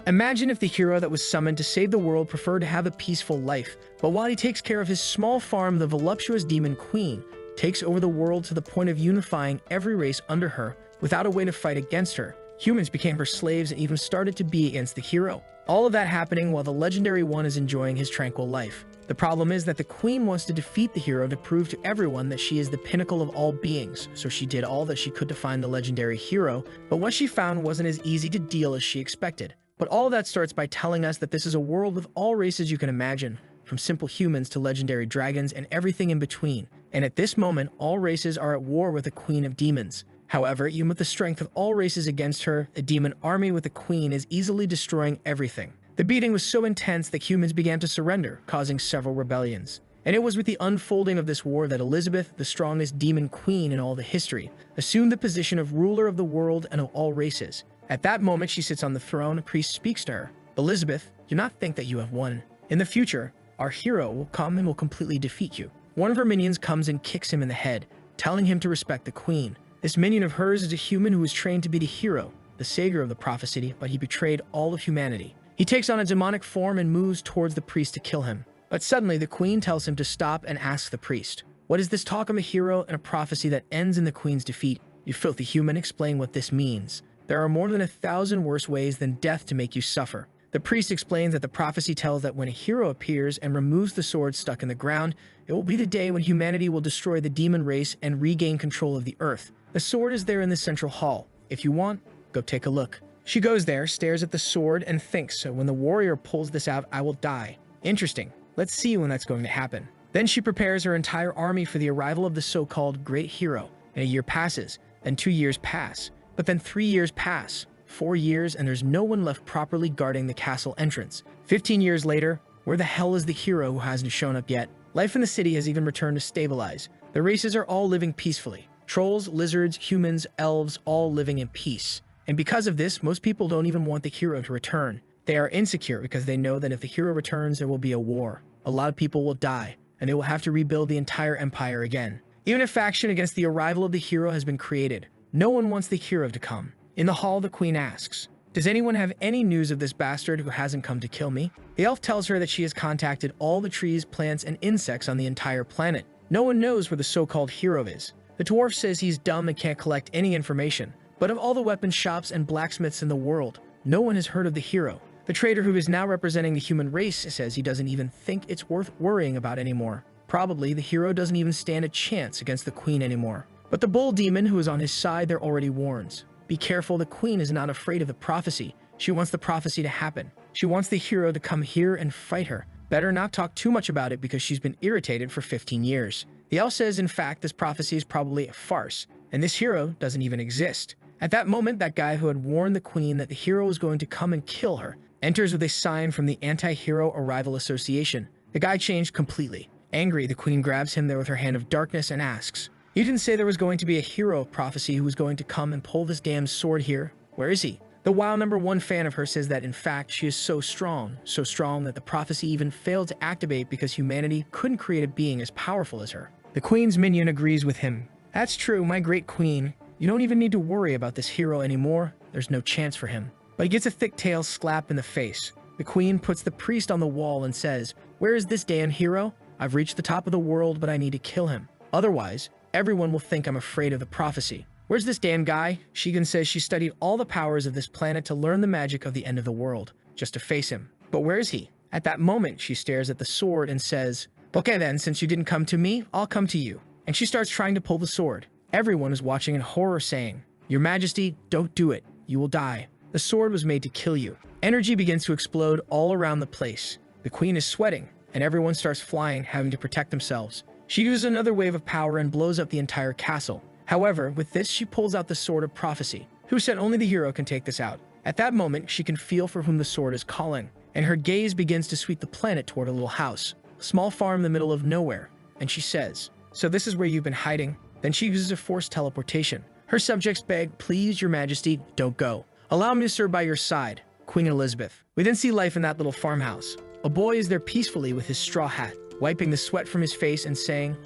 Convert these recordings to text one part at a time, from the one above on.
Imagine if the hero that was summoned to save the world preferred to have a peaceful life, but while he takes care of his small farm, the voluptuous demon queen takes over the world to the point of unifying every race under her without a way to fight against her. Humans became her slaves and even started to be against the hero. All of that happening while the legendary one is enjoying his tranquil life. The problem is that the queen wants to defeat the hero to prove to everyone that she is the pinnacle of all beings, so she did all that she could to find the legendary hero, but what she found wasn't as easy to deal as she expected. But all of that starts by telling us that this is a world with all races you can imagine, from simple humans to legendary dragons and everything in between. And at this moment, all races are at war with the queen of demons. However, even with the strength of all races against her, a demon army with the queen is easily destroying everything. The beating was so intense that humans began to surrender, causing several rebellions. And it was with the unfolding of this war that Elizabeth, the strongest demon queen in all the history, assumed the position of ruler of the world and of all races. At that moment she sits on the throne, a priest speaks to her. Elizabeth, do not think that you have won. In the future, our hero will come and will completely defeat you. One of her minions comes and kicks him in the head, telling him to respect the queen. This minion of hers is a human who was trained to be the hero, the savior of the prophecy, but he betrayed all of humanity. He takes on a demonic form and moves towards the priest to kill him. But suddenly the queen tells him to stop and asks the priest, "What is this talk of a hero and a prophecy that ends in the queen's defeat? You filthy human, explain what this means. There are more than 1,000 worse ways than death to make you suffer." The priest explains that the prophecy tells that when a hero appears and removes the sword stuck in the ground, it will be the day when humanity will destroy the demon race and regain control of the earth. The sword is there in the central hall. If you want, go take a look. She goes there, stares at the sword, and thinks, so when the warrior pulls this out, I will die. Interesting. Let's see when that's going to happen. Then she prepares her entire army for the arrival of the so-called great hero. And a year passes, then 2 years pass, but then 3 years pass, 4 years, and there's no one left properly guarding the castle entrance. 15 years later, where the hell is the hero who hasn't shown up yet? Life in the city has even returned to stabilize. The races are all living peacefully. Trolls, lizards, humans, elves, all living in peace. And because of this, most people don't even want the hero to return. They are insecure because they know that if the hero returns, there will be a war. A lot of people will die, and they will have to rebuild the entire empire again. Even a faction against the arrival of the hero has been created. No one wants the hero to come. In the hall, the queen asks, "Does anyone have any news of this bastard who hasn't come to kill me?" The elf tells her that she has contacted all the trees, plants, and insects on the entire planet. No one knows where the so-called hero is. The dwarf says he's dumb and can't collect any information. But of all the weapon shops and blacksmiths in the world, no one has heard of the hero. The trader who is now representing the human race says he doesn't even think it's worth worrying about anymore. Probably the hero doesn't even stand a chance against the queen anymore. But the bull demon who is on his side there already warns. Be careful, the queen is not afraid of the prophecy. She wants the prophecy to happen. She wants the hero to come here and fight her. Better not talk too much about it because she's been irritated for 15 years. The elf says, in fact, this prophecy is probably a farce, and this hero doesn't even exist. At that moment, that guy who had warned the queen that the hero was going to come and kill her enters with a sign from the Anti-Hero Arrival Association. The guy changed completely. Angry, the queen grabs him there with her hand of darkness and asks, "You didn't say there was going to be a hero of prophecy who was going to come and pull this damn sword here. Where is he?" The WoW #1 fan of her says that in fact she is so strong that the prophecy even failed to activate because humanity couldn't create a being as powerful as her. The queen's minion agrees with him. "That's true, my great queen. You don't even need to worry about this hero anymore. There's no chance for him." But he gets a thick tail slap in the face. The queen puts the priest on the wall and says, "Where is this damn hero? I've reached the top of the world, but I need to kill him. Otherwise, everyone will think I'm afraid of the prophecy. Where's this damn guy?" Shigen says she studied all the powers of this planet to learn the magic of the end of the world, just to face him. But where is he? At that moment, she stares at the sword and says, "Okay then, since you didn't come to me, I'll come to you." And she starts trying to pull the sword. Everyone is watching in horror saying, "Your Majesty, don't do it. You will die. The sword was made to kill you." Energy begins to explode all around the place. The queen is sweating, and everyone starts flying, having to protect themselves. She uses another wave of power and blows up the entire castle. However, with this, she pulls out the sword of prophecy. Who said only the hero can take this out? At that moment, she can feel for whom the sword is calling, and her gaze begins to sweep the planet toward a little house, a small farm in the middle of nowhere, and she says, "So this is where you've been hiding?" Then she uses a forced teleportation. Her subjects beg, "Please, your majesty, don't go. Allow me to serve by your side, Queen Elizabeth." We then see life in that little farmhouse. A boy is there peacefully with his straw hat, wiping the sweat from his face and saying,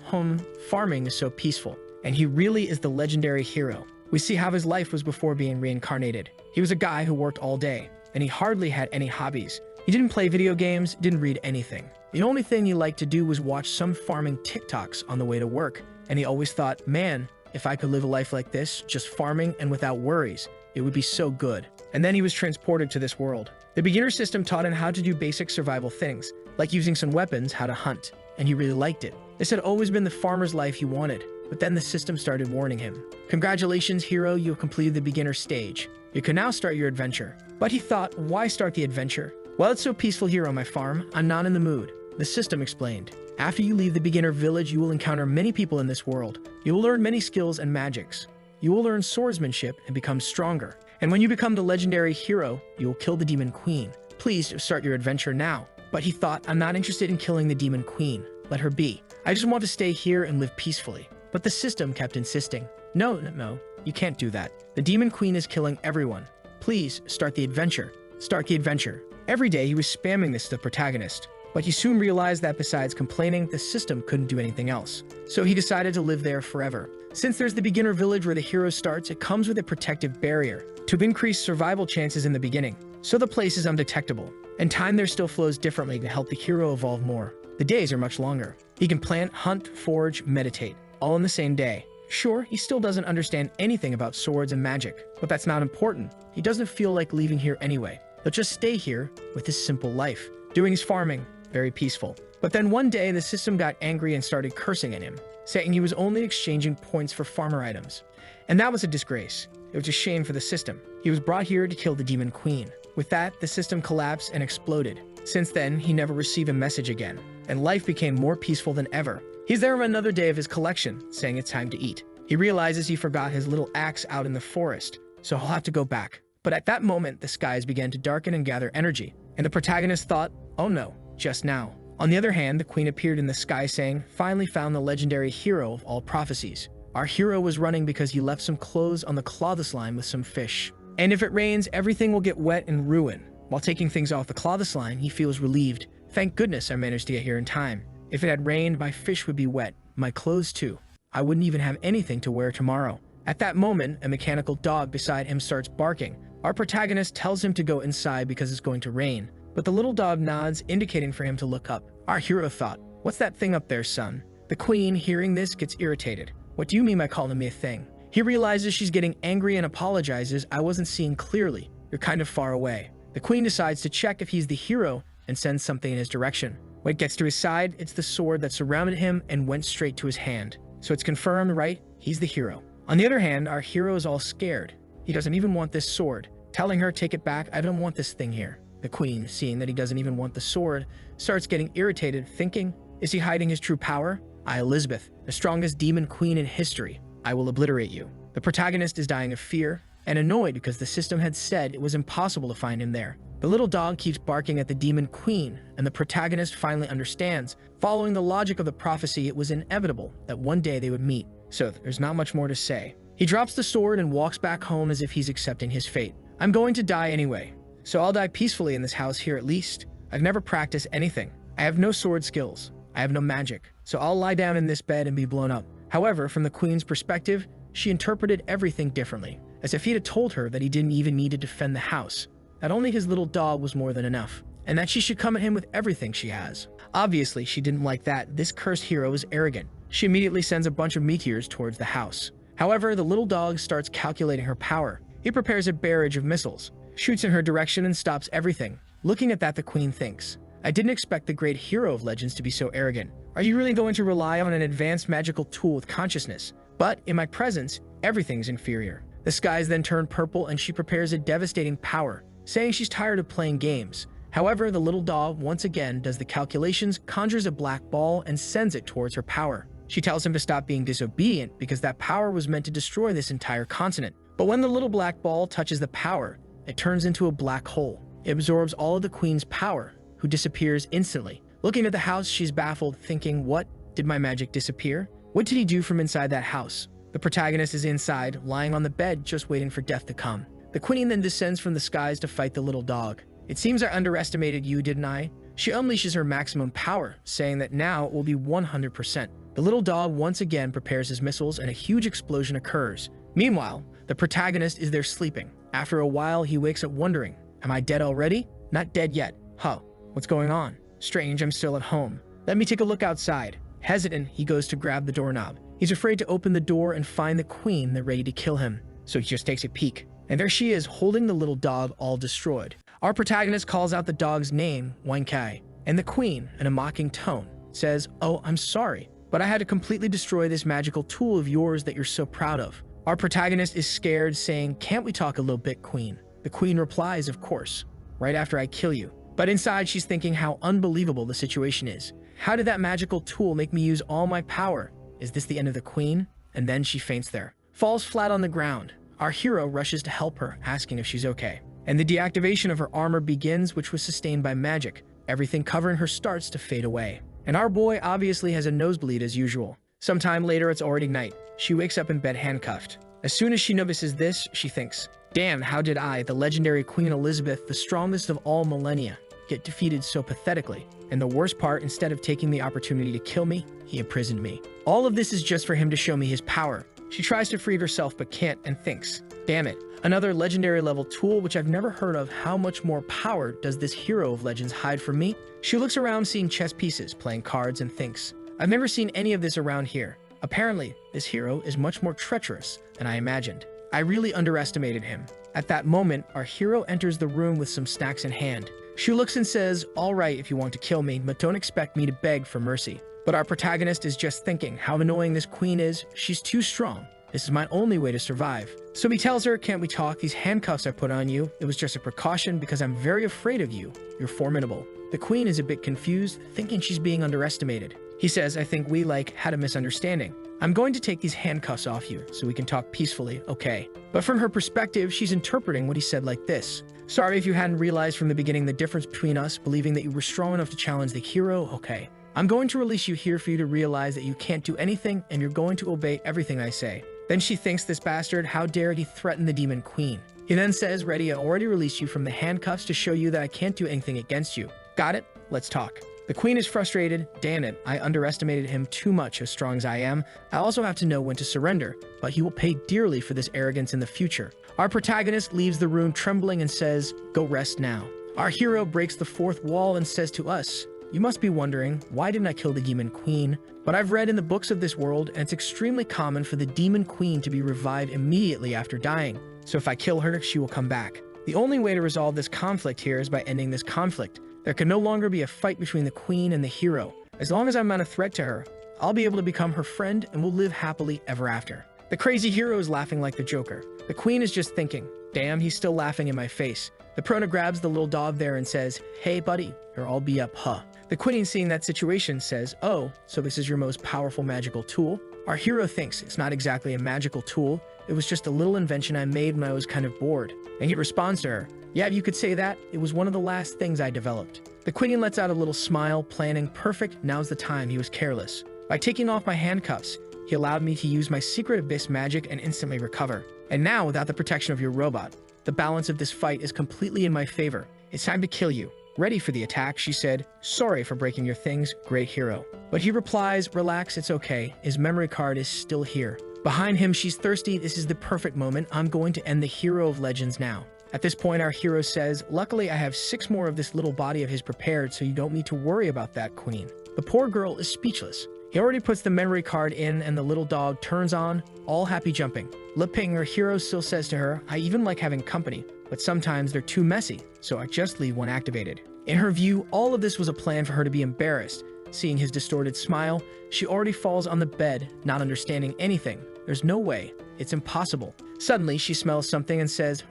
farming is so peaceful." And he really is the legendary hero. We see how his life was before being reincarnated. He was a guy who worked all day, and he hardly had any hobbies. He didn't play video games, didn't read anything. The only thing he liked to do was watch some farming TikToks on the way to work, and he always thought, man, if I could live a life like this, just farming and without worries, it would be so good. And then he was transported to this world. The beginner system taught him how to do basic survival things, like using some weapons, how to hunt, and he really liked it. This had always been the farmer's life he wanted, but then the system started warning him. Congratulations, hero, you have completed the beginner stage. You can now start your adventure. But he thought, why start the adventure? Well, it's so peaceful here on my farm, I'm not in the mood. The system explained. After you leave the beginner village, you will encounter many people in this world. You will learn many skills and magics. You will learn swordsmanship and become stronger. And when you become the legendary hero, you will kill the demon queen. Please start your adventure now. But he thought, I'm not interested in killing the demon queen. Let her be. I just want to stay here and live peacefully. But the system kept insisting. No, you can't do that. The demon queen is killing everyone. Please start the adventure. Start the adventure. Every day he was spamming this to the protagonist. But he soon realized that besides complaining, the system couldn't do anything else. So he decided to live there forever. Since there's the beginner village where the hero starts, it comes with a protective barrier to increase survival chances in the beginning. So the place is undetectable, and time there still flows differently to help the hero evolve more. The days are much longer. He can plant, hunt, forage, meditate, all in the same day. Sure, he still doesn't understand anything about swords and magic, but that's not important. He doesn't feel like leaving here anyway. He'll just stay here with his simple life, doing his farming, very peaceful. But then one day, the system got angry and started cursing at him, saying he was only exchanging points for farmer items. And that was a disgrace. It was a shame for the system. He was brought here to kill the demon queen. With that, the system collapsed and exploded. Since then, he never received a message again, and life became more peaceful than ever. He's there on another day of his collection, saying it's time to eat. He realizes he forgot his little axe out in the forest, so he'll have to go back. But at that moment, the skies began to darken and gather energy, and the protagonist thought, oh no, just now. On the other hand, the queen appeared in the sky saying, finally found the legendary hero of all prophecies. Our hero was running because he left some clothes on the clothes line with some fish. And if it rains, everything will get wet and ruin. While taking things off the clothes line, he feels relieved. Thank goodness I managed to get here in time. If it had rained, my fish would be wet, my clothes too. I wouldn't even have anything to wear tomorrow. At that moment, a mechanical dog beside him starts barking. Our protagonist tells him to go inside because it's going to rain. But the little dog nods, indicating for him to look up. Our hero thought, what's that thing up there, son? The queen, hearing this, gets irritated. What do you mean by calling me a thing? He realizes she's getting angry and apologizes. I wasn't seeing clearly. You're kind of far away. The queen decides to check if he's the hero and sends something in his direction. When it gets to his side, it's the sword that surrounded him and went straight to his hand. So it's confirmed, right? He's the hero. On the other hand, our hero is all scared. He doesn't even want this sword, telling her, take it back, I don't want this thing here. The queen, seeing that he doesn't even want the sword, starts getting irritated, thinking, is he hiding his true power? I, Elizabeth, the strongest demon queen in history, I will obliterate you. The protagonist is dying of fear and annoyed because the system had said it was impossible to find him there. The little dog keeps barking at the demon queen, and the protagonist finally understands. Following the logic of the prophecy, it was inevitable that one day they would meet. So there's not much more to say. He drops the sword and walks back home as if he's accepting his fate. I'm going to die anyway, so I'll die peacefully in this house here at least. I've never practiced anything. I have no sword skills. I have no magic, so I'll lie down in this bed and be blown up. However, from the queen's perspective, she interpreted everything differently, as if he had told her that he didn't even need to defend the house, that only his little dog was more than enough, and that she should come at him with everything she has. Obviously, she didn't like that. This cursed hero is arrogant. She immediately sends a bunch of meteors towards the house. However, the little dog starts calculating her power. He prepares a barrage of missiles, shoots in her direction, and stops everything. Looking at that, the queen thinks, I didn't expect the great hero of legends to be so arrogant. Are you really going to rely on an advanced magical tool with consciousness? But in my presence, everything's inferior. The skies then turn purple and she prepares a devastating power, saying she's tired of playing games. However, the little dog once again does the calculations, conjures a black ball, and sends it towards her power. She tells him to stop being disobedient because that power was meant to destroy this entire continent. But when the little black ball touches the power, it turns into a black hole. It absorbs all of the queen's power, who disappears instantly. Looking at the house, she's baffled, thinking, what? Did my magic disappear? What did he do from inside that house? The protagonist is inside, lying on the bed, just waiting for death to come. The queen then descends from the skies to fight the little dog. It seems I underestimated you, didn't I? She unleashes her maximum power, saying that now it will be 100%. The little dog once again prepares his missiles and a huge explosion occurs. Meanwhile, the protagonist is there sleeping. After a while, he wakes up wondering, Am I dead already? Not dead yet. Huh. What's going on? Strange, I'm still at home. Let me take a look outside. Hesitant, he goes to grab the doorknob. He's afraid to open the door and find the queen there ready to kill him. So he just takes a peek. And there she is, holding the little dog all destroyed. Our protagonist calls out the dog's name, Wankai, and the queen, in a mocking tone, says, "Oh, I'm sorry, but I had to completely destroy this magical tool of yours that you're so proud of." Our protagonist is scared, saying, "Can't we talk a little bit, queen?" The queen replies, "Of course, right after I kill you." But inside, she's thinking how unbelievable the situation is. How did that magical tool make me use all my power? Is this the end of the queen? And then she faints there, falls flat on the ground. Our hero rushes to help her, asking if she's okay. And the deactivation of her armor begins, which was sustained by magic. Everything covering her starts to fade away. And our boy obviously has a nosebleed as usual. Sometime later, it's already night. She wakes up in bed handcuffed. As soon as she notices this, she thinks, "Damn, how did I, the legendary Queen Elizabeth, the strongest of all millennia, get defeated so pathetically? And the worst part, instead of taking the opportunity to kill me, he imprisoned me. All of this is just for him to show me his power." She tries to free herself but can't and thinks, "Damn it, another legendary level tool which I've never heard of. How much more power does this hero of legends hide from me?" She looks around seeing chess pieces, playing cards, and thinks, "I've never seen any of this around here. Apparently, this hero is much more treacherous than I imagined. I really underestimated him." At that moment, our hero enters the room with some snacks in hand. She looks and says, "All right if you want to kill me, but don't expect me to beg for mercy." But our protagonist is just thinking how annoying this queen is. She's too strong. This is my only way to survive. So he tells her, "Can't we talk? These handcuffs I put on you, it was just a precaution because I'm very afraid of you. You're formidable." The queen is a bit confused, thinking she's being underestimated. He says, "I think we had a misunderstanding. I'm going to take these handcuffs off you so we can talk peacefully, okay?" But from her perspective, she's interpreting what he said like this: "Sorry if you hadn't realized from the beginning the difference between us, believing that you were strong enough to challenge the hero, okay? I'm going to release you here for you to realize that you can't do anything and you're going to obey everything I say." Then she thinks, this bastard, how dare he threaten the demon queen? He then says, "Ready, I already released you from the handcuffs to show you that I can't do anything against you. Got it? Let's talk." The queen is frustrated. "Damn it, I underestimated him too much, as strong as I am. I also have to know when to surrender, but he will pay dearly for this arrogance in the future." Our protagonist leaves the room trembling and says, "Go rest now." Our hero breaks the fourth wall and says to us, "You must be wondering, why didn't I kill the demon queen? But I've read in the books of this world, and it's extremely common for the demon queen to be revived immediately after dying. So if I kill her, she will come back. The only way to resolve this conflict here is by ending this conflict. There can no longer be a fight between the queen and the hero. As long as I'm not a threat to her, I'll be able to become her friend and we'll live happily ever after." The crazy hero is laughing like the Joker. The queen is just thinking, "Damn, he's still laughing in my face." The prona grabs the little dog there and says, "Hey buddy, you're all be up, huh?" The queen, seeing that situation, says, "Oh, so this is your most powerful magical tool?" Our hero thinks it's not exactly a magical tool. It was just a little invention I made when I was kind of bored. And he responds to her, "Yeah, you could say that. It was one of the last things I developed." The queen lets out a little smile, planning, "Perfect, now's the time." He was careless. By taking off my handcuffs, he allowed me to use my secret abyss magic and instantly recover. And now, without the protection of your robot, the balance of this fight is completely in my favor. It's time to kill you. Ready for the attack, she said. "Sorry for breaking your things, great hero." But he replies, "Relax, it's okay. His memory card is still here." Behind him, she's thirsty. "This is the perfect moment. I'm going to end the hero of legends now." At this point, our hero says, "Luckily, I have 6 more of this little body of his prepared, so you don't need to worry about that, queen." The poor girl is speechless. He already puts the memory card in, and the little dog turns on, all happy jumping. Lipping, our hero still says to her, "I even like having company, but sometimes they're too messy, so I just leave one activated." In her view, all of this was a plan for her to be embarrassed. Seeing his distorted smile, she already falls on the bed, not understanding anything. There's no way. It's impossible. Suddenly, she smells something and says,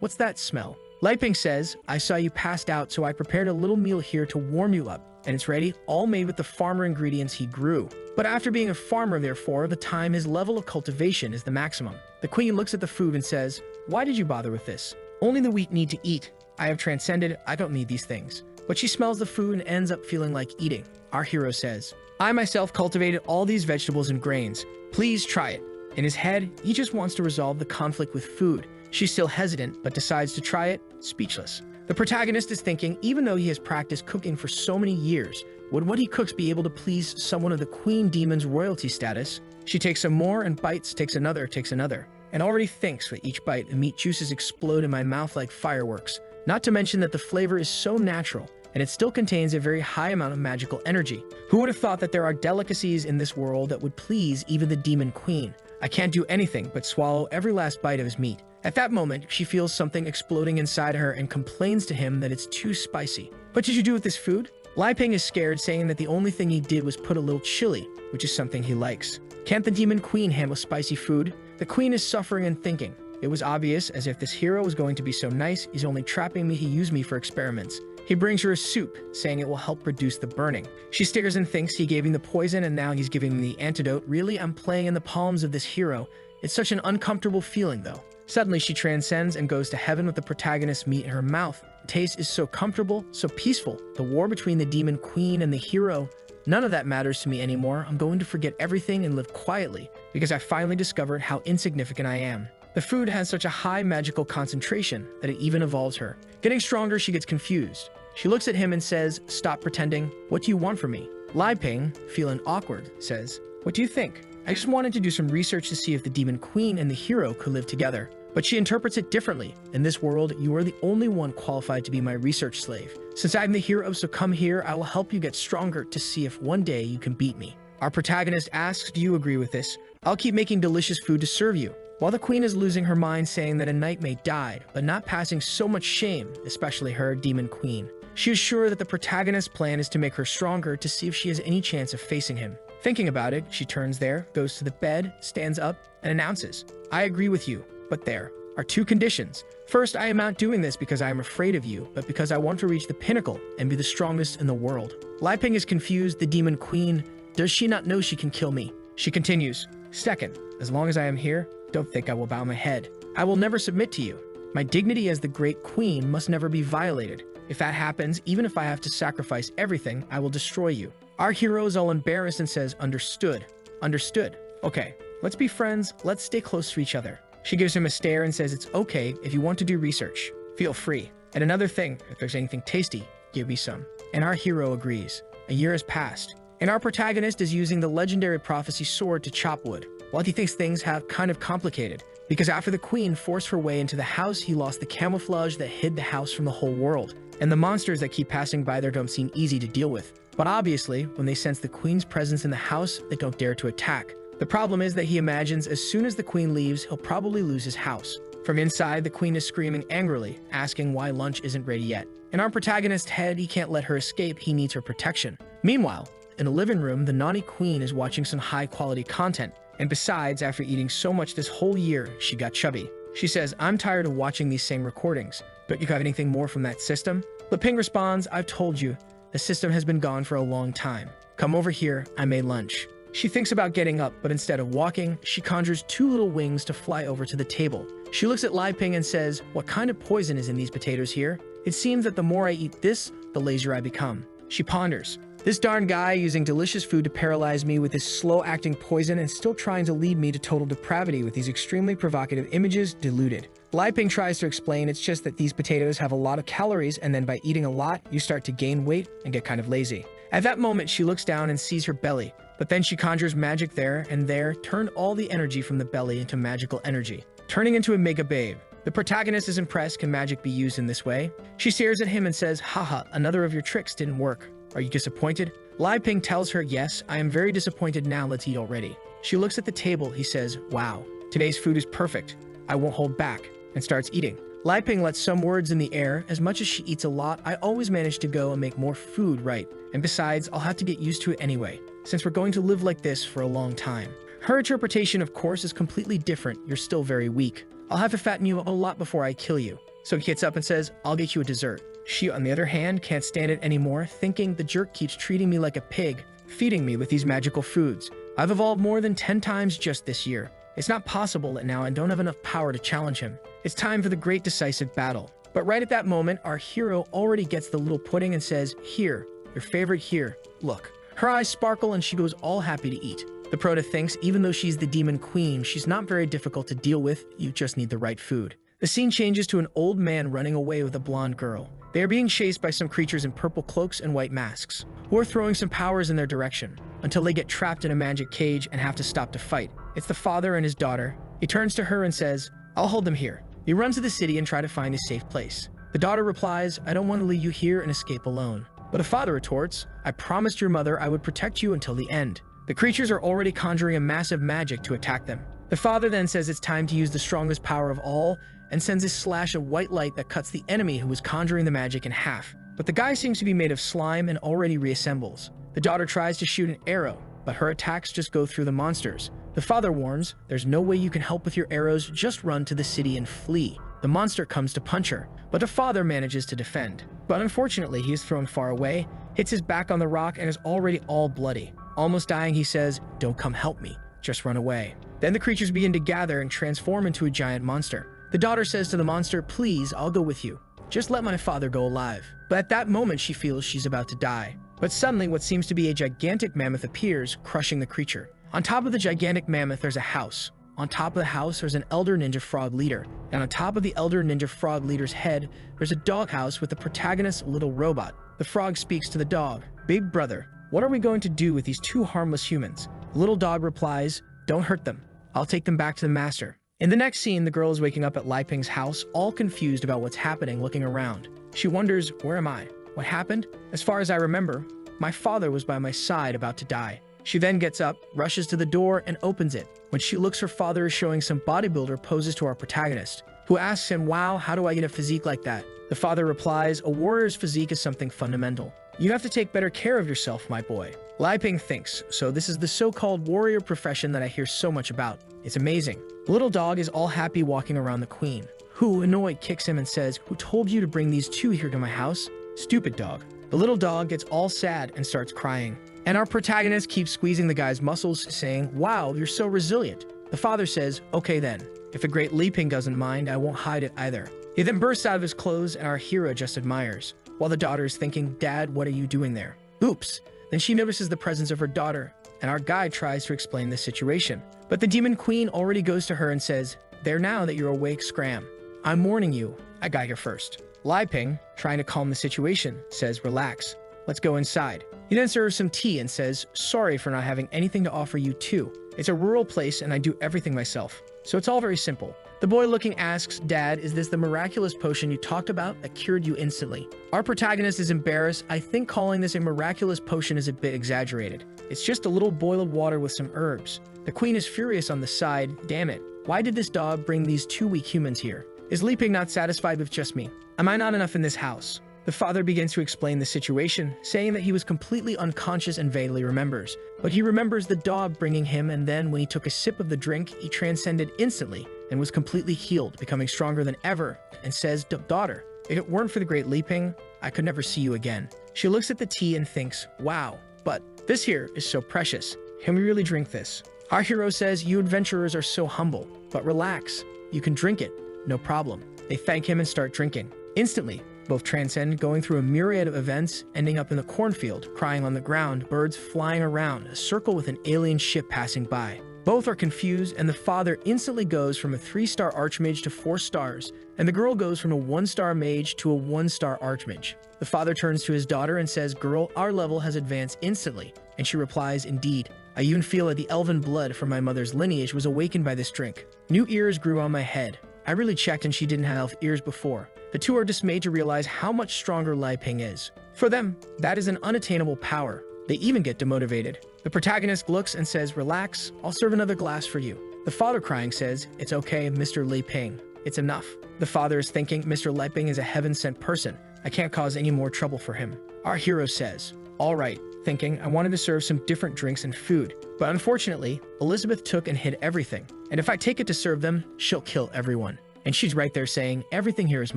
"What's that smell?" Liping says, "I saw you passed out, so I prepared a little meal here to warm you up. And it's ready, all made with the farmer ingredients he grew. But after being a farmer, therefore, the time his level of cultivation is the maximum." The queen looks at the food and says, "Why did you bother with this? Only the weak need to eat. I have transcended, I don't need these things." But she smells the food and ends up feeling like eating. Our hero says, "I myself cultivated all these vegetables and grains. Please try it." In his head, he just wants to resolve the conflict with food. She's still hesitant, but decides to try it, speechless. The protagonist is thinking, even though he has practiced cooking for so many years, would what he cooks be able to please someone of the queen demon's royalty status? She takes some more and bites, takes another, and already thinks with each bite the meat juices explode in my mouth like fireworks. Not to mention that the flavor is so natural, and it still contains a very high amount of magical energy. Who would have thought that there are delicacies in this world that would please even the Demon Queen? I can't do anything but swallow every last bite of his meat. At that moment, she feels something exploding inside her and complains to him that it's too spicy. What did you do with this food? Li Ping is scared, saying that the only thing he did was put a little chili, which is something he likes. Can't the Demon Queen handle spicy food? The queen is suffering and thinking. It was obvious, as if this hero was going to be so nice, he's only trapping me, he used me for experiments. He brings her a soup, saying it will help reduce the burning. She stares and thinks he gave him the poison and now he's giving me the antidote. Really, I'm playing in the palms of this hero. It's such an uncomfortable feeling, though. Suddenly, she transcends and goes to heaven with the protagonist's meat in her mouth. The taste is so comfortable, so peaceful. The war between the Demon Queen and the hero, none of that matters to me anymore. I'm going to forget everything and live quietly, because I finally discovered how insignificant I am. The food has such a high magical concentration that it even evolves her. Getting stronger, she gets confused. She looks at him and says, "Stop pretending. What do you want from me?" Li Ping, feeling awkward, says, "What do you think? I just wanted to do some research to see if the Demon Queen and the hero could live together." But she interprets it differently. In this world, you are the only one qualified to be my research slave. Since I'm the hero, so come here, I will help you get stronger to see if one day you can beat me. Our protagonist asks, "Do you agree with this? I'll keep making delicious food to serve you." While the queen is losing her mind, saying that a knight may die, but not passing so much shame, especially her, Demon Queen. She is sure that the protagonist's plan is to make her stronger to see if she has any chance of facing him. Thinking about it, she turns there, goes to the bed, stands up, and announces, "I agree with you, but there are two conditions. First, I am not doing this because I am afraid of you, but because I want to reach the pinnacle and be the strongest in the world." Li Ping is confused. The Demon Queen, does she not know she can kill me? She continues, "Second, as long as I am here, don't think I will bow my head. I will never submit to you. My dignity as the great queen must never be violated. If that happens, even if I have to sacrifice everything, I will destroy you." Our hero is all embarrassed and says, "Understood. Understood. Okay, let's be friends. Let's stay close to each other." She gives him a stare and says, "It's okay if you want to do research. Feel free. And another thing, if there's anything tasty, give me some." And our hero agrees. A year has passed, and our protagonist is using the legendary prophecy sword to chop wood. While he thinks things have kind of complicated, because after the queen forced her way into the house, he lost the camouflage that hid the house from the whole world. And the monsters that keep passing by there don't seem easy to deal with. But obviously, when they sense the queen's presence in the house, they don't dare to attack. The problem is that he imagines as soon as the queen leaves, he'll probably lose his house. From inside, the queen is screaming angrily, asking why lunch isn't ready yet. In our protagonist's head, he can't let her escape, he needs her protection. Meanwhile, in the living room, the naughty queen is watching some high-quality content. And besides, after eating so much this whole year, she got chubby. She says, "I'm tired of watching these same recordings. Don't you have anything more from that system?" Li Ping responds, "I've told you, the system has been gone for a long time. Come over here, I made lunch." She thinks about getting up, but instead of walking, she conjures two little wings to fly over to the table. She looks at Li Ping and says, "What kind of poison is in these potatoes here? It seems that the more I eat this, the lazier I become." She ponders. This darn guy using delicious food to paralyze me with his slow-acting poison and still trying to lead me to total depravity with these extremely provocative images, deluded. Li Ping tries to explain it's just that these potatoes have a lot of calories, and then by eating a lot, you start to gain weight and get kind of lazy. At that moment, she looks down and sees her belly, but then she conjures magic there, and there turned all the energy from the belly into magical energy, turning into a mega babe. The protagonist is impressed. Can magic be used in this way? She stares at him and says, "Haha, another of your tricks didn't work. Are you disappointed?" Li Ping tells her, "Yes, I am very disappointed now, let's eat already." She looks at the table. He says, "Wow, today's food is perfect. I won't hold back," and starts eating. Li Ping lets some words in the air. "As much as she eats a lot, I always manage to go and make more food, right? And besides, I'll have to get used to it anyway, since we're going to live like this for a long time." Her interpretation, of course, is completely different. "You're still very weak. I'll have to fatten you up a lot before I kill you." So he gets up and says, "I'll get you a dessert." She, on the other hand, can't stand it anymore, thinking the jerk keeps treating me like a pig, feeding me with these magical foods. I've evolved more than 10 times just this year. It's not possible that now I don't have enough power to challenge him. It's time for the great decisive battle. But right at that moment, our hero already gets the little pudding and says, "Here, your favorite here, look." Her eyes sparkle and she goes all happy to eat. The prota thinks even though she's the Demon Queen, she's not very difficult to deal with, you just need the right food. The scene changes to an old man running away with a blonde girl. They are being chased by some creatures in purple cloaks and white masks, who are throwing some powers in their direction, until they get trapped in a magic cage and have to stop to fight. It's the father and his daughter. He turns to her and says, "I'll hold them here." He runs to the city and tries to find a safe place. The daughter replies, I don't want to leave you here and escape alone. But the father retorts, I promised your mother I would protect you until the end. The creatures are already conjuring a massive magic to attack them. The father then says it's time to use the strongest power of all and sends a slash of white light that cuts the enemy who was conjuring the magic in half. But the guy seems to be made of slime and already reassembles. The daughter tries to shoot an arrow, but her attacks just go through the monsters. The father warns, there's no way you can help with your arrows, just run to the city and flee. The monster comes to punch her, but the father manages to defend. But unfortunately, he is thrown far away, hits his back on the rock, and is already all bloody. Almost dying, he says, don't come help me, just run away. Then the creatures begin to gather and transform into a giant monster. The daughter says to the monster, please, I'll go with you. Just let my father go alive. But at that moment, she feels she's about to die. But suddenly, what seems to be a gigantic mammoth appears, crushing the creature. On top of the gigantic mammoth, there's a house. On top of the house, there's an elder ninja frog leader. And on top of the elder ninja frog leader's head, there's a doghouse with the protagonist's little robot. The frog speaks to the dog. Big brother, what are we going to do with these two harmless humans? The little dog replies, don't hurt them. I'll take them back to the master. In the next scene, the girl is waking up at Lai Ping's house, all confused about what's happening, looking around. She wonders, where am I? What happened? As far as I remember, my father was by my side about to die. She then gets up, rushes to the door, and opens it. When she looks, her father is showing some bodybuilder poses to our protagonist, who asks him, wow, how do I get a physique like that? The father replies, a warrior's physique is something fundamental. You have to take better care of yourself, my boy. Lai Ping thinks, so this is the so-called warrior profession that I hear so much about. It's amazing. The little dog is all happy walking around the queen, who, annoyed, kicks him and says, who told you to bring these two here to my house? Stupid dog. The little dog gets all sad and starts crying. And our protagonist keeps squeezing the guy's muscles, saying, wow, you're so resilient. The father says, okay then. If the great Li Ping doesn't mind, I won't hide it either. He then bursts out of his clothes and our hero just admires, while the daughter is thinking, Dad, what are you doing there? Oops. Then she notices the presence of her daughter, and our guy tries to explain the situation. But the demon queen already goes to her and says, there now that you're awake, scram. I'm warning you, I got here first. Lai Ping, trying to calm the situation, says, relax. Let's go inside. He then serves some tea and says, sorry for not having anything to offer you too. It's a rural place and I do everything myself. So it's all very simple. The boy looking asks, Dad, is this the miraculous potion you talked about that cured you instantly? Our protagonist is embarrassed. I think calling this a miraculous potion is a bit exaggerated. It's just a little boiled water with some herbs. The queen is furious on the side. Damn it. Why did this dog bring these two weak humans here? Is Li Ping not satisfied with just me? Am I not enough in this house? The father begins to explain the situation, saying that he was completely unconscious and vaguely remembers. But he remembers the dog bringing him, and then when he took a sip of the drink, he transcended instantly and was completely healed, becoming stronger than ever, and says, daughter, if it weren't for the great Li Ping, I could never see you again. She looks at the tea and thinks, wow, but this here is so precious. Can we really drink this? Our hero says, you adventurers are so humble, but relax. You can drink it, no problem. They thank him and start drinking. Instantly, both transcend, going through a myriad of events, ending up in the cornfield, crying on the ground, birds flying around, a circle with an alien ship passing by. Both are confused, and the father instantly goes from a 3-star archmage to 4 stars, and the girl goes from a 1-star mage to a 1-star archmage. The father turns to his daughter and says, girl, our level has advanced instantly, and she replies, indeed. I even feel that the elven blood from my mother's lineage was awakened by this drink. New ears grew on my head. I really checked and she didn't have elf ears before. The two are dismayed to realize how much stronger Lai Ping is. For them, that is an unattainable power. They even get demotivated. The protagonist looks and says, relax, I'll serve another glass for you. The father crying says, it's okay, Mr. Li Ping. It's enough. The father is thinking, Mr. Lai Ping is a heaven-sent person. I can't cause any more trouble for him. Our hero says, all right, thinking, I wanted to serve some different drinks and food. But unfortunately, Elizabeth took and hid everything. And if I take it to serve them, she'll kill everyone. And she's right there saying, everything here is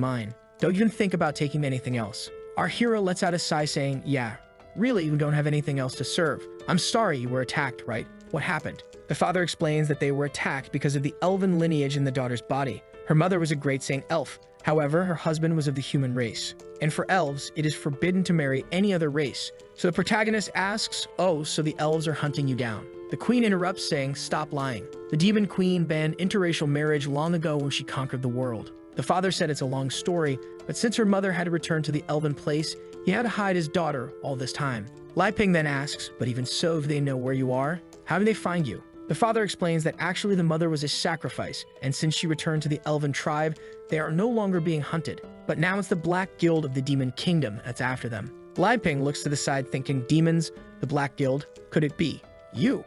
mine. Don't even think about taking anything else. Our hero lets out a sigh saying, yeah, really, we don't have anything else to serve. I'm sorry you were attacked, right? What happened? The father explains that they were attacked because of the elven lineage in the daughter's body. Her mother was a great saint elf. However, her husband was of the human race. And for elves, it is forbidden to marry any other race. So the protagonist asks, oh, so the elves are hunting you down. The queen interrupts saying, stop lying. The demon queen banned interracial marriage long ago when she conquered the world. The father said it's a long story, but since her mother had to return to the elven place, he had to hide his daughter all this time. Lai Ping then asks, but even so, if they know where you are, how do they find you? The father explains that actually the mother was a sacrifice, and since she returned to the elven tribe, they are no longer being hunted. But now it's the Black Guild of the Demon Kingdom that's after them. Lai Ping looks to the side thinking, demons, the Black Guild, could it be you?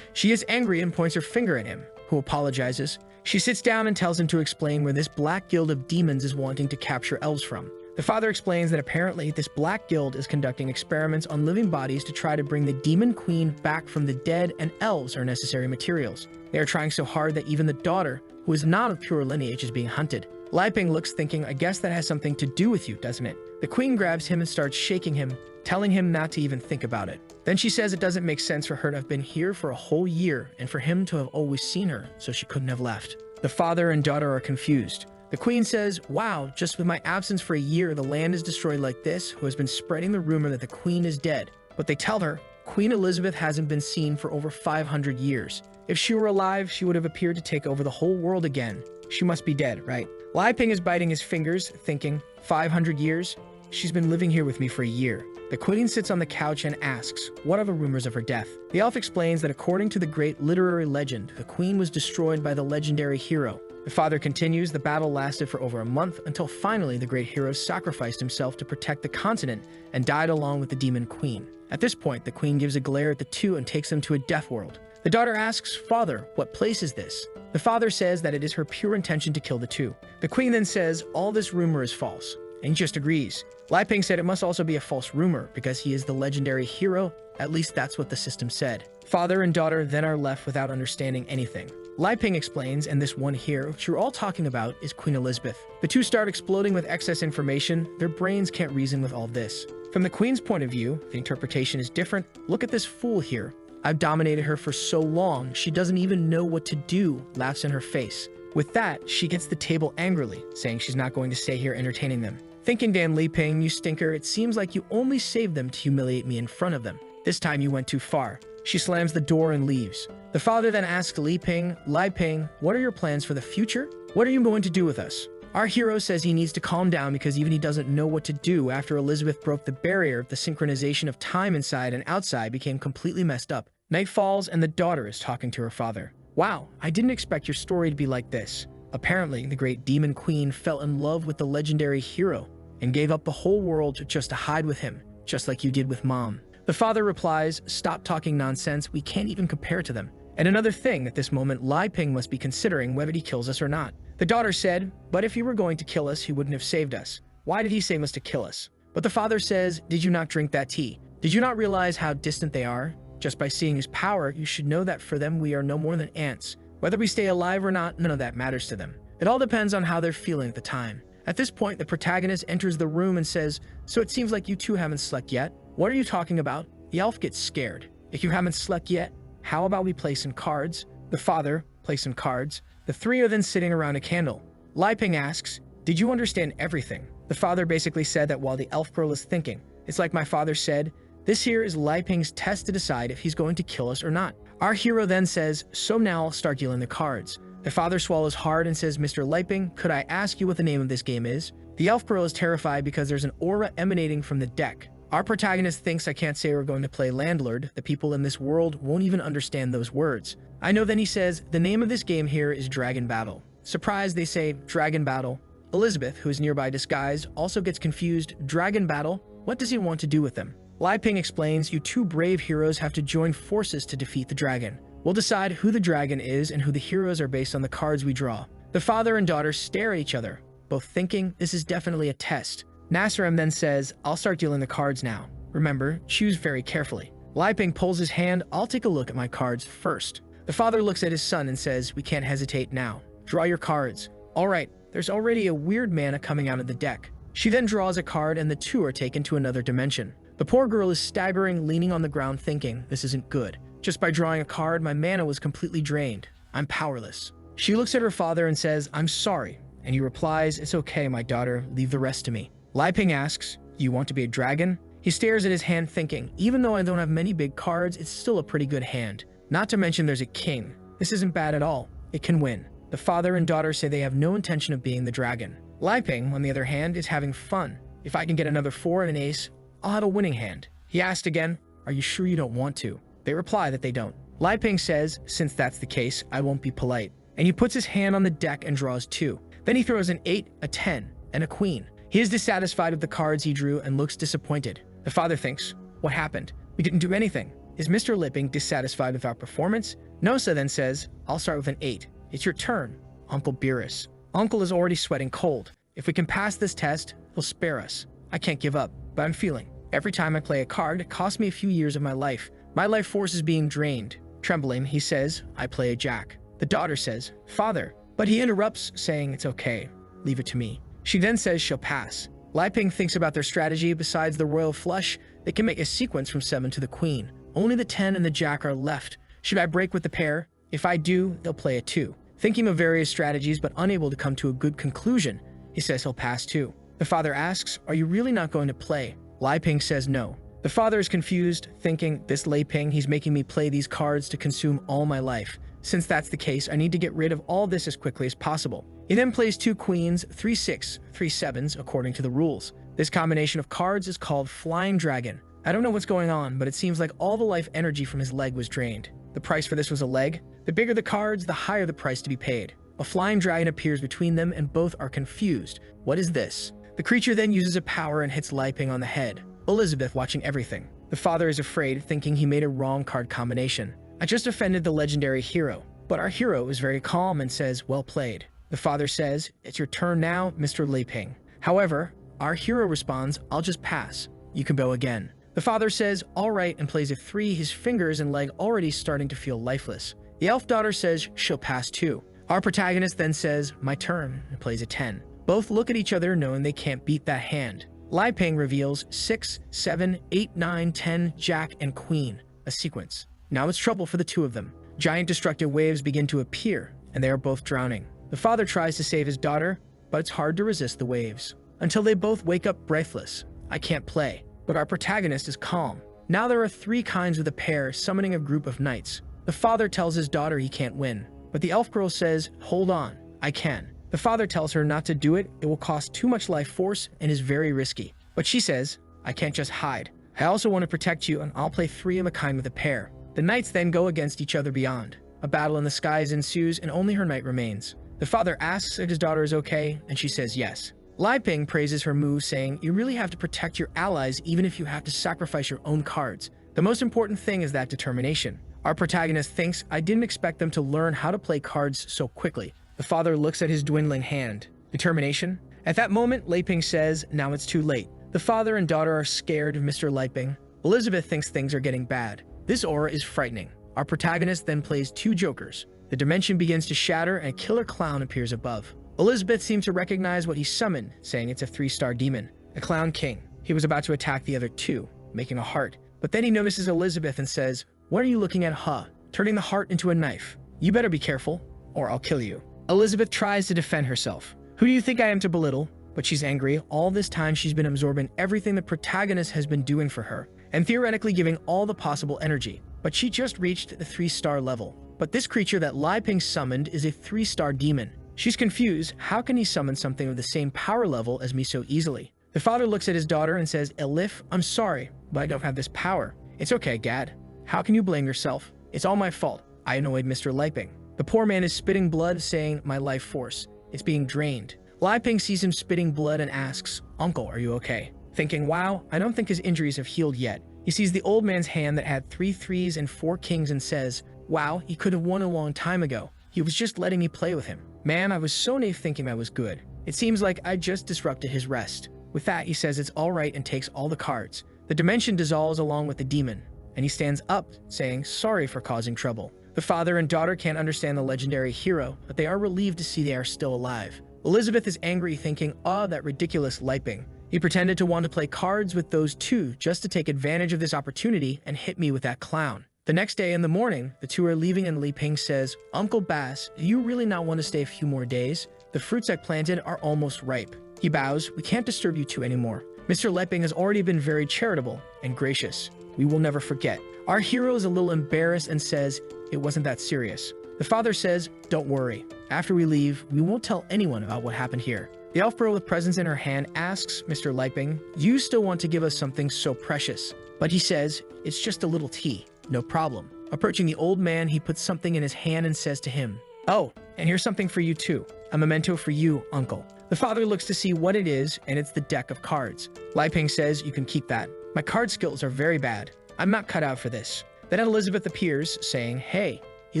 She is angry and points her finger at him, who apologizes. She sits down and tells him to explain where this Black Guild of Demons is wanting to capture elves from. The father explains that apparently this Black Guild is conducting experiments on living bodies to try to bring the Demon Queen back from the dead, and elves are necessary materials. They are trying so hard that even the daughter, who is not of pure lineage, is being hunted. Lai Ping looks thinking, I guess that has something to do with you, doesn't it? The queen grabs him and starts shaking him, telling him not to even think about it. Then she says it doesn't make sense for her to have been here for a whole year and for him to have always seen her, so she couldn't have left. The father and daughter are confused. The queen says, wow, just with my absence for a year, the land is destroyed like this, who has been spreading the rumor that the queen is dead. But they tell her, Queen Elizabeth hasn't been seen for over 500 years. If she were alive, she would have appeared to take over the whole world again. She must be dead, right? Lai Ping is biting his fingers, thinking, 500 years? She's been living here with me for a year. The queen sits on the couch and asks, what are the rumors of her death? The elf explains that according to the great literary legend, the queen was destroyed by the legendary hero. The father continues, the battle lasted for over a month until finally the great hero sacrificed himself to protect the continent and died along with the demon queen. At this point, the queen gives a glare at the two and takes them to a death world. The daughter asks, Father, what place is this? The father says that it is her pure intention to kill the two. The queen then says, all this rumor is false, and he just agrees. Lai Ping said it must also be a false rumor because he is the legendary hero. At least that's what the system said. Father and daughter then are left without understanding anything. Lai Ping explains, and this one here, which you're all talking about, is Queen Elizabeth. The two start exploding with excess information. Their brains can't reason with all this. From the queen's point of view, the interpretation is different. Look at this fool here. I've dominated her for so long, she doesn't even know what to do, laughs in her face. With that, she gets the table angrily, saying she's not going to stay here entertaining them. Thinking, Dan Li Ping, you stinker, it seems like you only saved them to humiliate me in front of them. This time you went too far. She slams the door and leaves. The father then asks Lai Ping, what are your plans for the future? What are you going to do with us? Our hero says he needs to calm down because even he doesn't know what to do after Elizabeth broke the barrier. The synchronization of time inside and outside became completely messed up. Night falls and the daughter is talking to her father. Wow, I didn't expect your story to be like this. Apparently, the great demon queen fell in love with the legendary hero and gave up the whole world just to hide with him, just like you did with Mom. The father replies, stop talking nonsense, we can't even compare to them. And another thing, at this moment, Lai Ping must be considering whether he kills us or not. The daughter said, but if he were going to kill us, he wouldn't have saved us. Why did he say must to kill us? But the father says, did you not drink that tea? Did you not realize how distant they are? Just by seeing his power, you should know that for them we are no more than ants. Whether we stay alive or not, none of that matters to them. It all depends on how they're feeling at the time. At this point, the protagonist enters the room and says, so it seems like you two haven't slept yet? What are you talking about? The elf gets scared. If you haven't slept yet, how about we play some cards? The father plays some cards. The three are then sitting around a candle. Lai Ping asks, did you understand everything? The father basically said that while the elf girl is thinking. It's like my father said, this here is Lai Ping's test to decide if he's going to kill us or not. Our hero then says, so now I'll start dealing the cards. The father swallows hard and says, Mr. Lai Ping, could I ask you what the name of this game is? The elf girl is terrified because there's an aura emanating from the deck. Our protagonist thinks I can't say we're going to play Landlord. The people in this world won't even understand those words. I know then he says, the name of this game here is Dragon Battle. Surprised, they say, Dragon Battle. Elizabeth, who is nearby disguised, also gets confused. Dragon Battle? What does he want to do with them? Lai Ping explains, you two brave heroes have to join forces to defeat the dragon. We'll decide who the dragon is and who the heroes are based on the cards we draw. The father and daughter stare at each other, both thinking this is definitely a test. Nasserim then says, I'll start dealing the cards now. Remember, choose very carefully. Lai Ping pulls his hand, I'll take a look at my cards first. The father looks at his son and says, we can't hesitate now. Draw your cards. All right, there's already a weird mana coming out of the deck. She then draws a card and the two are taken to another dimension. The poor girl is staggering, leaning on the ground thinking, this isn't good. Just by drawing a card, my mana was completely drained. I'm powerless. She looks at her father and says, I'm sorry. And he replies, it's okay, my daughter, leave the rest to me. Lai Ping asks, you want to be a dragon? He stares at his hand thinking, even though I don't have many big cards, it's still a pretty good hand. Not to mention there's a king. This isn't bad at all. It can win. The father and daughter say they have no intention of being the dragon. Lai Ping, on the other hand, is having fun. If I can get another 4 and an ace, I'll have a winning hand. He asked again, are you sure you don't want to? They reply that they don't. Lai Ping says, since that's the case, I won't be polite. And he puts his hand on the deck and draws 2. Then he throws an 8, a 10, and a queen. He is dissatisfied with the cards he drew and looks disappointed. The father thinks, what happened? We didn't do anything. Is Mr. Lipping dissatisfied with our performance? Nosa then says, I'll start with an 8. It's your turn, Uncle Beerus. Uncle is already sweating cold. If we can pass this test, he'll spare us. I can't give up, but I'm feeling. Every time I play a card, it costs me a few years of my life. My life force is being drained. Trembling, he says, I play a jack. The daughter says, Father, but he interrupts, saying it's okay. Leave it to me. She then says she'll pass. Lai Ping thinks about their strategy. Besides the royal flush, they can make a sequence from 7 to the queen. Only the 10 and the jack are left. Should I break with the pair? If I do, they'll play a 2. Thinking of various strategies but unable to come to a good conclusion, he says he'll pass too. The father asks, are you really not going to play? Lai Ping says no. The father is confused, thinking, this Lai Ping, he's making me play these cards to consume all my life. Since that's the case, I need to get rid of all this as quickly as possible. He then plays 2 queens, 3 6, 3 7s, according to the rules. This combination of cards is called Flying Dragon. I don't know what's going on, but it seems like all the life energy from his leg was drained. The price for this was a leg. The bigger the cards, the higher the price to be paid. A flying dragon appears between them and both are confused. What is this? The creature then uses a power and hits Lai Ping on the head. Elizabeth watching everything. The father is afraid, thinking he made a wrong card combination. I just offended the legendary hero. But our hero is very calm and says, well played. The father says, it's your turn now, Mr. Lai Ping. However, our hero responds, I'll just pass. You can go again. The father says, all right, and plays a 3, his fingers and leg already starting to feel lifeless. The elf daughter says, she'll pass too. Our protagonist then says, my turn, and plays a 10. Both look at each other knowing they can't beat that hand. Lai Ping reveals 6, 7, 8, 9, 10, jack, and queen, a sequence. Now it's trouble for the 2 of them. Giant destructive waves begin to appear, and they are both drowning. The father tries to save his daughter, but it's hard to resist the waves. Until they both wake up breathless. I can't play, but our protagonist is calm. Now there are 3 kinds with a pair summoning a group of knights. The father tells his daughter he can't win, but the elf girl says, hold on, I can. The father tells her not to do it, it will cost too much life force and is very risky. But she says, I can't just hide. I also want to protect you and I'll play 3 of a kind with a pair. The knights then go against each other beyond. A battle in the skies ensues and only her knight remains. The father asks if his daughter is okay and she says yes. Lai Ping praises her move, saying, you really have to protect your allies even if you have to sacrifice your own cards. The most important thing is that determination. Our protagonist thinks, I didn't expect them to learn how to play cards so quickly. The father looks at his dwindling hand. Determination? At that moment, Lai Ping says, now it's too late. The father and daughter are scared of Mr. Lai Ping. Elizabeth thinks things are getting bad. This aura is frightening. Our protagonist then plays 2 jokers. The dimension begins to shatter and a killer clown appears above. Elizabeth seems to recognize what he summoned, saying it's a 3-star demon, a clown king. He was about to attack the other 2, making a heart. But then he notices Elizabeth and says, what are you looking at, huh? Turning the heart into a knife. You better be careful, or I'll kill you. Elizabeth tries to defend herself. Who do you think I am to belittle? But she's angry. All this time she's been absorbing everything the protagonist has been doing for her, and theoretically giving all the possible energy. But she just reached the 3-star level. But this creature that Lai Ping summoned is a 3-star demon. She's confused. How can he summon something of the same power level as me so easily? The father looks at his daughter and says, Elif, I'm sorry, but I don't have this power. It's okay, Gad. How can you blame yourself? It's all my fault. I annoyed Mr. Lai Ping. The poor man is spitting blood, saying, my life force. It's being drained. Lai Ping sees him spitting blood and asks, Uncle, are you okay? Thinking, wow, I don't think his injuries have healed yet. He sees the old man's hand that had 3 3s and 4 kings and says, wow, he could have won a long time ago. He was just letting me play with him. Man, I was so naive thinking I was good. It seems like I just disrupted his rest. With that, he says it's all right and takes all the cards. The dimension dissolves along with the demon, and he stands up, saying, sorry for causing trouble. The father and daughter can't understand the legendary hero, but they are relieved to see they are still alive. Elizabeth is angry, thinking, that ridiculous Lai Ping. He pretended to want to play cards with those 2 just to take advantage of this opportunity and hit me with that clown. The next day in the morning, the 2 are leaving and Lai Ping says, Uncle Bass, do you really not want to stay a few more days? The fruits I planted are almost ripe. He bows, we can't disturb you 2 anymore. Mr. Lai Ping has already been very charitable and gracious. We will never forget. Our hero is a little embarrassed and says, it wasn't that serious. The father says, don't worry. After we leave, we won't tell anyone about what happened here. The elf girl with presents in her hand asks Mr. Lai Ping, do you still want to give us something so precious? But he says, it's just a little tea. No problem. Approaching the old man, he puts something in his hand and says to him, "Oh, and here's something for you too. A memento for you, uncle." The father looks to see what it is, and it's the deck of cards. Li Ping says, "You can keep that. My card skills are very bad. I'm not cut out for this." Then Elizabeth appears, saying, "Hey." He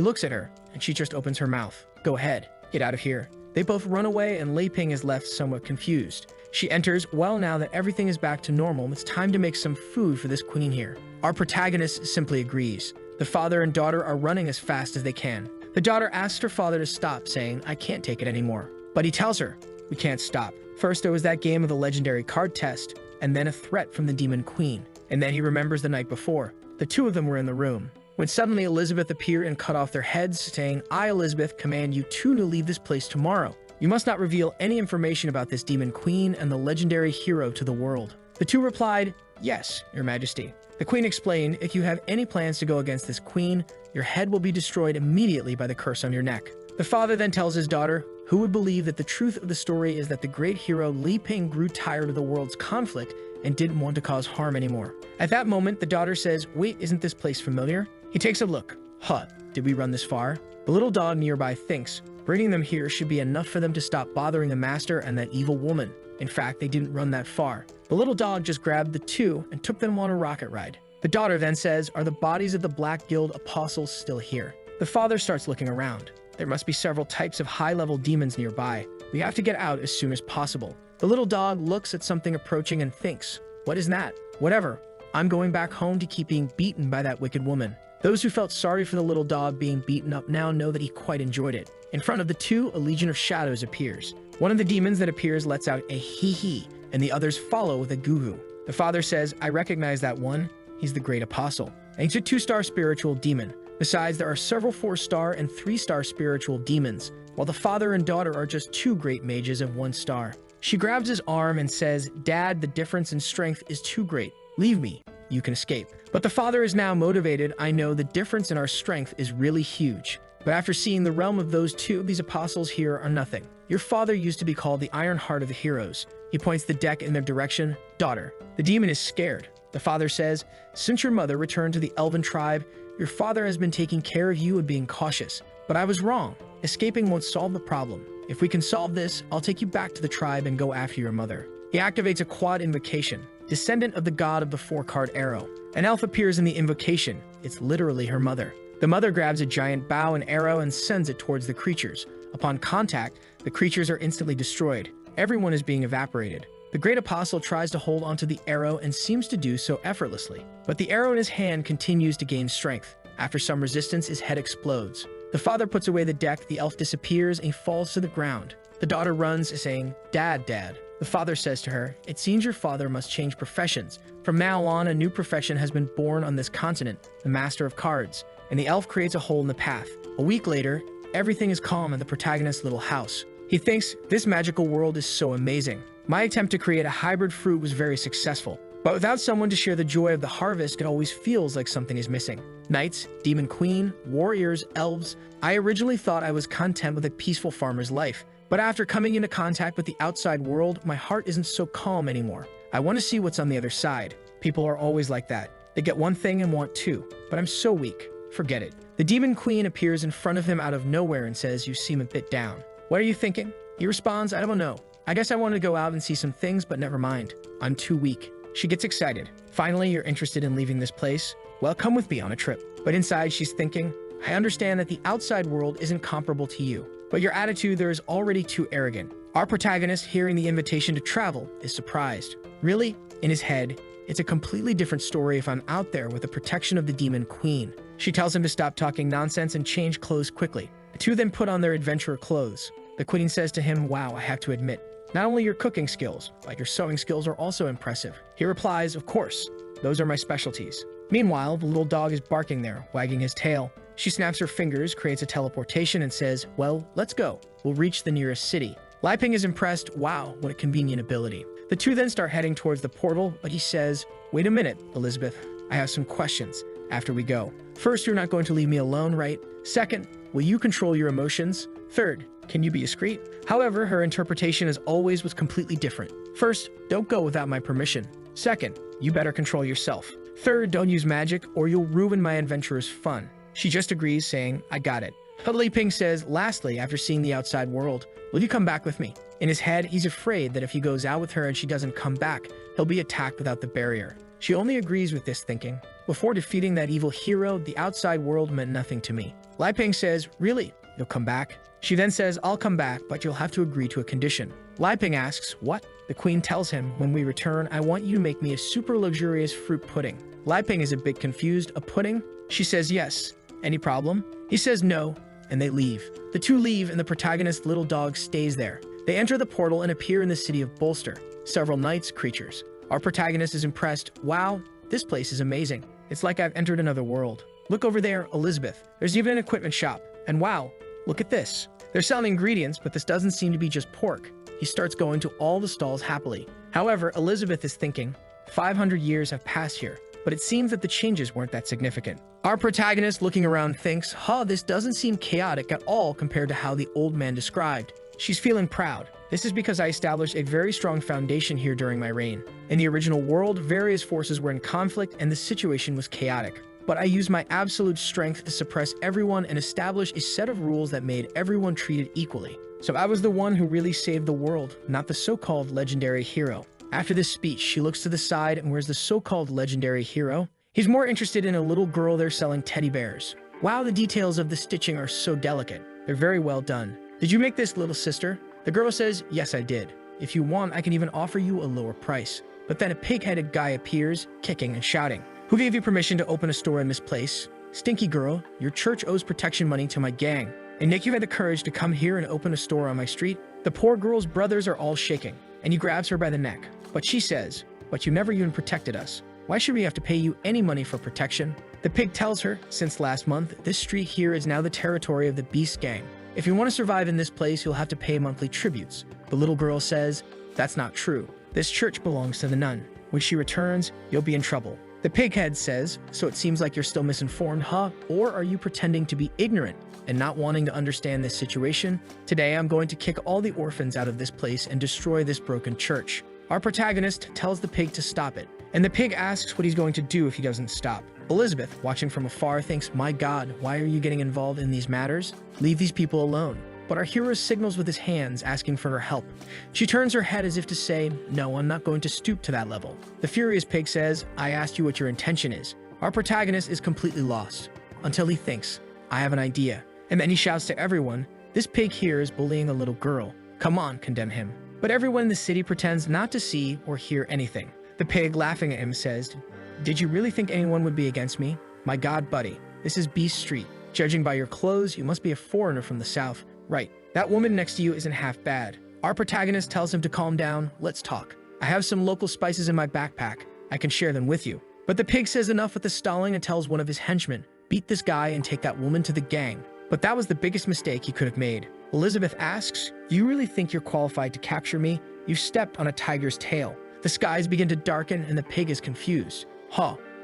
looks at her, and she just opens her mouth. "Go ahead. Get out of here." They both run away, and Li Ping is left somewhat confused. She enters, "Well, now that everything is back to normal, it's time to make some food for this queen here." Our protagonist simply agrees. The father and daughter are running as fast as they can. The daughter asks her father to stop, saying, "I can't take it anymore." But he tells her, "We can't stop. First there was that game of the legendary card test, and then a threat from the demon queen. And then he remembers the night before. The two of them were in the room, when suddenly Elizabeth appeared and cut off their heads, saying, 'I, Elizabeth, command you two to leave this place tomorrow. You must not reveal any information about this demon queen and the legendary hero to the world.' The two replied, 'Yes, your majesty.' The queen explained, 'If you have any plans to go against this queen, your head will be destroyed immediately by the curse on your neck.' The father then tells his daughter, who would believe that the truth of the story is that the great hero Li Ping grew tired of the world's conflict and didn't want to cause harm anymore. At that moment, the daughter says, 'Wait, isn't this place familiar?' He takes a look. 'Huh, did we run this far?' The little dog nearby thinks, bringing them here should be enough for them to stop bothering the master and that evil woman. In fact, they didn't run that far. The little dog just grabbed the two and took them on a rocket ride. The daughter then says, 'Are the bodies of the Black Guild apostles still here?' The father starts looking around. There must be several types of high-level demons nearby. We have to get out as soon as possible. The little dog looks at something approaching and thinks, 'What is that?' 'Whatever. I'm going back home to keep being beaten by that wicked woman.' Those who felt sorry for the little dog being beaten up now know that he quite enjoyed it. In front of the two, a legion of shadows appears. One of the demons that appears lets out a hee-hee, and the others follow with a goo-goo. The father says, 'I recognize that one. He's the great apostle.' And he's a 2-star spiritual demon. Besides, there are several 4-star and 3-star spiritual demons, while the father and daughter are just 2 great mages of 1 star. She grabs his arm and says, 'Dad, the difference in strength is too great. Leave me. You can escape.' But the father is now motivated. 'I know the difference in our strength is really huge. But after seeing the realm of those two, these apostles here are nothing. Your father used to be called the Iron Heart of the Heroes.' He points the deck in their direction. 'Daughter.' The demon is scared. The father says, 'Since your mother returned to the Elven tribe, your father has been taking care of you and being cautious. But I was wrong. Escaping won't solve the problem. If we can solve this, I'll take you back to the tribe and go after your mother.' He activates a quad invocation, descendant of the god of the 4-card arrow. An elf appears in the invocation. It's literally her mother. The mother grabs a giant bow and arrow and sends it towards the creatures. Upon contact, the creatures are instantly destroyed. Everyone is being evaporated. The great apostle tries to hold onto the arrow and seems to do so effortlessly. But the arrow in his hand continues to gain strength. After some resistance, his head explodes. The father puts away the deck, the elf disappears, and he falls to the ground. The daughter runs, saying, 'Dad, Dad.' The father says to her, 'It seems your father must change professions. From now on, a new profession has been born on this continent, the Master of Cards.' And the elf creates a hole in the path. A week later, everything is calm in the protagonist's little house. He thinks, 'This magical world is so amazing. My attempt to create a hybrid fruit was very successful. But without someone to share the joy of the harvest, it always feels like something is missing. Knights, demon queen, warriors, elves. I originally thought I was content with a peaceful farmer's life. But after coming into contact with the outside world, my heart isn't so calm anymore. I want to see what's on the other side. People are always like that. They get one thing and want two. But I'm so weak. Forget it.' The demon queen appears in front of him out of nowhere and says, 'You seem a bit down. What are you thinking?' He responds, 'I don't know. I guess I wanted to go out and see some things, but never mind. I'm too weak.' She gets excited. 'Finally, you're interested in leaving this place? Well, come with me on a trip.' But inside, she's thinking, 'I understand that the outside world isn't comparable to you, but your attitude there is already too arrogant.' Our protagonist, hearing the invitation to travel, is surprised. Really? In his head, it's a completely different story if I'm out there with the protection of the demon queen. She tells him to stop talking nonsense and change clothes quickly. The two then put on their adventurer clothes. The queen says to him, 'Wow, I have to admit, not only your cooking skills, but your sewing skills are also impressive.' He replies, 'Of course, those are my specialties.' Meanwhile, the little dog is barking there, wagging his tail. She snaps her fingers, creates a teleportation, and says, 'Well, let's go. We'll reach the nearest city.' Li Ping is impressed. 'Wow, what a convenient ability.' The two then start heading towards the portal, but he says, 'Wait a minute, Elizabeth. I have some questions after we go. First, you're not going to leave me alone, right? Second, will you control your emotions? Third, can you be discreet?' However, her interpretation as always was completely different. First, don't go without my permission. Second, you better control yourself. Third, don't use magic or you'll ruin my adventurer's fun. She just agrees, saying, I got it. But Li Ping says, lastly, after seeing the outside world, will you come back with me? In his head, he's afraid that if he goes out with her and she doesn't come back, he'll be attacked without the barrier. She only agrees with this thinking. Before defeating that evil hero, the outside world meant nothing to me. Li Ping says, really? You'll come back? She then says, I'll come back, but you'll have to agree to a condition. Li Ping asks, what? The queen tells him, when we return, I want you to make me a super luxurious fruit pudding. Li Ping is a bit confused. A pudding? She says yes. Any problem? He says no, and they leave. The two leave, and the protagonist's little dog stays there. They enter the portal and appear in the city of Bolster. Several knights, creatures. Our protagonist is impressed. Wow, this place is amazing. It's like I've entered another world. Look over there, Elizabeth. There's even an equipment shop. And wow, look at this. They're selling ingredients, but this doesn't seem to be just pork. He starts going to all the stalls happily. However, Elizabeth is thinking, 500 years have passed here, but it seems that the changes weren't that significant. Our protagonist, looking around, thinks, this doesn't seem chaotic at all compared to how the old man described. She's feeling proud. This is because I established a very strong foundation here during my reign. In the original world, various forces were in conflict and the situation was chaotic. But I used my absolute strength to suppress everyone and establish a set of rules that made everyone treated equally. So I was the one who really saved the world, not the so-called legendary hero. After this speech, she looks to the side, and where's the so-called legendary hero? He's more interested in a little girl there selling teddy bears. Wow, the details of the stitching are so delicate. They're very well done. Did you make this, little sister? The girl says, yes, I did. If you want, I can even offer you a lower price. But then a pig-headed guy appears, kicking and shouting. Who gave you permission to open a store in this place? Stinky girl, your church owes protection money to my gang. And Nick, you had the courage to come here and open a store on my street? The poor girl's brothers are all shaking, and he grabs her by the neck. But she says, but you never even protected us. Why should we have to pay you any money for protection? The pig tells her, since last month, this street here is now the territory of the Beast Gang. If you want to survive in this place, you'll have to pay monthly tributes. The little girl says, that's not true. This church belongs to the nun. When she returns, you'll be in trouble. The pighead says, so it seems like you're still misinformed, huh? Or are you pretending to be ignorant and not wanting to understand this situation? Today, I'm going to kick all the orphans out of this place and destroy this broken church. Our protagonist tells the pig to stop it, and the pig asks what he's going to do if he doesn't stop. Elizabeth, watching from afar, thinks, my God, why are you getting involved in these matters? Leave these people alone. But our hero signals with his hands, asking for her help. She turns her head as if to say, no, I'm not going to stoop to that level. The furious pig says, I asked you what your intention is. Our protagonist is completely lost, until he thinks, I have an idea. And then he shouts to everyone, this pig here is bullying a little girl. Come on, condemn him. But everyone in the city pretends not to see or hear anything. The pig, laughing at him, says, did you really think anyone would be against me? My God, buddy, this is Beast Street. Judging by your clothes, you must be a foreigner from the south. Right, that woman next to you isn't half bad. Our protagonist tells him to calm down. Let's talk. I have some local spices in my backpack. I can share them with you. But the pig says enough with the stalling and tells one of his henchmen, beat this guy and take that woman to the gang. But that was the biggest mistake he could have made. Elizabeth asks, do you really think you're qualified to capture me? You stepped on a tiger's tail. The skies begin to darken and the pig is confused.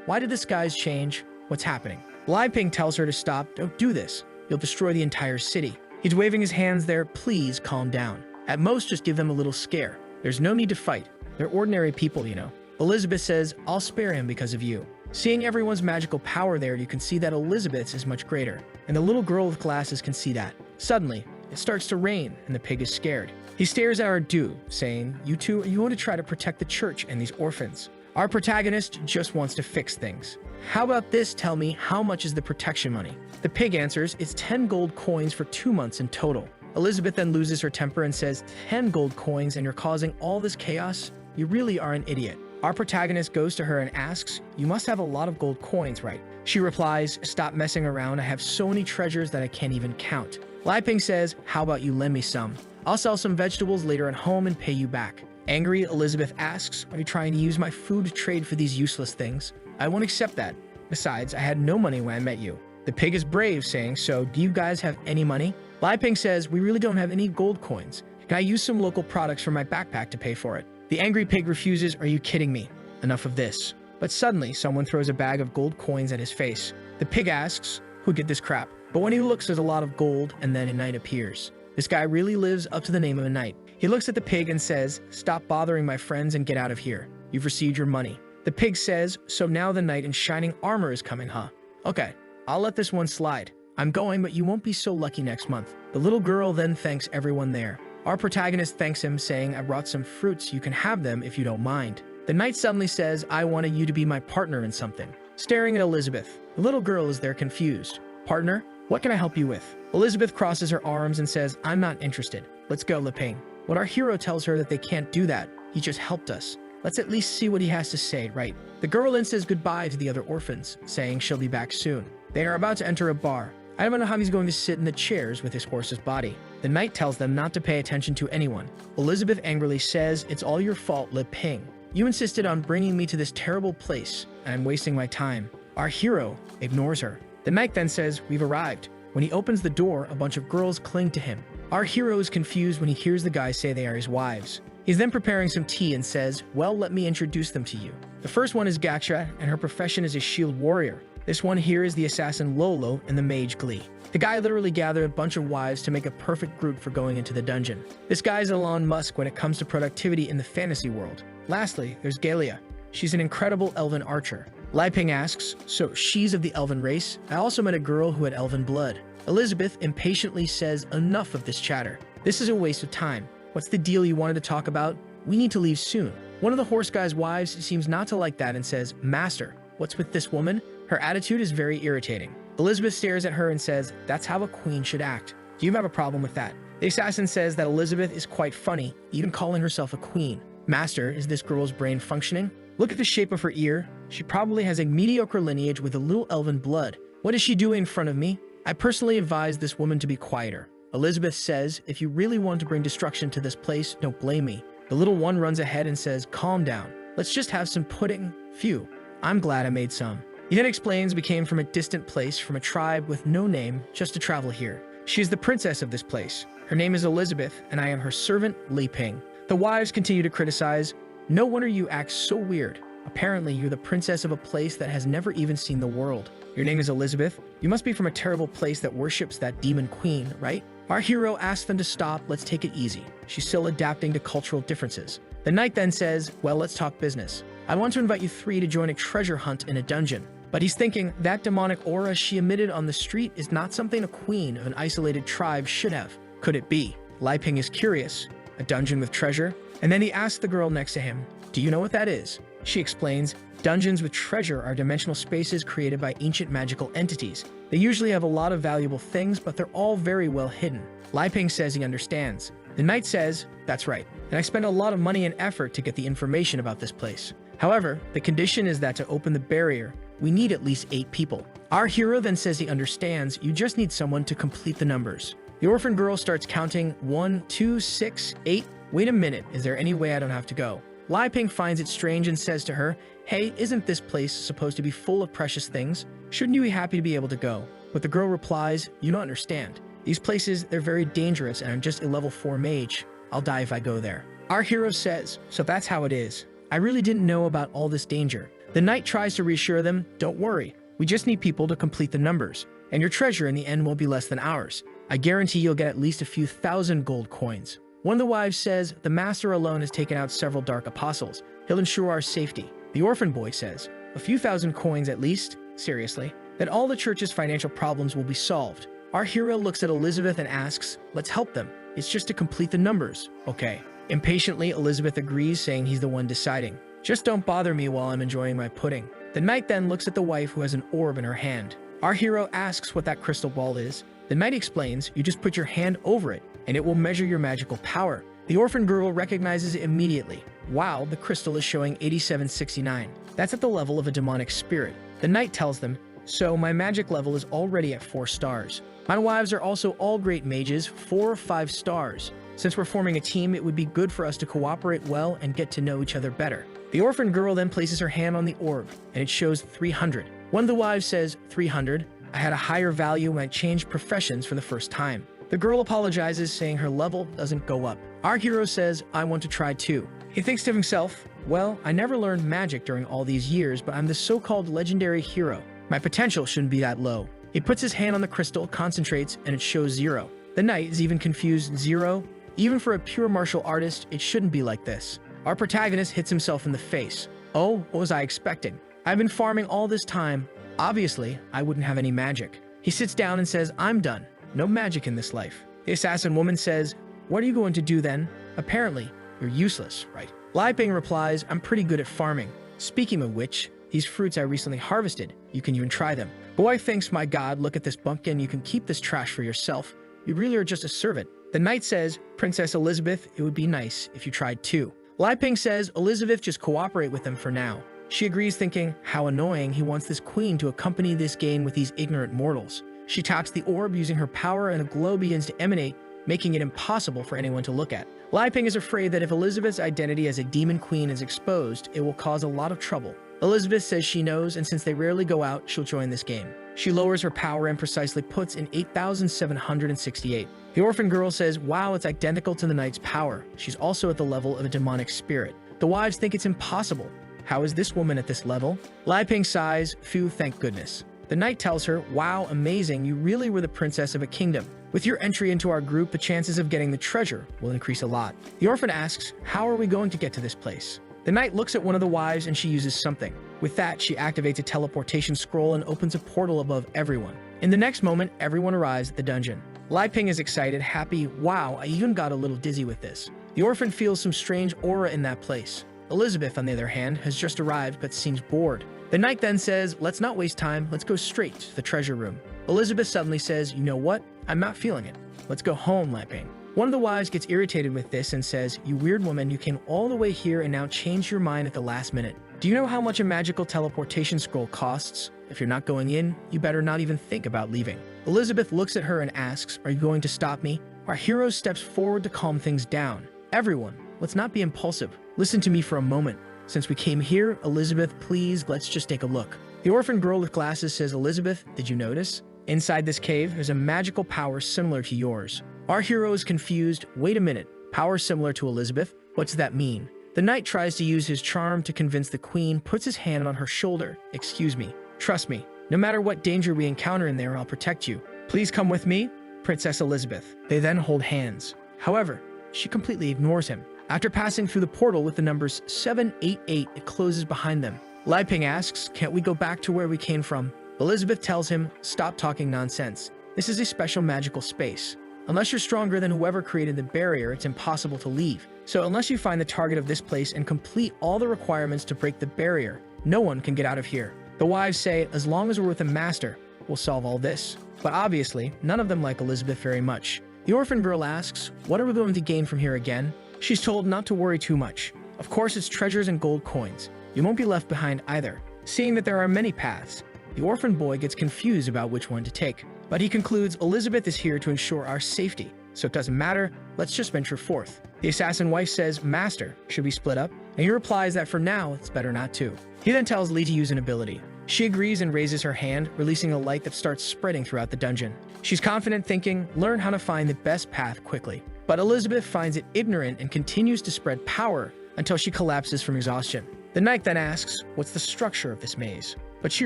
Why did the skies change? What's happening? Li Ping tells her to stop. Don't do this. You'll destroy the entire city. He's waving his hands there. Please calm down. At most, just give them a little scare. There's no need to fight. They're ordinary people, you know. Elizabeth says, I'll spare him because of you. Seeing everyone's magical power there, you can see that Elizabeth's is much greater. And the little girl with glasses can see that. Suddenly, it starts to rain, and the pig is scared. He stares at our dude, saying, you two, are you going to try to protect the church and these orphans? Our protagonist just wants to fix things. How about this? Tell me, how much is the protection money? The pig answers, it's 10 gold coins for 2 months in total. Elizabeth then loses her temper and says, 10 gold coins and you're causing all this chaos? You really are an idiot. Our protagonist goes to her and asks, you must have a lot of gold coins, right? She replies, stop messing around. I have so many treasures that I can't even count. Li Ping says, how about you lend me some? I'll sell some vegetables later at home and pay you back. Angry, Elizabeth asks, are you trying to use my food to trade for these useless things? I won't accept that. Besides, I had no money when I met you. The pig is brave, saying, so do you guys have any money? Li Ping says, we really don't have any gold coins. Can I use some local products from my backpack to pay for it? The angry pig refuses, are you kidding me? Enough of this. But suddenly, someone throws a bag of gold coins at his face. The pig asks, who did this crap? But when he looks, there's a lot of gold, and then a knight appears. This guy really lives up to the name of a knight. He looks at the pig and says, stop bothering my friends and get out of here. You've received your money. The pig says, so now the knight in shining armor is coming, huh? Okay, I'll let this one slide. I'm going, but you won't be so lucky next month. The little girl then thanks everyone there. Our protagonist thanks him, saying, I brought some fruits, you can have them if you don't mind. The knight suddenly says, I wanted you to be my partner in something. Staring at Elizabeth, the little girl is there confused. Partner? What can I help you with? Elizabeth crosses her arms and says, I'm not interested. Let's go, Leping. But our hero tells her that they can't do that. He just helped us. Let's at least see what he has to say, right? The girl then says goodbye to the other orphans, saying she'll be back soon. They are about to enter a bar. I don't know how he's going to sit in the chairs with his horse's body. The knight tells them not to pay attention to anyone. Elizabeth angrily says, it's all your fault, Leping. You insisted on bringing me to this terrible place, and I'm wasting my time. Our hero ignores her. The knight then says, we've arrived. When he opens the door, a bunch of girls cling to him. Our hero is confused when he hears the guys say they are his wives. He's then preparing some tea and says, well, let me introduce them to you. The first one is Gaksha, and her profession is a shield warrior. This one here is the assassin Lolo and the mage Glee. The guy literally gathered a bunch of wives to make a perfect group for going into the dungeon. This guy is Elon Musk when it comes to productivity in the fantasy world. Lastly, there's Galia. She's an incredible elven archer. Liping asks, so she's of the elven race? I also met a girl who had elven blood. Elizabeth impatiently says, enough of this chatter. This is a waste of time. What's the deal you wanted to talk about? We need to leave soon. One of the horse guy's wives seems not to like that and says, Master, what's with this woman? Her attitude is very irritating. Elizabeth stares at her and says, that's how a queen should act. Do you have a problem with that? The assassin says that Elizabeth is quite funny, even calling herself a queen. Master, is this girl's brain functioning? Look at the shape of her ear. She probably has a mediocre lineage with a little elven blood. What is she doing in front of me? I personally advise this woman to be quieter. Elizabeth says, if you really want to bring destruction to this place, don't blame me. The little one runs ahead and says, calm down. Let's just have some pudding. Phew, I'm glad I made some. He then explains we came from a distant place, from a tribe with no name, just to travel here. She is the princess of this place. Her name is Elizabeth, and I am her servant, Leping. The wives continue to criticize. No wonder you act so weird. Apparently, you're the princess of a place that has never even seen the world. Your name is Elizabeth? You must be from a terrible place that worships that demon queen, right? Our hero asks them to stop, let's take it easy. She's still adapting to cultural differences. The knight then says, well, let's talk business. I want to invite you three to join a treasure hunt in a dungeon. But he's thinking, that demonic aura she emitted on the street is not something a queen of an isolated tribe should have. Could it be? Liping is curious. A dungeon with treasure? And then he asks the girl next to him, do you know what that is? She explains, dungeons with treasure are dimensional spaces created by ancient magical entities. They usually have a lot of valuable things, but they're all very well hidden. Liping says he understands. The knight says, that's right, and I spent a lot of money and effort to get the information about this place. However, the condition is that to open the barrier, we need at least 8 people. Our hero then says he understands, you just need someone to complete the numbers. The orphan girl starts counting 1, 2, 6, 8. Wait a minute, is there any way I don't have to go? Liping finds it strange and says to her, hey, isn't this place supposed to be full of precious things? Shouldn't you be happy to be able to go? But the girl replies, you don't understand. These places, they're very dangerous and I'm just a level 4 mage. I'll die if I go there. Our hero says, so that's how it is. I really didn't know about all this danger. The knight tries to reassure them, don't worry. We just need people to complete the numbers. And your treasure in the end won't be less than ours. I guarantee you'll get at least a few thousand gold coins. One of the wives says, the master alone has taken out several dark apostles. He'll ensure our safety. The orphan boy says, a few thousand coins at least? Seriously? Then all the church's financial problems will be solved. Our hero looks at Elizabeth and asks, let's help them. It's just to complete the numbers. Okay. Impatiently, Elizabeth agrees, saying he's the one deciding. Just don't bother me while I'm enjoying my pudding. The knight then looks at the wife who has an orb in her hand. Our hero asks what that crystal ball is. The knight explains, you just put your hand over it, and it will measure your magical power. The orphan girl recognizes it immediately. Wow, the crystal is showing 8769. That's at the level of a demonic spirit. The knight tells them, so my magic level is already at 4 stars. My wives are also all great mages, 4 or 5 stars. Since we're forming a team, it would be good for us to cooperate well and get to know each other better. The orphan girl then places her hand on the orb, and it shows 300. One of the wives says, 300? I had a higher value when I changed professions for the first time. The girl apologizes, saying her level doesn't go up. Our hero says, I want to try too. He thinks to himself, well, I never learned magic during all these years, but I'm the so-called legendary hero. My potential shouldn't be that low. He puts his hand on the crystal, concentrates, and it shows 0. The knight is even confused. 0? Even for a pure martial artist, it shouldn't be like this. Our protagonist hits himself in the face. Oh, what was I expecting? I've been farming all this time. Obviously, I wouldn't have any magic. He sits down and says, I'm done. No magic in this life. The assassin woman says, what are you going to do then? Apparently, you're useless, right? Lai Ping replies, I'm pretty good at farming. Speaking of which, these fruits I recently harvested. You can even try them. Boy thinks, my god, look at this bumpkin. You can keep this trash for yourself. You really are just a servant. The knight says, Princess Elizabeth, it would be nice if you tried too. Lai Ping says, Elizabeth, just cooperate with them for now. She agrees, thinking, how annoying, he wants this queen to accompany this game with these ignorant mortals. She taps the orb using her power and a glow begins to emanate, making it impossible for anyone to look at. Lai Ping is afraid that if Elizabeth's identity as a demon queen is exposed, it will cause a lot of trouble. Elizabeth says she knows, and since they rarely go out, she'll join this game. She lowers her power and precisely puts in 8,768. The orphan girl says, wow, it's identical to the knight's power. She's also at the level of a demonic spirit. The wives think it's impossible. How is this woman at this level? Lai Ping sighs, phew, thank goodness. The knight tells her, wow, amazing, you really were the princess of a kingdom. With your entry into our group, the chances of getting the treasure will increase a lot. The orphan asks, how are we going to get to this place? The knight looks at one of the wives and she uses something. With that, she activates a teleportation scroll and opens a portal above everyone. In the next moment, everyone arrives at the dungeon. Lai Ping is excited, happy, wow, I even got a little dizzy with this. The orphan feels some strange aura in that place. Elizabeth, on the other hand, has just arrived but seems bored. The knight then says, let's not waste time, let's go straight to the treasure room. Elizabeth suddenly says, you know what? I'm not feeling it. Let's go home, Lai Ping. One of the wives gets irritated with this and says, you weird woman, you came all the way here and now changed your mind at the last minute. Do you know how much a magical teleportation scroll costs? If you're not going in, you better not even think about leaving. Elizabeth looks at her and asks, are you going to stop me? Our hero steps forward to calm things down. Everyone, let's not be impulsive. Listen to me for a moment. Since we came here, Elizabeth, please, let's just take a look. The orphan girl with glasses says, Elizabeth, did you notice? Inside this cave, there's a magical power similar to yours. Our hero is confused. Wait a minute. Power similar to Elizabeth? What's that mean? The knight tries to use his charm to convince the queen, puts his hand on her shoulder. Excuse me. Trust me. No matter what danger we encounter in there, I'll protect you. Please come with me, Princess Elizabeth. They then hold hands. However, she completely ignores him. After passing through the portal with the numbers 788, it closes behind them. Lai Ping asks, can't we go back to where we came from? Elizabeth tells him, stop talking nonsense. This is a special magical space. Unless you're stronger than whoever created the barrier, it's impossible to leave. So unless you find the target of this place and complete all the requirements to break the barrier, no one can get out of here. The wives say, as long as we're with the master, we'll solve all this. But obviously, none of them like Elizabeth very much. The orphan girl asks, what are we going to gain from here again? She's told not to worry too much. Of course, it's treasures and gold coins. You won't be left behind either. Seeing that there are many paths, the orphan boy gets confused about which one to take. But he concludes, Elizabeth is here to ensure our safety, so it doesn't matter, let's just venture forth. The assassin wife says, Master, should we split up? And he replies that for now, it's better not to. He then tells Li to use an ability. She agrees and raises her hand, releasing a light that starts spreading throughout the dungeon. She's confident, thinking, learn how to find the best path quickly. But Elizabeth finds it ignorant and continues to spread power until she collapses from exhaustion. The knight then asks, what's the structure of this maze? But she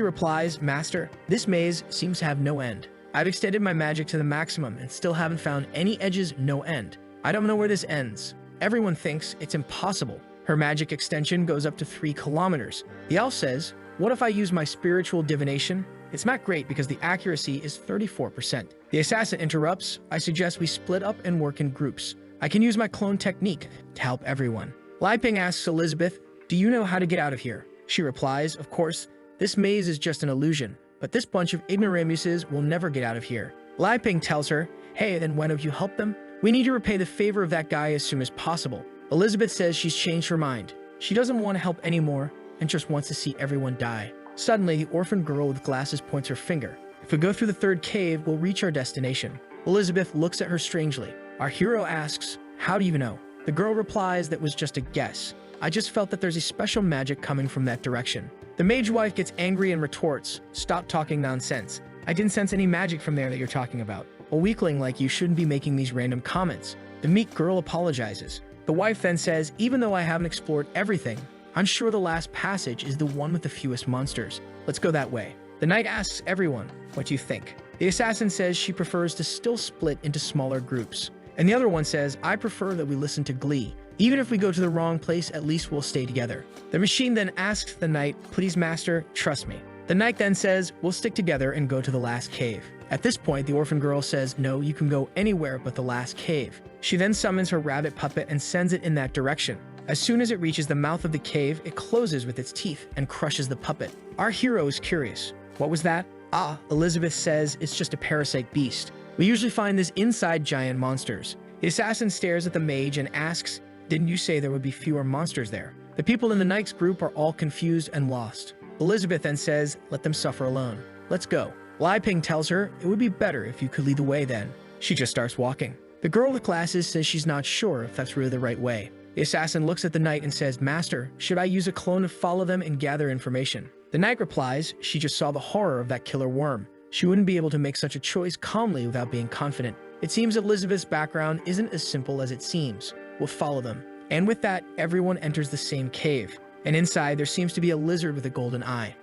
replies, Master, this maze seems to have no end. I've extended my magic to the maximum and still haven't found any edges, no end. I don't know where this ends. Everyone thinks it's impossible. Her magic extension goes up to 3 kilometers. The elf says, what if I use my spiritual divination? It's not great because the accuracy is 34%. The assassin interrupts, I suggest we split up and work in groups. I can use my clone technique to help everyone. Lai Ping asks Elizabeth, do you know how to get out of here? She replies, of course, this maze is just an illusion. But this bunch of ignoramuses will never get out of here. Lai Ping tells her, hey, then why don't you help them? We need to repay the favor of that guy as soon as possible. Elizabeth says she's changed her mind. She doesn't want to help anymore and just wants to see everyone die. Suddenly, the orphan girl with glasses points her finger. If we go through the 3rd cave, we'll reach our destination. Elizabeth looks at her strangely. Our hero asks, how do you know? The girl replies that was just a guess. I just felt that there's a special magic coming from that direction. The mage wife gets angry and retorts, stop talking nonsense. I didn't sense any magic from there that you're talking about. A weakling like you shouldn't be making these random comments. The meek girl apologizes. The wife then says, even though I haven't explored everything, I'm sure the last passage is the one with the fewest monsters. Let's go that way. The knight asks everyone, what do you think? The assassin says she prefers to still split into smaller groups. And the other one says, I prefer that we listen to Glee. Even if we go to the wrong place, at least we'll stay together. The machine then asks the knight, please master, trust me. The knight then says, we'll stick together and go to the last cave. At this point, the orphan girl says, no, you can go anywhere but the last cave. She then summons her rabbit puppet and sends it in that direction. As soon as it reaches the mouth of the cave, it closes with its teeth and crushes the puppet. Our hero is curious. What was that? Ah, Elizabeth says it's just a parasite beast. We usually find this inside giant monsters. The assassin stares at the mage and asks, didn't you say there would be fewer monsters there? The people in the knight's group are all confused and lost. Elizabeth then says, let them suffer alone. Let's go. Lai Ping tells her, it would be better if you could lead the way then. She just starts walking. The girl with glasses says she's not sure if that's really the right way. The assassin looks at the knight and says, Master, should I use a clone to follow them and gather information? The knight replies, she just saw the horror of that killer worm. She wouldn't be able to make such a choice calmly without being confident. It seems Elizabeth's background isn't as simple as it seems. We'll follow them. And with that, everyone enters the same cave. And inside, there seems to be a lizard with a golden eye.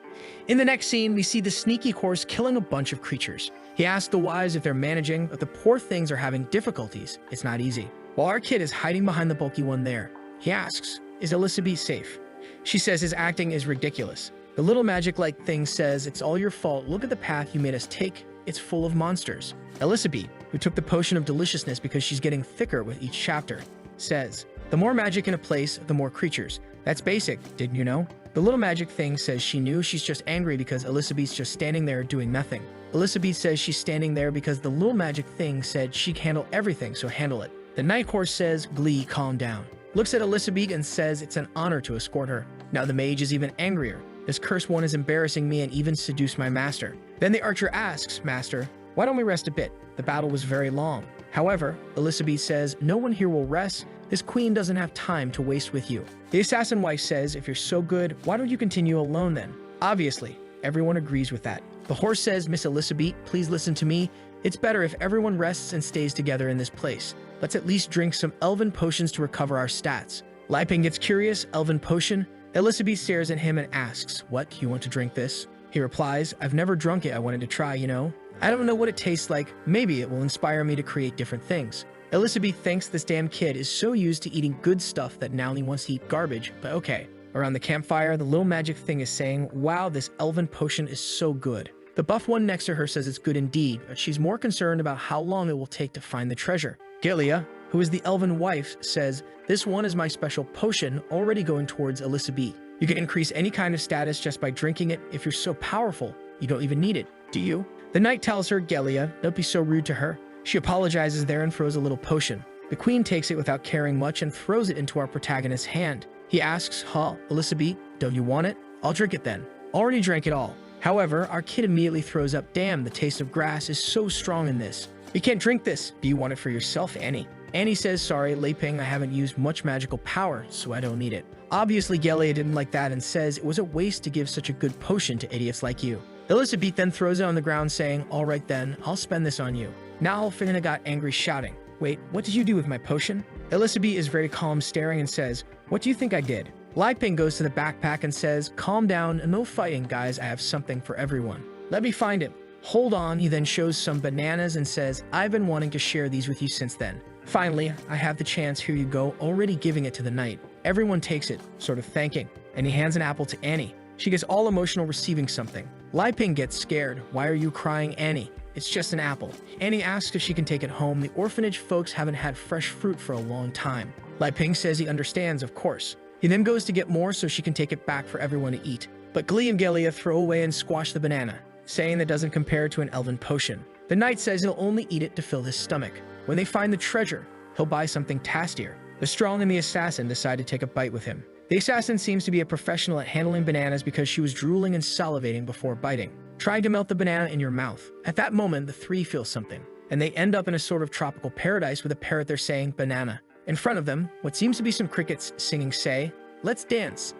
In the next scene, we see the sneaky horse killing a bunch of creatures. He asks the wise if they're managing, but the poor things are having difficulties. It's not easy. While our kid is hiding behind the bulky one there, he asks, is Elizabeth safe? She says his acting is ridiculous. The little magic-like thing says, it's all your fault. Look at the path you made us take. It's full of monsters. Elizabeth, who took the potion of deliciousness because she's getting thicker with each chapter, says, the more magic in a place, the more creatures. That's basic, didn't you know? The little magic thing says she knew. She's just angry because Elizabeth's just standing there doing nothing. Elizabeth says she's standing there because the little magic thing said she'd handle everything, so handle it. The night horse says, Glee, calm down. Looks at Elizabeth and says it's an honor to escort her. Now the mage is even angrier. This cursed one is embarrassing me and even seduced my master. Then the archer asks, Master, why don't we rest a bit? The battle was very long. However, Elizabeth says, no one here will rest. This queen doesn't have time to waste with you. The assassin wife says, if you're so good, why don't you continue alone then? Obviously, everyone agrees with that. The horse says, Miss Elizabeth, please listen to me. It's better if everyone rests and stays together in this place. Let's at least drink some elven potions to recover our stats. Lai Ping gets curious, elven potion. Elizabeth stares at him and asks, what, you want to drink this? He replies, I've never drunk it, I wanted to try, you know. I don't know what it tastes like, maybe it will inspire me to create different things. Elizabeth thinks this damn kid is so used to eating good stuff that now he wants to eat garbage, but okay. Around the campfire, the little magic thing is saying, wow, this elven potion is so good. The buff one next to her says it's good indeed, but she's more concerned about how long it will take to find the treasure. Gilia, who is the elven wife, says, this one is my special potion already going towards Elizabeth. You can increase any kind of status just by drinking it. If you're so powerful, you don't even need it, do you? The knight tells her, Gilia, don't be so rude to her. She apologizes there and throws a little potion. The queen takes it without caring much and throws it into our protagonist's hand. He asks, Elizabeth, don't you want it? I'll drink it then. Already drank it all. However, our kid immediately throws up, damn, the taste of grass is so strong in this. You can't drink this. Do you want it for yourself, Annie? Annie says, sorry, Lai Ping, I haven't used much magical power, so I don't need it. Obviously, Gelia didn't like that and says it was a waste to give such a good potion to idiots like you. Elizabeth then throws it on the ground saying, all right then, I'll spend this on you. Now Finna got angry shouting, wait, what did you do with my potion? Elizabeth is very calm staring and says, what do you think I did? Lai Ping goes to the backpack and says, calm down, no fighting guys, I have something for everyone. Let me find him. Hold on, he then shows some bananas and says, I've been wanting to share these with you since then. Finally, I have the chance, here you go, already giving it to the knight. Everyone takes it, sort of thanking, and he hands an apple to Annie. She gets all emotional receiving something. Lai Ping gets scared. Why are you crying, Annie? It's just an apple. Annie asks if she can take it home. The orphanage folks haven't had fresh fruit for a long time. Lai Ping says he understands, of course. He then goes to get more so she can take it back for everyone to eat. But Glee and Gelia throw away and squash the banana, saying that doesn't compare to an elven potion. The knight says he'll only eat it to fill his stomach. When they find the treasure, he'll buy something tastier. The strong and the assassin decide to take a bite with him. The assassin seems to be a professional at handling bananas because she was drooling and salivating before biting, trying to melt the banana in your mouth. At that moment, the three feel something, and they end up in a sort of tropical paradise with a parrot there saying, banana. In front of them, what seems to be some crickets singing say, let's dance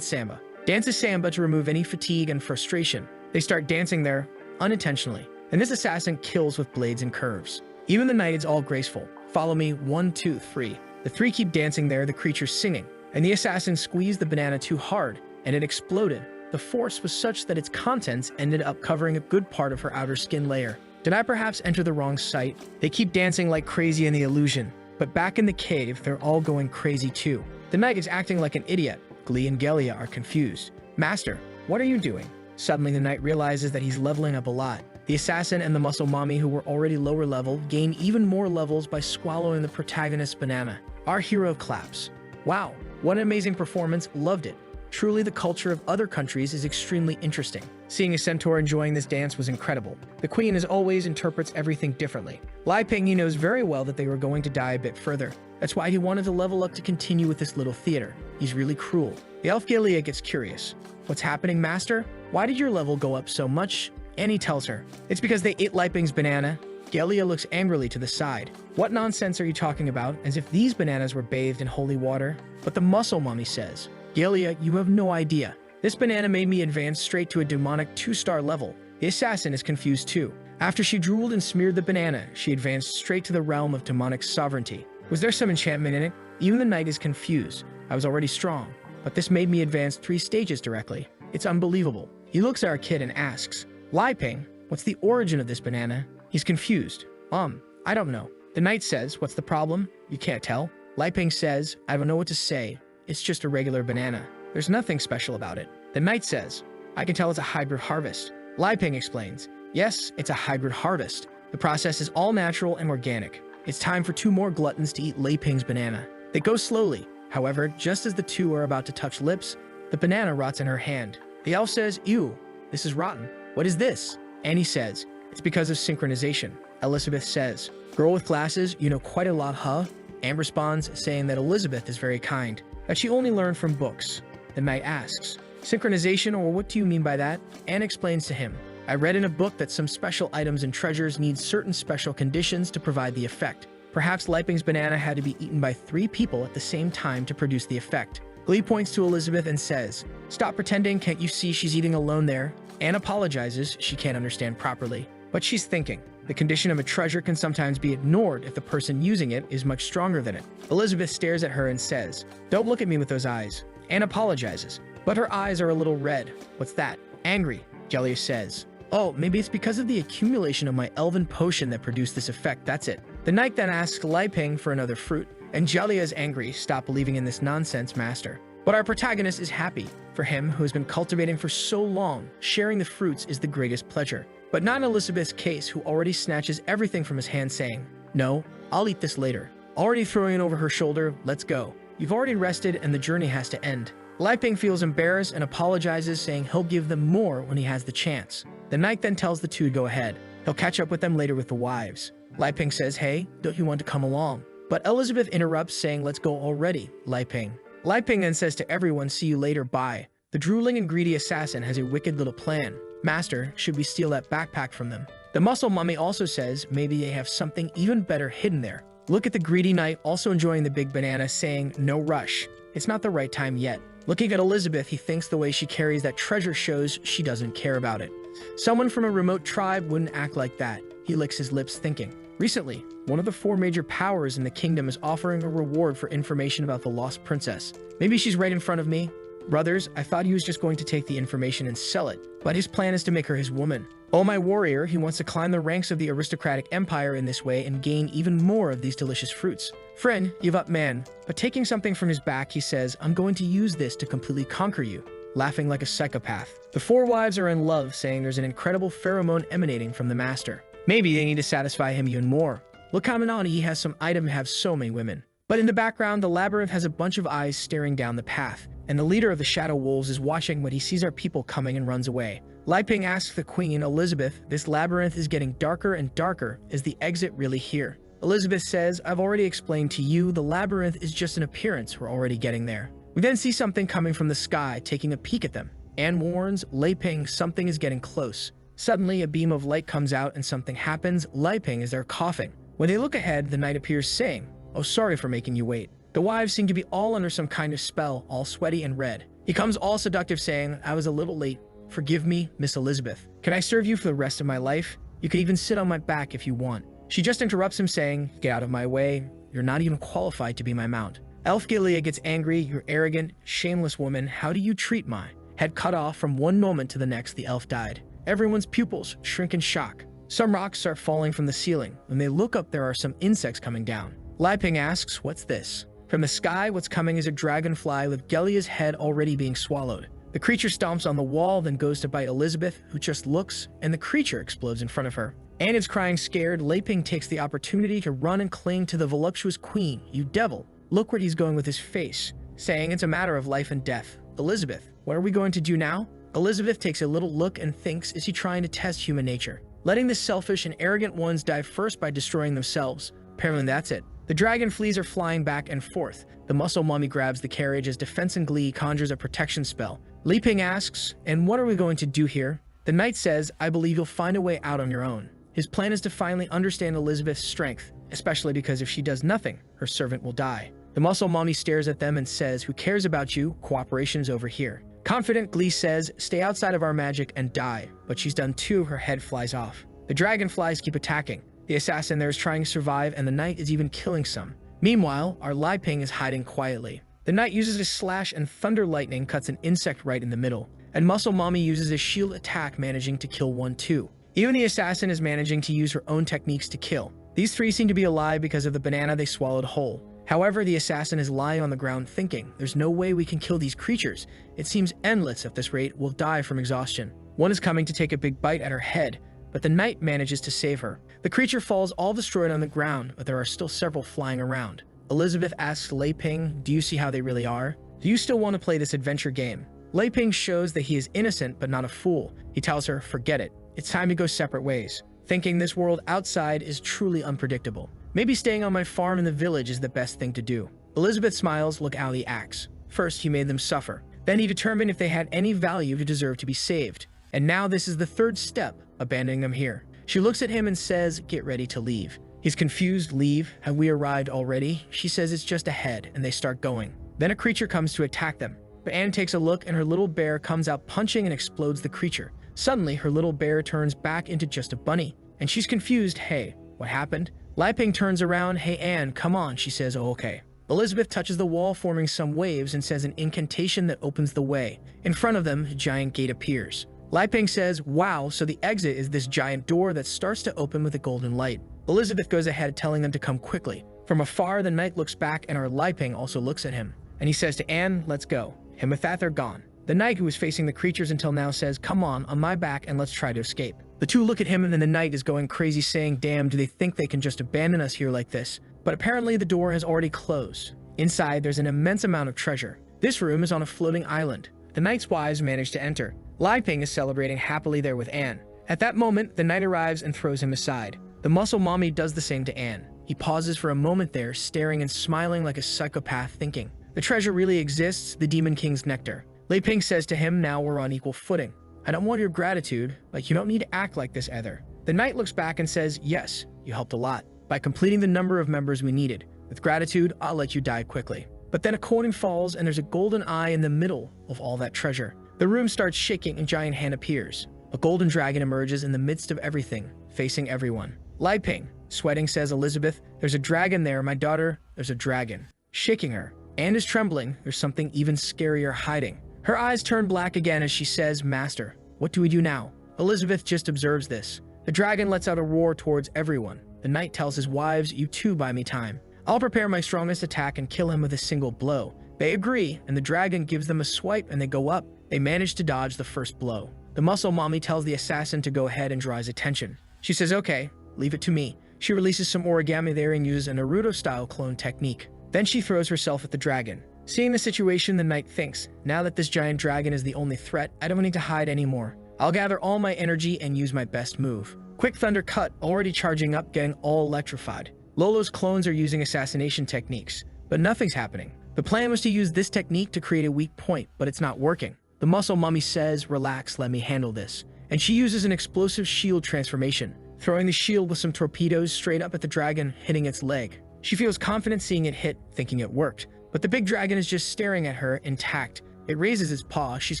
samba. Dance is samba to remove any fatigue and frustration. They start dancing there, unintentionally, and this assassin kills with blades and curves. Even the knight is all graceful. Follow me, 1, 2, 3. The three keep dancing there, the creatures singing, and the assassin squeezed the banana too hard, and it exploded. The force was such that its contents ended up covering a good part of her outer skin layer. Did I perhaps enter the wrong site? They keep dancing like crazy in the illusion, but back in the cave, they're all going crazy too. The knight is acting like an idiot. Glee and Gelia are confused. Master, what are you doing? Suddenly, the knight realizes that he's leveling up a lot. The assassin and the muscle mommy, who were already lower level, gain even more levels by swallowing the protagonist's banana. Our hero claps. Wow, what an amazing performance, loved it. Truly, the culture of other countries is extremely interesting. Seeing a centaur enjoying this dance was incredible. The queen, as always, interprets everything differently. Lai Ping, he knows very well that they were going to die a bit further. That's why he wanted to level up to continue with this little theater. He's really cruel. The elf Galia gets curious. What's happening, master? Why did your level go up so much? Annie tells her. It's because they ate Lai Ping's banana. Galia looks angrily to the side. What nonsense are you talking about? As if these bananas were bathed in holy water? But the muscle mommy says, Galia, you have no idea. This banana made me advance straight to a demonic 2-star level. The assassin is confused too. After she drooled and smeared the banana, she advanced straight to the realm of demonic sovereignty. Was there some enchantment in it? Even the knight is confused. I was already strong, but this made me advance 3 stages directly. It's unbelievable. He looks at our kid and asks, Lai Ping, what's the origin of this banana? He's confused. I don't know. The knight says, what's the problem? You can't tell. Lai Ping says, I don't know what to say. It's just a regular banana. There's nothing special about it. The knight says, I can tell it's a hybrid harvest. Lai Ping explains, yes, it's a hybrid harvest. The process is all natural and organic. It's time for 2 more gluttons to eat Lai Ping's banana. They go slowly. However, just as the 2 are about to touch lips, the banana rots in her hand. The elf says, ew, this is rotten. What is this? Annie says, it's because of synchronization. Elizabeth says, girl with glasses, you know quite a lot, huh? Anne responds, saying that Elizabeth is very kind, that she only learned from books. The knight asks, synchronization, or what do you mean by that? Anne explains to him, I read in a book that some special items and treasures need certain special conditions to provide the effect. Perhaps Lai Ping's banana had to be eaten by 3 people at the same time to produce the effect. Glee points to Elizabeth and says, stop pretending, can't you see she's eating alone there? Anne apologizes, she can't understand properly. But she's thinking. The condition of a treasure can sometimes be ignored if the person using it is much stronger than it. Elizabeth stares at her and says, don't look at me with those eyes. Anne apologizes, but her eyes are a little red. What's that? Angry, Galia says. Oh, maybe it's because of the accumulation of my elven potion that produced this effect, that's it. The knight then asks Lai Ping for another fruit, and Galia is angry, stop believing in this nonsense, master. But our protagonist is happy. For him, who has been cultivating for so long, sharing the fruits is the greatest pleasure. But not in Elizabeth's case, who already snatches everything from his hand saying, no, I'll eat this later. Already throwing it over her shoulder, let's go. You've already rested and the journey has to end. Lai Ping feels embarrassed and apologizes, saying he'll give them more when he has the chance. The knight then tells the 2 to go ahead. He'll catch up with them later with the wives. Lai Ping says, hey, don't you want to come along? But Elizabeth interrupts, saying, let's go already, Lai Ping. Lai Ping then says to everyone, see you later, bye. The drooling and greedy assassin has a wicked little plan. Master, should we steal that backpack from them? The muscle mummy also says maybe they have something even better hidden there. Look at the greedy knight also enjoying the big banana, saying, no rush. It's not the right time yet. Looking at Elizabeth, he thinks the way she carries that treasure shows she doesn't care about it. Someone from a remote tribe wouldn't act like that. He licks his lips thinking. Recently, one of the 4 major powers in the kingdom is offering a reward for information about the lost princess. Maybe she's right in front of me. Brothers, I thought he was just going to take the information and sell it, but his plan is to make her his woman. Oh, my warrior, he wants to climb the ranks of the aristocratic empire in this way and gain even more of these delicious fruits. Friend, give up, man. But taking something from his back, he says, I'm going to use this to completely conquer you, laughing like a psychopath. The 4 wives are in love, saying there's an incredible pheromone emanating from the master. Maybe they need to satisfy him even more. Look how Manani, he has some item to have so many women. But in the background, the labyrinth has a bunch of eyes staring down the path, and the leader of the Shadow Wolves is watching when he sees our people coming and runs away. Lai Ping asks the queen, Elizabeth, this labyrinth is getting darker and darker. Is the exit really here? Elizabeth says, I've already explained to you, the labyrinth is just an appearance, we're already getting there. We then see something coming from the sky, taking a peek at them. Anne warns Lai Ping something is getting close. Suddenly, a beam of light comes out and something happens. Lai Ping is there coughing. When they look ahead, the knight appears saying, oh, sorry for making you wait. The wives seem to be all under some kind of spell, all sweaty and red. He comes all seductive saying, I was a little late. Forgive me, Miss Elizabeth. Can I serve you for the rest of my life? You can even sit on my back if you want. She just interrupts him saying, get out of my way. You're not even qualified to be my mount. Elf Gilead gets angry. You're arrogant, shameless woman. How do you treat my head cut off? From one moment to the next, the elf died. Everyone's pupils shrink in shock. Some rocks start falling from the ceiling. When they look up, there are some insects coming down. Lai Ping asks, what's this? From the sky, what's coming is a dragonfly with Gelia's head already being swallowed. The creature stomps on the wall, then goes to bite Elizabeth, who just looks, and the creature explodes in front of her. Anne is crying scared. Lei Ping takes the opportunity to run and cling to the voluptuous queen. "You devil, look where he's going with his face," saying it's a matter of life and death. "Elizabeth, what are we going to do now?" Elizabeth takes a little look and thinks, is he trying to test human nature? Letting the selfish and arrogant ones die first by destroying themselves. Apparently that's it. The dragon fleas are flying back and forth. The muscle mommy grabs the carriage as Defense and Glee conjures a protection spell. Lei Ping asks, "And what are we going to do here?" The knight says, "I believe you'll find a way out on your own." His plan is to finally understand Elizabeth's strength, especially because if she does nothing, her servant will die. The muscle mommy stares at them and says, "Who cares about you? Cooperation is over here." Confident, Glee says, "Stay outside of our magic and die," but she's done too. Her head flies off. The dragonflies keep attacking. The assassin there is trying to survive, and the knight is even killing some. Meanwhile, our Lei Ping is hiding quietly. The knight uses a slash and thunder lightning cuts an insect right in the middle, and muscle mommy uses a shield attack, managing to kill one too. Even the assassin is managing to use her own techniques to kill. These three seem to be alive because of the banana they swallowed whole. However, the assassin is lying on the ground thinking, "There's no way we can kill these creatures. It seems endless. At this rate, we'll die from exhaustion." One is coming to take a big bite at her head, but the knight manages to save her. The creature falls all destroyed on the ground, but there are still several flying around. Elizabeth asks Lei Ping, "Do you see how they really are? Do you still want to play this adventure game?" Lei Ping shows that he is innocent but not a fool. He tells her, "Forget it. It's time to go separate ways," thinking this world outside is truly unpredictable. "Maybe staying on my farm in the village is the best thing to do." Elizabeth smiles. Look how he acts. First, he made them suffer. Then he determined if they had any value to deserve to be saved. And now this is the third step, abandoning them here. She looks at him and says, "Get ready to leave." He's confused. "Leave? Have we arrived already?" She says it's just ahead, and they start going. Then a creature comes to attack them. But Anne takes a look, and her little bear comes out punching and explodes the creature. Suddenly, her little bear turns back into just a bunny, and she's confused. "Hey, what happened?" Lei Ping turns around. "Hey, Anne, come on," she says. "Oh, okay." Elizabeth touches the wall, forming some waves, and says an incantation that opens the way. In front of them, a giant gate appears. Lei Ping says, "Wow, so the exit is this giant door that starts to open with a golden light." Elizabeth goes ahead, telling them to come quickly. From afar, the knight looks back, and our Lei Ping also looks at him. And he says to Anne, "Let's go." And with that, they're gone. The knight, who was facing the creatures until now, says, "Come on my back, and let's try to escape." The two look at him, and then the knight is going crazy, saying, "Damn, do they think they can just abandon us here like this?" But apparently the door has already closed. Inside, there's an immense amount of treasure. This room is on a floating island. The knight's wives manage to enter. Lei Ping is celebrating happily there with Anne. At that moment, the knight arrives and throws him aside. The muscle mommy does the same to Anne. He pauses for a moment there, staring and smiling like a psychopath, thinking, "The treasure really exists, the Demon King's nectar." Lei Ping says to him, "Now we're on equal footing. I don't want your gratitude, like you don't need to act like this either." The knight looks back and says, "Yes, you helped a lot, by completing the number of members we needed. With gratitude, I'll let you die quickly." But then a coin falls, and there's a golden eye in the middle of all that treasure. The room starts shaking, and a giant hand appears. A golden dragon emerges in the midst of everything, facing everyone. Lei Ping, sweating, says, "Elizabeth, there's a dragon there, my daughter, there's a dragon." Shaking her. Anne is trembling. There's something even scarier hiding. Her eyes turn black again as she says, "Master, what do we do now?" Elizabeth just observes this. The dragon lets out a roar towards everyone. The knight tells his wives, "You too buy me time. I'll prepare my strongest attack and kill him with a single blow." They agree, and the dragon gives them a swipe, and they go up. They manage to dodge the first blow. The muscle mommy tells the assassin to go ahead and draw his attention. She says, "Okay, leave it to me." She releases some origami there and uses a Naruto-style clone technique. Then she throws herself at the dragon. Seeing the situation, the knight thinks, "Now that this giant dragon is the only threat, I don't need to hide anymore. I'll gather all my energy and use my best move." Quick thunder cut, already charging up, getting all electrified. Lolo's clones are using assassination techniques, but nothing's happening. The plan was to use this technique to create a weak point, but it's not working. The muscle mummy says, "Relax, let me handle this." And she uses an explosive shield transformation, throwing the shield with some torpedoes straight up at the dragon, hitting its leg. She feels confident seeing it hit, thinking it worked. But the big dragon is just staring at her, intact. It raises its paw, she's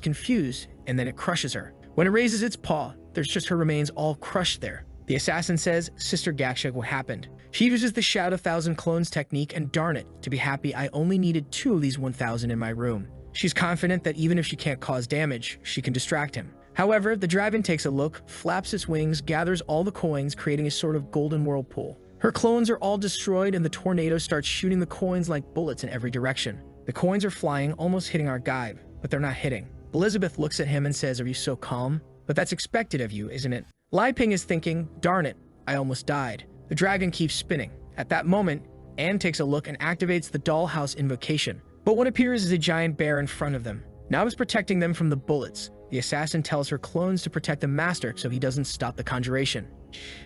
confused, and then it crushes her. When it raises its paw, there's just her remains all crushed there. The assassin says, "Sister Gakshak, what happened?" She uses the Shout 1,000 Clones technique, and darn it, to be happy, I only needed 2 of these 1,000 in my room. She's confident that even if she can't cause damage, she can distract him. However, the dragon takes a look, flaps its wings, gathers all the coins, creating a sort of golden whirlpool. Her clones are all destroyed, and the tornado starts shooting the coins like bullets in every direction. The coins are flying, almost hitting our guide, but they're not hitting. Elizabeth looks at him and says, "Are you so calm? But that's expected of you, isn't it?" Li Ping is thinking, "Darn it, I almost died." The dragon keeps spinning. At that moment, Anne takes a look and activates the dollhouse invocation. But what appears is a giant bear in front of them. Now it's protecting them from the bullets. The assassin tells her clones to protect the master so he doesn't stop the conjuration.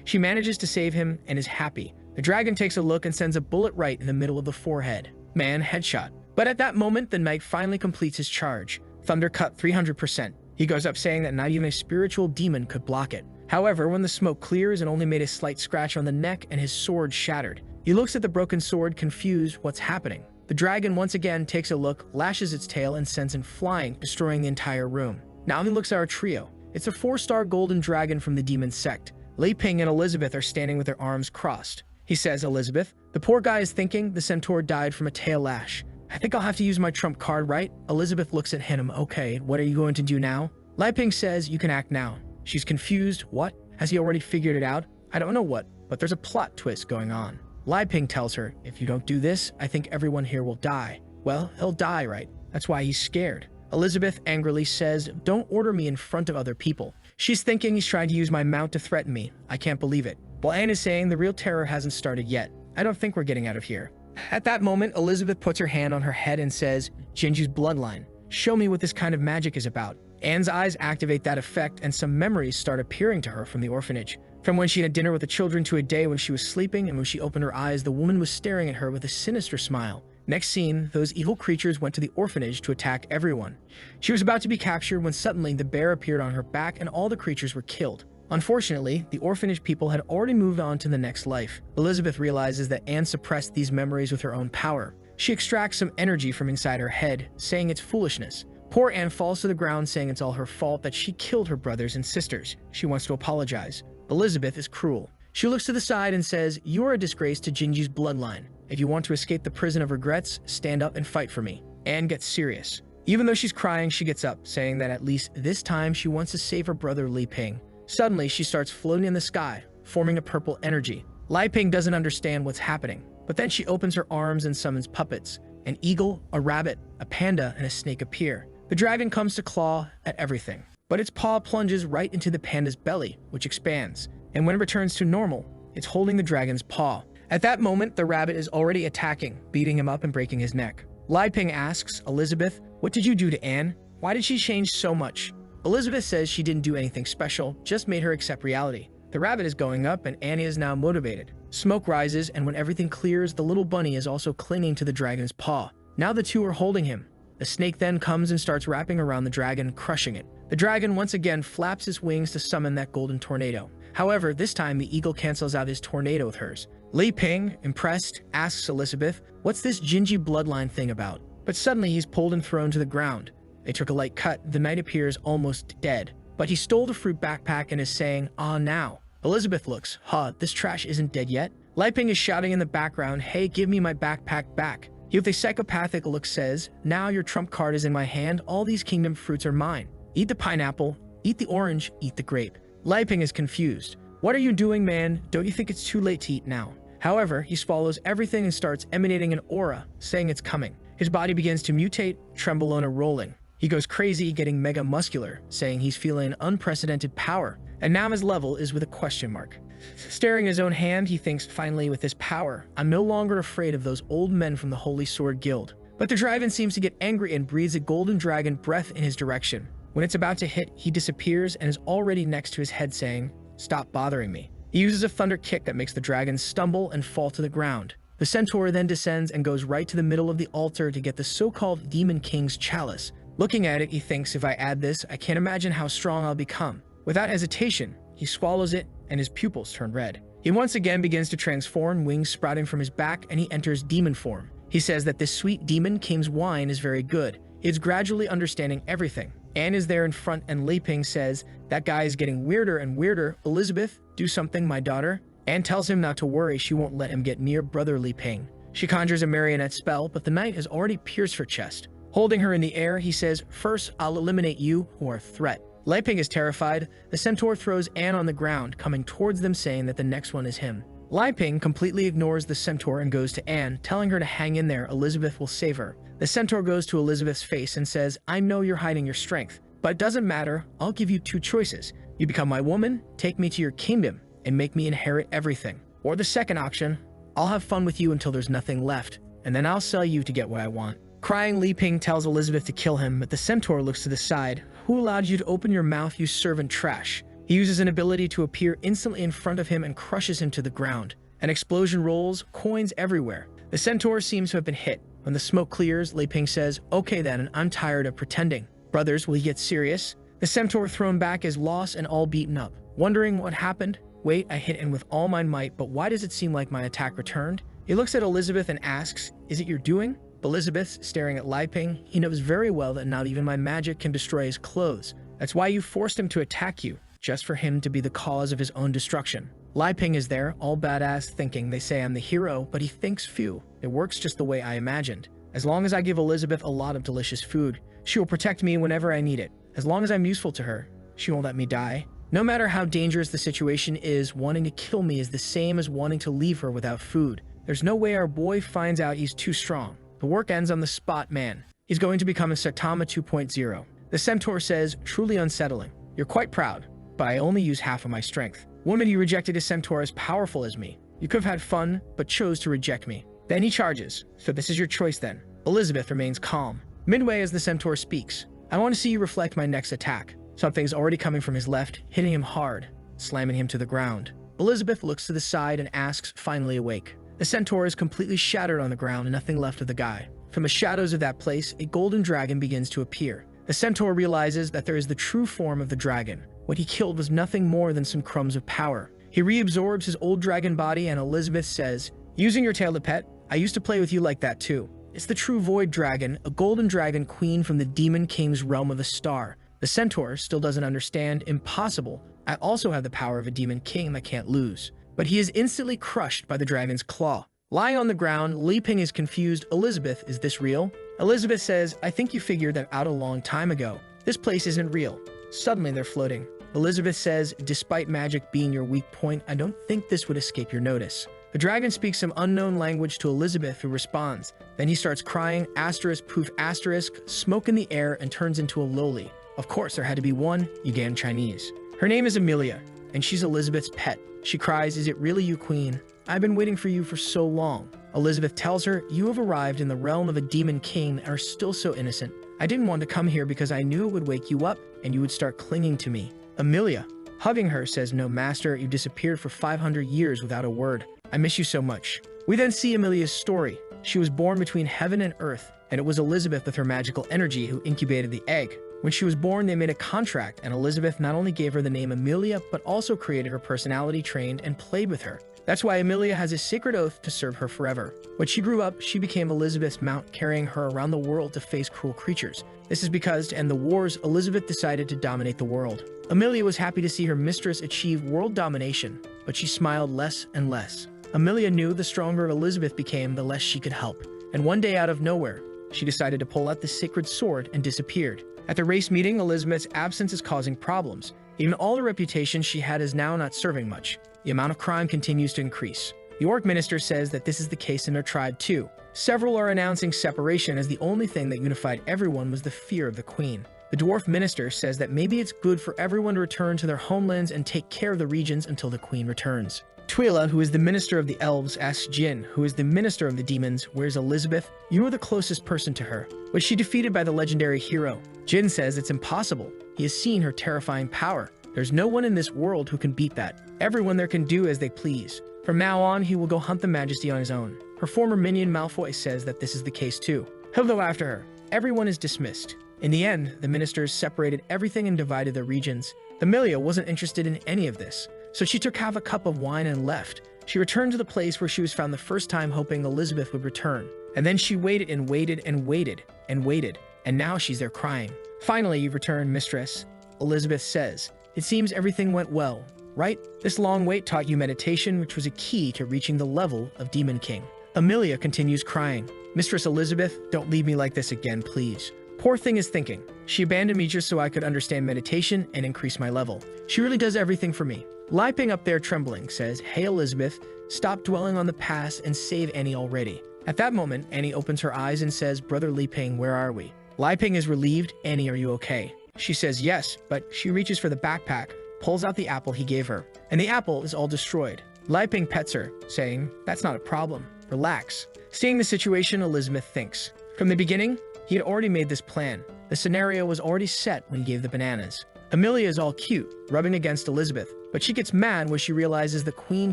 She manages to save him and is happy. The dragon takes a look and sends a bullet right in the middle of the forehead. Man, headshot. But at that moment, the knight finally completes his charge. Thunder cut 300%. He goes up saying that not even a spiritual demon could block it. However, when the smoke clears, it only made a slight scratch on the neck and his sword shattered. He looks at the broken sword, confused what's happening. The dragon once again takes a look, lashes its tail, and sends him flying, destroying the entire room. Now he looks at our trio. It's a 4-star golden dragon from the demon sect. Li Ping and Elizabeth are standing with their arms crossed. He says, "Elizabeth, the poor guy is thinking the centaur died from a tail lash. I think I'll have to use my trump card, right?" Elizabeth looks at him. "Okay, what are you going to do now?" Li Ping says, "You can act now." She's confused. What? Has he already figured it out? I don't know what, but there's a plot twist going on. Li Ping tells her, "If you don't do this, I think everyone here will die." Well, he'll die, right? That's why he's scared. Elizabeth angrily says, "Don't order me in front of other people." She's thinking he's trying to use my mount to threaten me. I can't believe it. While Anne is saying the real terror hasn't started yet. I don't think we're getting out of here. At that moment, Elizabeth puts her hand on her head and says, "Jinju's bloodline. Show me what this kind of magic is about." Anne's eyes activate that effect and some memories start appearing to her from the orphanage. From when she had dinner with the children to a day when she was sleeping, and when she opened her eyes, the woman was staring at her with a sinister smile. Next scene, those evil creatures went to the orphanage to attack everyone. She was about to be captured when suddenly the bear appeared on her back and all the creatures were killed. Unfortunately, the orphanage people had already moved on to the next life. Elizabeth realizes that Anne suppressed these memories with her own power. She extracts some energy from inside her head, saying it's foolishness. Poor Anne falls to the ground saying it's all her fault that she killed her brothers and sisters. She wants to apologize. Elizabeth is cruel. She looks to the side and says, "You are a disgrace to Jinju's bloodline. If you want to escape the prison of regrets, stand up and fight for me." Anne gets serious. Even though she's crying, she gets up, saying that at least this time she wants to save her brother Li Ping. Suddenly, she starts floating in the sky, forming a purple energy. Li Ping doesn't understand what's happening, but then she opens her arms and summons puppets. An eagle, a rabbit, a panda, and a snake appear. The dragon comes to claw at everything, but its paw plunges right into the panda's belly, which expands. And when it returns to normal, it's holding the dragon's paw. At that moment, the rabbit is already attacking, beating him up and breaking his neck. Li Ping asks, "Elizabeth, what did you do to Anne? Why did she change so much?" Elizabeth says she didn't do anything special, just made her accept reality. The rabbit is going up and Annie is now motivated. Smoke rises, and when everything clears, the little bunny is also clinging to the dragon's paw. Now the two are holding him. The snake then comes and starts wrapping around the dragon, crushing it. The dragon once again flaps his wings to summon that golden tornado. However, this time the eagle cancels out his tornado with hers. Li Ping, impressed, asks Elizabeth, "What's this Jinji bloodline thing about?" But suddenly he's pulled and thrown to the ground. They took a light cut. The knight appears almost dead. But he stole the fruit backpack and is saying, "Ah, now." Elizabeth looks, this trash isn't dead yet." Li Ping is shouting in the background, "Hey, give me my backpack back." He with a psychopathic look says, "Now your trump card is in my hand. All these kingdom fruits are mine. Eat the pineapple, eat the orange, eat the grape." Li Ping is confused. "What are you doing, man? Don't you think it's too late to eat now?" However, he swallows everything and starts emanating an aura, saying it's coming. His body begins to mutate, tremble and rolling. He goes crazy, getting mega muscular, saying he's feeling unprecedented power, and now his level is with a question mark. Staring at his own hand, he thinks, "Finally, with this power, I'm no longer afraid of those old men from the Holy Sword Guild." But the dragon seems to get angry and breathes a golden dragon breath in his direction. When it's about to hit, he disappears and is already next to his head saying, "Stop bothering me." He uses a thunder kick that makes the dragon stumble and fall to the ground. The centaur then descends and goes right to the middle of the altar to get the so-called Demon King's chalice. Looking at it, he thinks, "If I add this, I can't imagine how strong I'll become." Without hesitation, he swallows it and his pupils turn red. He once again begins to transform, wings sprouting from his back, and he enters demon form. He says that this sweet demon king's wine is very good. It's gradually understanding everything. Anne is there in front and Li Ping says, "That guy is getting weirder and weirder. Elizabeth, do something, my daughter." Anne tells him not to worry, she won't let him get near brother Li Ping. She conjures a marionette spell, but the knight has already pierced her chest. Holding her in the air, he says, "First, I'll eliminate you who are a threat." Li Ping is terrified. The centaur throws Anne on the ground, coming towards them saying that the next one is him. Li Ping completely ignores the centaur and goes to Anne, telling her to hang in there, Elizabeth will save her. The centaur goes to Elizabeth's face and says, I know you're hiding your strength, but it doesn't matter, I'll give you two choices. You become my woman, take me to your kingdom, and make me inherit everything. Or the second option, I'll have fun with you until there's nothing left, and then I'll sell you to get what I want. Crying, Li Ping tells Elizabeth to kill him, but the centaur looks to the side. Who allowed you to open your mouth, you servant trash? He uses an ability to appear instantly in front of him and crushes him to the ground. An explosion rolls, coins everywhere. The centaur seems to have been hit. When the smoke clears, Li Ping says, okay then, I'm tired of pretending. Brothers, will you get serious? The centaur thrown back is lost and all beaten up. Wondering what happened? Wait, I hit him with all my might, but why does it seem like my attack returned? He looks at Elizabeth and asks, is it your doing? Elizabeth, staring at Li Ping, he knows very well that not even my magic can destroy his clothes. That's why you forced him to attack you, just for him to be the cause of his own destruction. Li Ping is there, all badass, thinking they say I'm the hero, but he thinks few. It works just the way I imagined. As long as I give Elizabeth a lot of delicious food, she will protect me whenever I need it. As long as I'm useful to her, she won't let me die. No matter how dangerous the situation is, wanting to kill me is the same as wanting to leave her without food. There's no way our boy finds out he's too strong. The work ends on the spot, man. He's going to become a Saitama 2.0. The centaur says, truly unsettling. You're quite proud, but I only use half of my strength. Woman, you rejected a centaur as powerful as me. You could have had fun, but chose to reject me. Then he charges. So this is your choice then. Elizabeth remains calm. Midway as the centaur speaks, I want to see you reflect my next attack. Something's already coming from his left, hitting him hard, slamming him to the ground. Elizabeth looks to the side and asks, finally awake. The centaur is completely shattered on the ground and nothing left of the guy. From the shadows of that place, a golden dragon begins to appear. The centaur realizes that there is the true form of the dragon. What he killed was nothing more than some crumbs of power. He reabsorbs his old dragon body and Elizabeth says, using your tail to pet, I used to play with you like that too. It's the true void dragon, a golden dragon queen from the demon king's realm of the star. The centaur still doesn't understand. Impossible. I also have the power of a demon king that can't lose. But he is instantly crushed by the dragon's claw. Lying on the ground, Li Ping is confused. Elizabeth, is this real? Elizabeth says, I think you figured that out a long time ago. This place isn't real. Suddenly they're floating. Elizabeth says, despite magic being your weak point, I don't think this would escape your notice. The dragon speaks some unknown language to Elizabeth, who responds. Then he starts crying, asterisk, poof, asterisk, smoke in the air, and turns into a loli. Of course, there had to be one, Yugan Chinese. Her name is Amelia, and she's Elizabeth's pet. She cries, is it really you, queen? I've been waiting for you for so long. Elizabeth tells her, you have arrived in the realm of a demon king and are still so innocent. I didn't want to come here because I knew it would wake you up and you would start clinging to me. Amelia, hugging her, says, no, master, you disappeared for 500 years without a word. I miss you so much. We then see Amelia's story. She was born between heaven and earth, and it was Elizabeth with her magical energy who incubated the egg. When she was born, they made a contract, and Elizabeth not only gave her the name Amelia, but also created her personality, trained, and played with her. That's why Amelia has a sacred oath to serve her forever. When she grew up, she became Elizabeth's mount, carrying her around the world to face cruel creatures. This is because, to end the wars, Elizabeth decided to dominate the world. Amelia was happy to see her mistress achieve world domination, but she smiled less and less. Amelia knew the stronger Elizabeth became, the less she could help. And one day, out of nowhere, she decided to pull out the sacred sword and disappeared. At the race meeting, Elizabeth's absence is causing problems. Even all the reputation she had is now not serving much. The amount of crime continues to increase. The orc minister says that this is the case in their tribe too. Several are announcing separation as the only thing that unified everyone was the fear of the queen. The dwarf minister says that maybe it's good for everyone to return to their homelands and take care of the regions until the queen returns. Twyla, who is the minister of the elves, asks Jin, who is the minister of the demons, where's Elizabeth? You are the closest person to her. Was she defeated by the legendary hero? Jin says it's impossible. He has seen her terrifying power. There's no one in this world who can beat that. Everyone there can do as they please. From now on, he will go hunt the majesty on his own. Her former minion Malfoy says that this is the case too. He'll go after her. Everyone is dismissed. In the end, the ministers separated everything and divided their regions. Amelia wasn't interested in any of this, so she took half a cup of wine and left. She returned to the place where she was found the first time, hoping Elizabeth would return. And then she waited and waited and waited and waited, and now she's there crying. Finally, you return, mistress, Elizabeth says. It seems everything went well, right? This long wait taught you meditation, which was a key to reaching the level of Demon King. Amelia continues crying. Mistress Elizabeth, don't leave me like this again, please. Poor thing is thinking. She abandoned me just so I could understand meditation and increase my level. She really does everything for me. Li Ping up there trembling says, "Hey Elizabeth, stop dwelling on the past and save Annie already." At that moment, Annie opens her eyes and says, "Brother Li Ping, where are we?" Li Ping is relieved. "Annie, are you okay?" She says yes, but she reaches for the backpack, pulls out the apple he gave her, and the apple is all destroyed. Li Ping pets her, saying, "That's not a problem. Relax." Seeing the situation, Elizabeth thinks. From the beginning, he had already made this plan. The scenario was already set when he gave the bananas. Amelia is all cute, rubbing against Elizabeth, but she gets mad when she realizes the queen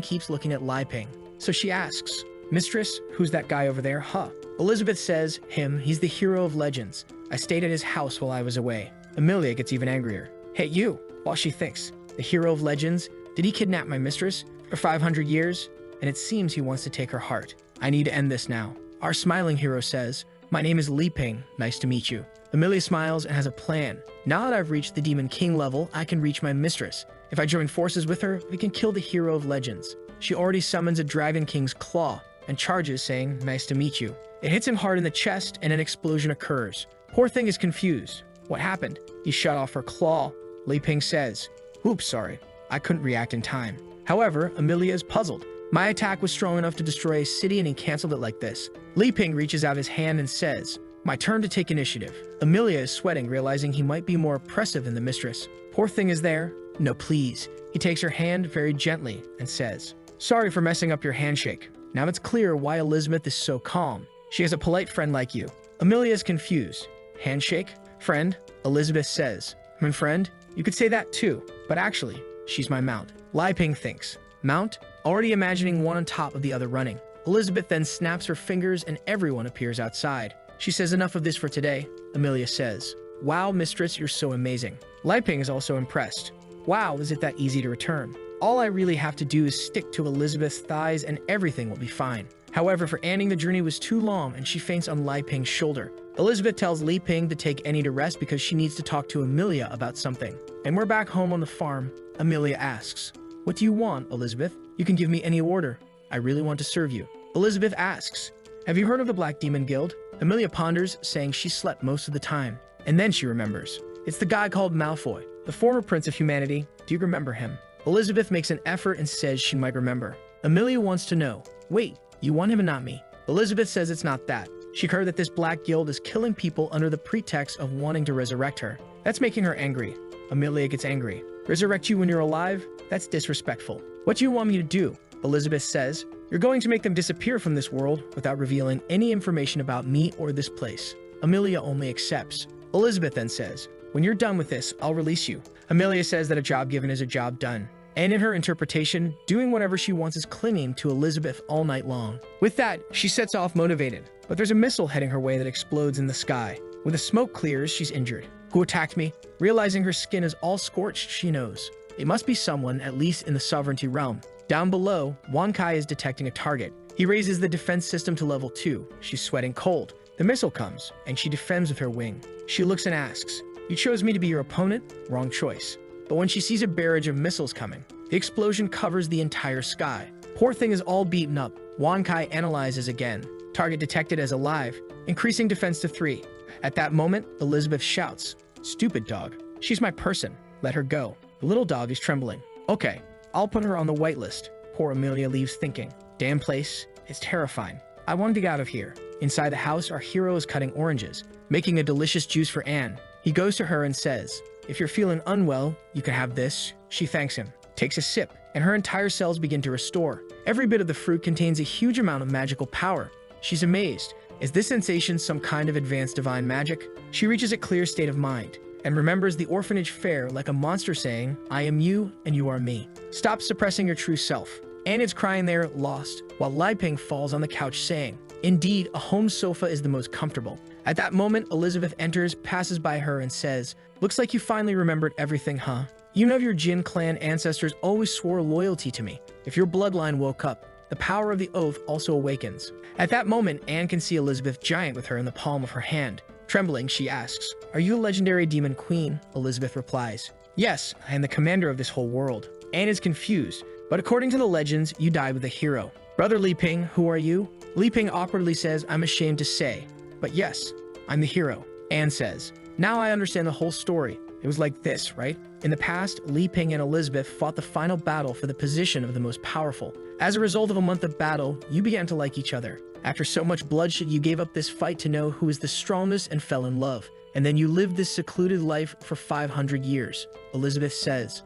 keeps looking at Li Ping. So she asks, "Mistress, who's that guy over there, huh?" Elizabeth says, "Him, he's the hero of legends. I stayed at his house while I was away." Amelia gets even angrier. "Hey, you," while she thinks, "the hero of legends? Did he kidnap my mistress for 500 years? And it seems he wants to take her heart. I need to end this now." Our smiling hero says, "My name is Li Ping. Nice to meet you." Amelia smiles and has a plan. "Now that I've reached the Demon King level, I can reach my mistress. If I join forces with her, we can kill the hero of legends." She already summons a Dragon King's claw and charges, saying, "Nice to meet you." It hits him hard in the chest and an explosion occurs. Poor thing is confused. What happened? He shut off her claw. Li Ping says, "Oops, sorry. I couldn't react in time." However, Amelia is puzzled. "My attack was strong enough to destroy a city and he canceled it like this." Li Ping reaches out his hand and says, "My turn to take initiative." Amelia is sweating, realizing he might be more oppressive than the mistress. Poor thing is there. "No, please." He takes her hand very gently and says, "Sorry for messing up your handshake. Now it's clear why Elizabeth is so calm. She has a polite friend like you." Amelia is confused. "Handshake? Friend?" Elizabeth says, "Friend? You could say that too, but actually, she's my mount." Li Ping thinks, "Mount?" Already imagining one on top of the other running. Elizabeth then snaps her fingers and everyone appears outside. She says, "Enough of this for today." Amelia says, "Wow, mistress, you're so amazing." Li Ping is also impressed. "Wow, is it that easy to return? All I really have to do is stick to Elizabeth's thighs and everything will be fine." However, for Annie, the journey was too long and she faints on Li Ping's shoulder. Elizabeth tells Li Ping to take Annie to rest because she needs to talk to Amelia about something. And we're back home on the farm. Amelia asks, "What do you want, Elizabeth? You can give me any order. I really want to serve you." Elizabeth asks, "Have you heard of the Black Demon Guild?" Amelia ponders, saying she slept most of the time. And then she remembers. It's the guy called Malfoy, the former prince of humanity. Do you remember him? Elizabeth makes an effort and says she might remember. Amelia wants to know, "Wait, you want him and not me?" Elizabeth says it's not that. She heard that this Black Guild is killing people under the pretext of wanting to resurrect her. That's making her angry. Amelia gets angry. "Resurrect you when you're alive? That's disrespectful. What do you want me to do?" Elizabeth says, "You're going to make them disappear from this world without revealing any information about me or this place." Amelia only accepts. Elizabeth then says, "When you're done with this, I'll release you." Amelia says that a job given is a job done. And in her interpretation, doing whatever she wants is clinging to Elizabeth all night long. With that, she sets off motivated. But there's a missile heading her way that explodes in the sky. When the smoke clears, she's injured. "Who attacked me?" Realizing her skin is all scorched, she knows. It must be someone, at least in the sovereignty realm. Down below, Wankai is detecting a target. He raises the defense system to level 2. She's sweating cold. The missile comes, and she defends with her wing. She looks and asks, "You chose me to be your opponent? Wrong choice." But when she sees a barrage of missiles coming, the explosion covers the entire sky. Poor thing is all beaten up. Wankai analyzes again. Target detected as alive, increasing defense to 3. At that moment, Elizabeth shouts, "Stupid dog. She's my person. Let her go." The little dog is trembling. "Okay, I'll put her on the whitelist." Poor Amelia leaves thinking, "Damn place. It's terrifying. I want to get out of here." Inside the house, our hero is cutting oranges, making a delicious juice for Anne. He goes to her and says, "If you're feeling unwell, you can have this." She thanks him, takes a sip, and her entire cells begin to restore. Every bit of the fruit contains a huge amount of magical power. She's amazed. Is this sensation some kind of advanced divine magic? She reaches a clear state of mind and remembers the orphanage fair like a monster saying, "I am you and you are me." Stop suppressing your true self. Anne is crying there, lost, while Li Ping falls on the couch saying, "Indeed, a home sofa is the most comfortable." At that moment, Elizabeth enters, passes by her, and says, "Looks like you finally remembered everything, huh? You know your Jin clan ancestors always swore loyalty to me. If your bloodline woke up, the power of the oath also awakens." At that moment, Anne can see Elizabeth giant with her in the palm of her hand. Trembling, she asks, "Are you a legendary demon queen?" Elizabeth replies, "Yes, I am the commander of this whole world." Anne is confused, but according to the legends, you died with a hero. "Brother Li Ping, who are you?" Li Ping awkwardly says, "I'm ashamed to say, but yes, I'm the hero." Anne says, "Now I understand the whole story. It was like this, right? In the past, Li Ping and Elizabeth fought the final battle for the position of the most powerful. As a result of a month of battle, you began to like each other. After so much bloodshed, you gave up this fight to know who is the strongest and fell in love. And then you lived this secluded life for 500 years. Elizabeth says,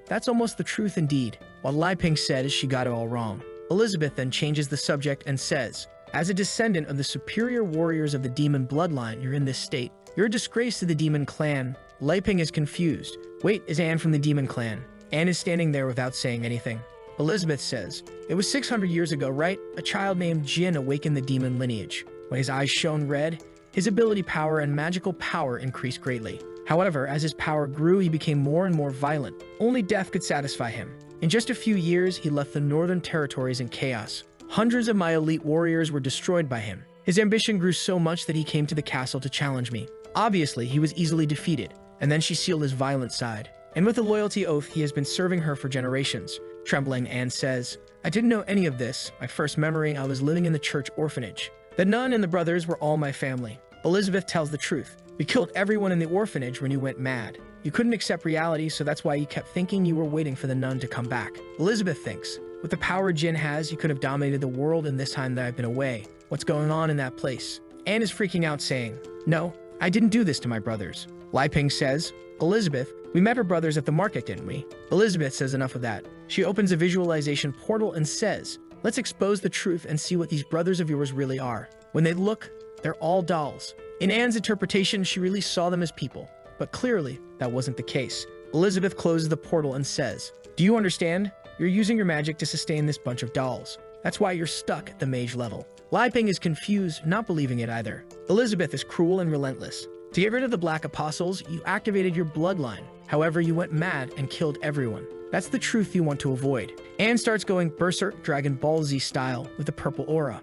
that's almost the truth indeed. What Li Ping said is she got it all wrong. Elizabeth then changes the subject and says, as a descendant of the superior warriors of the demon bloodline, you're in this state. You're a disgrace to the demon clan. Li Ping is confused. Wait, is Anne from the demon clan? Anne is standing there without saying anything. Elizabeth says, it was 600 years ago, right? A child named Jin awakened the demon lineage. When his eyes shone red, his ability power and magical power increased greatly. However, as his power grew, he became more and more violent. Only death could satisfy him. In just a few years, he left the northern territories in chaos. Hundreds of my elite warriors were destroyed by him. His ambition grew so much that he came to the castle to challenge me. Obviously, he was easily defeated, and then she sealed his violent side. And with a loyalty oath, he has been serving her for generations. Trembling, Anne says, I didn't know any of this. My first memory, I was living in the church orphanage. The nun and the brothers were all my family. Elizabeth tells the truth. We killed everyone in the orphanage when you went mad. You couldn't accept reality, so that's why you kept thinking you were waiting for the nun to come back. Elizabeth thinks, with the power Jin has, he could have dominated the world in this time that I've been away. What's going on in that place? Anne is freaking out, saying, no, I didn't do this to my brothers. Li Ping says, Elizabeth, we met her brothers at the market, didn't we? Elizabeth says enough of that. She opens a visualization portal and says, let's expose the truth and see what these brothers of yours really are. When they look, they're all dolls. In Anne's interpretation, she really saw them as people. But clearly, that wasn't the case. Elizabeth closes the portal and says, do you understand? You're using your magic to sustain this bunch of dolls. That's why you're stuck at the mage level. Li Ping is confused, not believing it either. Elizabeth is cruel and relentless. To get rid of the Black Apostles, you activated your bloodline. However, you went mad and killed everyone. That's the truth you want to avoid. Anne starts going berserk Dragon Ball Z style with the purple aura.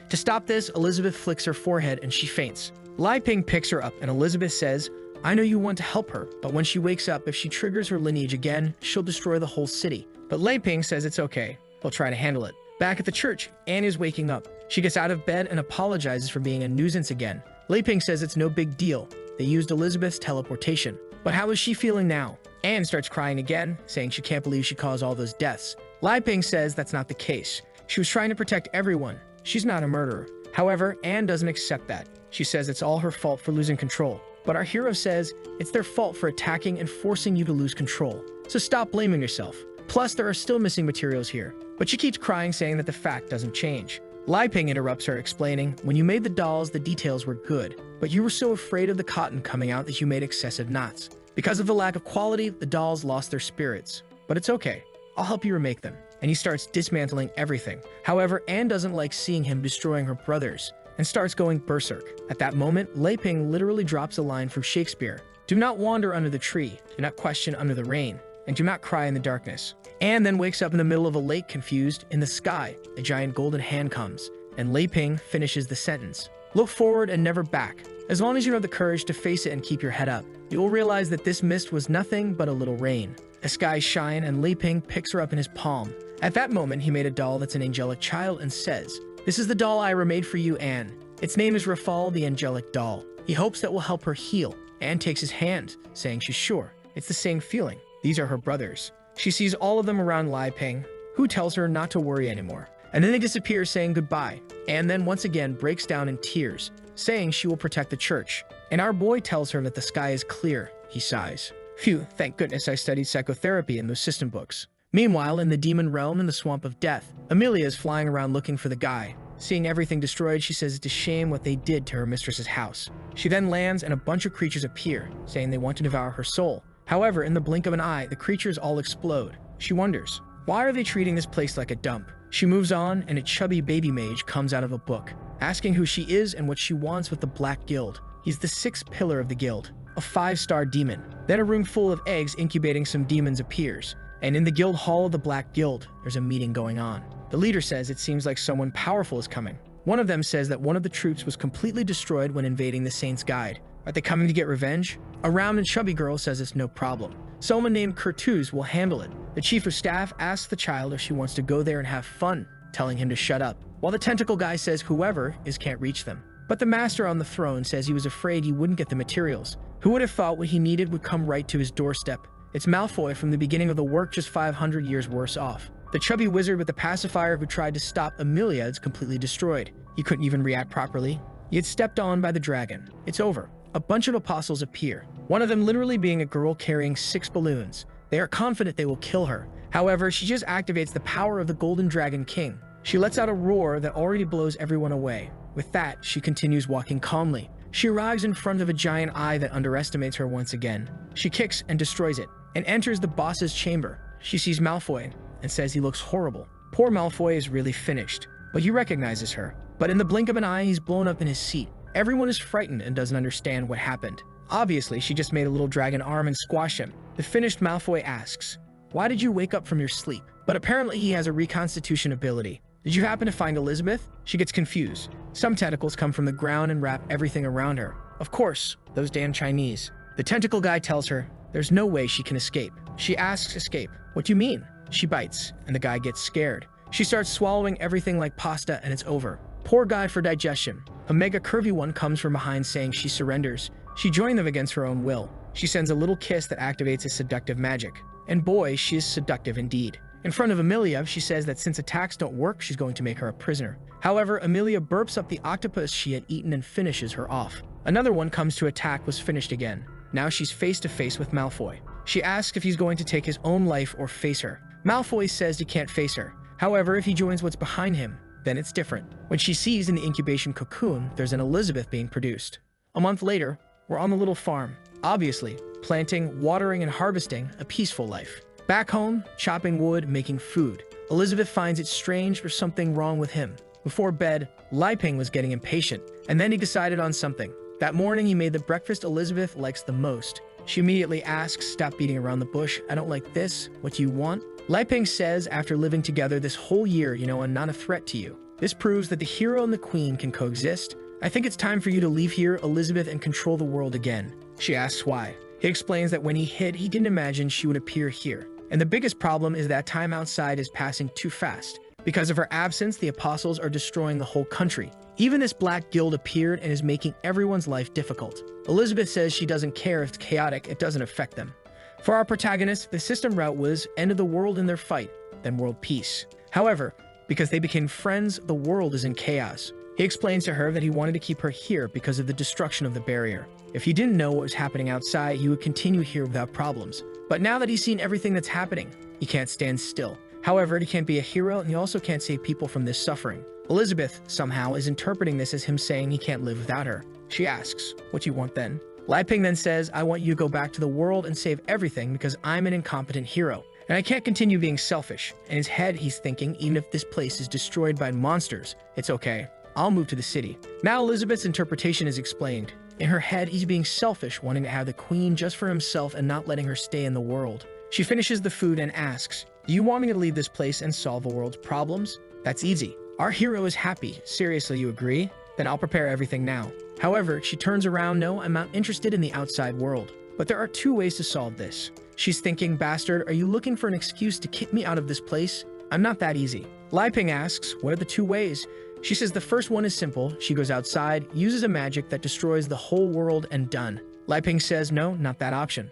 To stop this, Elizabeth flicks her forehead and she faints. Li Ping picks her up and Elizabeth says, I know you want to help her, but when she wakes up, if she triggers her lineage again, she'll destroy the whole city. But Li Ping says it's okay. He'll try to handle it. Back at the church, Anne is waking up. She gets out of bed and apologizes for being a nuisance again. Li Ping says it's no big deal. They used Elizabeth's teleportation. But how is she feeling now? Anne starts crying again, saying she can't believe she caused all those deaths. Li Ping says that's not the case. She was trying to protect everyone. She's not a murderer. However, Anne doesn't accept that. She says it's all her fault for losing control. But our hero says it's their fault for attacking and forcing you to lose control. So stop blaming yourself. Plus, there are still missing materials here. But she keeps crying, saying that the fact doesn't change. Li Ping interrupts her, explaining, when you made the dolls, the details were good. But you were so afraid of the cotton coming out that you made excessive knots. Because of the lack of quality, the dolls lost their spirits. But it's okay. I'll help you remake them. And he starts dismantling everything. However, Anne doesn't like seeing him destroying her brothers and starts going berserk. At that moment, Li Ping literally drops a line from Shakespeare. Do not wander under the tree. Do not question under the rain. And do not cry in the darkness. Anne then wakes up in the middle of a lake confused. In the sky, a giant golden hand comes. And Li Ping finishes the sentence. Look forward and never back. As long as you have the courage to face it and keep your head up, you will realize that this mist was nothing but a little rain. The skies shine and Li Ping picks her up in his palm. At that moment, he made a doll that's an angelic child and says, this is the doll I made for you, Anne. Its name is Rafal, the angelic doll. He hopes that will help her heal. Anne takes his hand, saying she's sure. It's the same feeling. These are her brothers. She sees all of them around Li Ping, who tells her not to worry anymore. And then they disappear, saying goodbye. Anne then once again breaks down in tears, saying she will protect the church. And our boy tells her that the sky is clear. He sighs. Phew, thank goodness I studied psychotherapy in those system books. Meanwhile, in the demon realm in the Swamp of Death, Amelia is flying around looking for the guy. Seeing everything destroyed, she says it's a shame what they did to her mistress's house. She then lands and a bunch of creatures appear, saying they want to devour her soul. However, in the blink of an eye, the creatures all explode. She wonders, why are they treating this place like a dump? She moves on, and a chubby baby mage comes out of a book, asking who she is and what she wants with the Black Guild. He's the sixth pillar of the guild, a 5-star demon. Then a room full of eggs incubating some demons appears, and in the guild hall of the Black Guild, there's a meeting going on. The leader says it seems like someone powerful is coming. One of them says that one of the troops was completely destroyed when invading the Saint's Guide. Are they coming to get revenge? A round and chubby girl says it's no problem. Someone named Kurtuz will handle it. The chief of staff asks the child if she wants to go there and have fun, telling him to shut up, while the tentacle guy says whoever is can't reach them. But the master on the throne says he was afraid he wouldn't get the materials, Who would have thought what he needed would come right to his doorstep? It's Malfoy from the beginning of the work, just 500 years worse off. The chubby wizard with the pacifier who tried to stop Amelia is completely destroyed. He couldn't even react properly. He had stepped on by the dragon. It's over. A bunch of apostles appear, one of them literally being a girl carrying 6 balloons. They are confident they will kill her. However, she just activates the power of the Golden Dragon King. She lets out a roar that already blows everyone away. With that, she continues walking calmly. She arrives in front of a giant eye that underestimates her once again. She kicks and destroys it, and enters the boss's chamber. She sees Malfoy and says he looks horrible. Poor Malfoy is really finished, but he recognizes her. But in the blink of an eye, he's blown up in his seat. Everyone is frightened and doesn't understand what happened. Obviously, she just made a little dragon arm and squashed him. The finished Malfoy asks, "Why did you wake up from your sleep?" But apparently he has a reconstitution ability. Did you happen to find Elizabeth? She gets confused. Some tentacles come from the ground and wrap everything around her. Of course, those damn Chinese. The tentacle guy tells her there's no way she can escape. She asks escape. What do you mean? She bites, and the guy gets scared. She starts swallowing everything like pasta, and it's over. Poor guy for digestion. A mega curvy one comes from behind saying she surrenders. She joined them against her own will. She sends a little kiss that activates his seductive magic. And boy, she is seductive indeed. In front of Amelia, she says that since attacks don't work, she's going to make her a prisoner. However, Amelia burps up the octopus she had eaten and finishes her off. Another one comes to attack, was finished again. Now she's face to face with Malfoy. She asks if he's going to take his own life or face her. Malfoy says he can't face her. However, if he joins what's behind him, then it's different. When she sees in the incubation cocoon, there's an Elizabeth being produced. A month later, we're on the little farm. Obviously, planting, watering, and harvesting a peaceful life. Back home, chopping wood, making food. Elizabeth finds it strange there's something wrong with him. Before bed, Li Ping was getting impatient, and then he decided on something. That morning, he made the breakfast Elizabeth likes the most. She immediately asks, "Stop beating around the bush. I don't like this. What do you want?" Li Ping says, "After living together this whole year, I'm not a threat to you. This proves that the hero and the queen can coexist. I think it's time for you to leave here, Elizabeth, and control the world again." She asks why. He explains that when he hid, he didn't imagine she would appear here. And the biggest problem is that time outside is passing too fast. Because of her absence, the apostles are destroying the whole country. Even this black guild appeared and is making everyone's life difficult. Elizabeth says she doesn't care if it's chaotic, it doesn't affect them. For our protagonist, the system route was end of the world in their fight, then world peace. However, because they became friends, the world is in chaos. He explains to her that he wanted to keep her here because of the destruction of the barrier. If he didn't know what was happening outside, he would continue here without problems. But now that he's seen everything that's happening, he can't stand still. However, he can't be a hero, and he also can't save people from this suffering. Elizabeth, somehow, is interpreting this as him saying he can't live without her. She asks, "What do you want then?" Li Ping then says, "I want you to go back to the world and save everything because I'm an incompetent hero. And I can't continue being selfish." In his head, he's thinking, even if this place is destroyed by monsters, it's okay. I'll move to the city. Now Elizabeth's interpretation is explained. In her head, he's being selfish, wanting to have the queen just for himself and not letting her stay in the world. She finishes the food and asks, "Do you want me to leave this place and solve the world's problems?" That's easy. Our hero is happy. Seriously, you agree? Then I'll prepare everything now. However, she turns around, "No, I'm not interested in the outside world." But there are 2 ways to solve this. She's thinking, "Bastard, are you looking for an excuse to kick me out of this place? I'm not that easy." Li Ping asks, "What are the 2 ways?" She says the first one is simple. She goes outside, uses a magic that destroys the whole world, and done. Li Ping says no, not that option.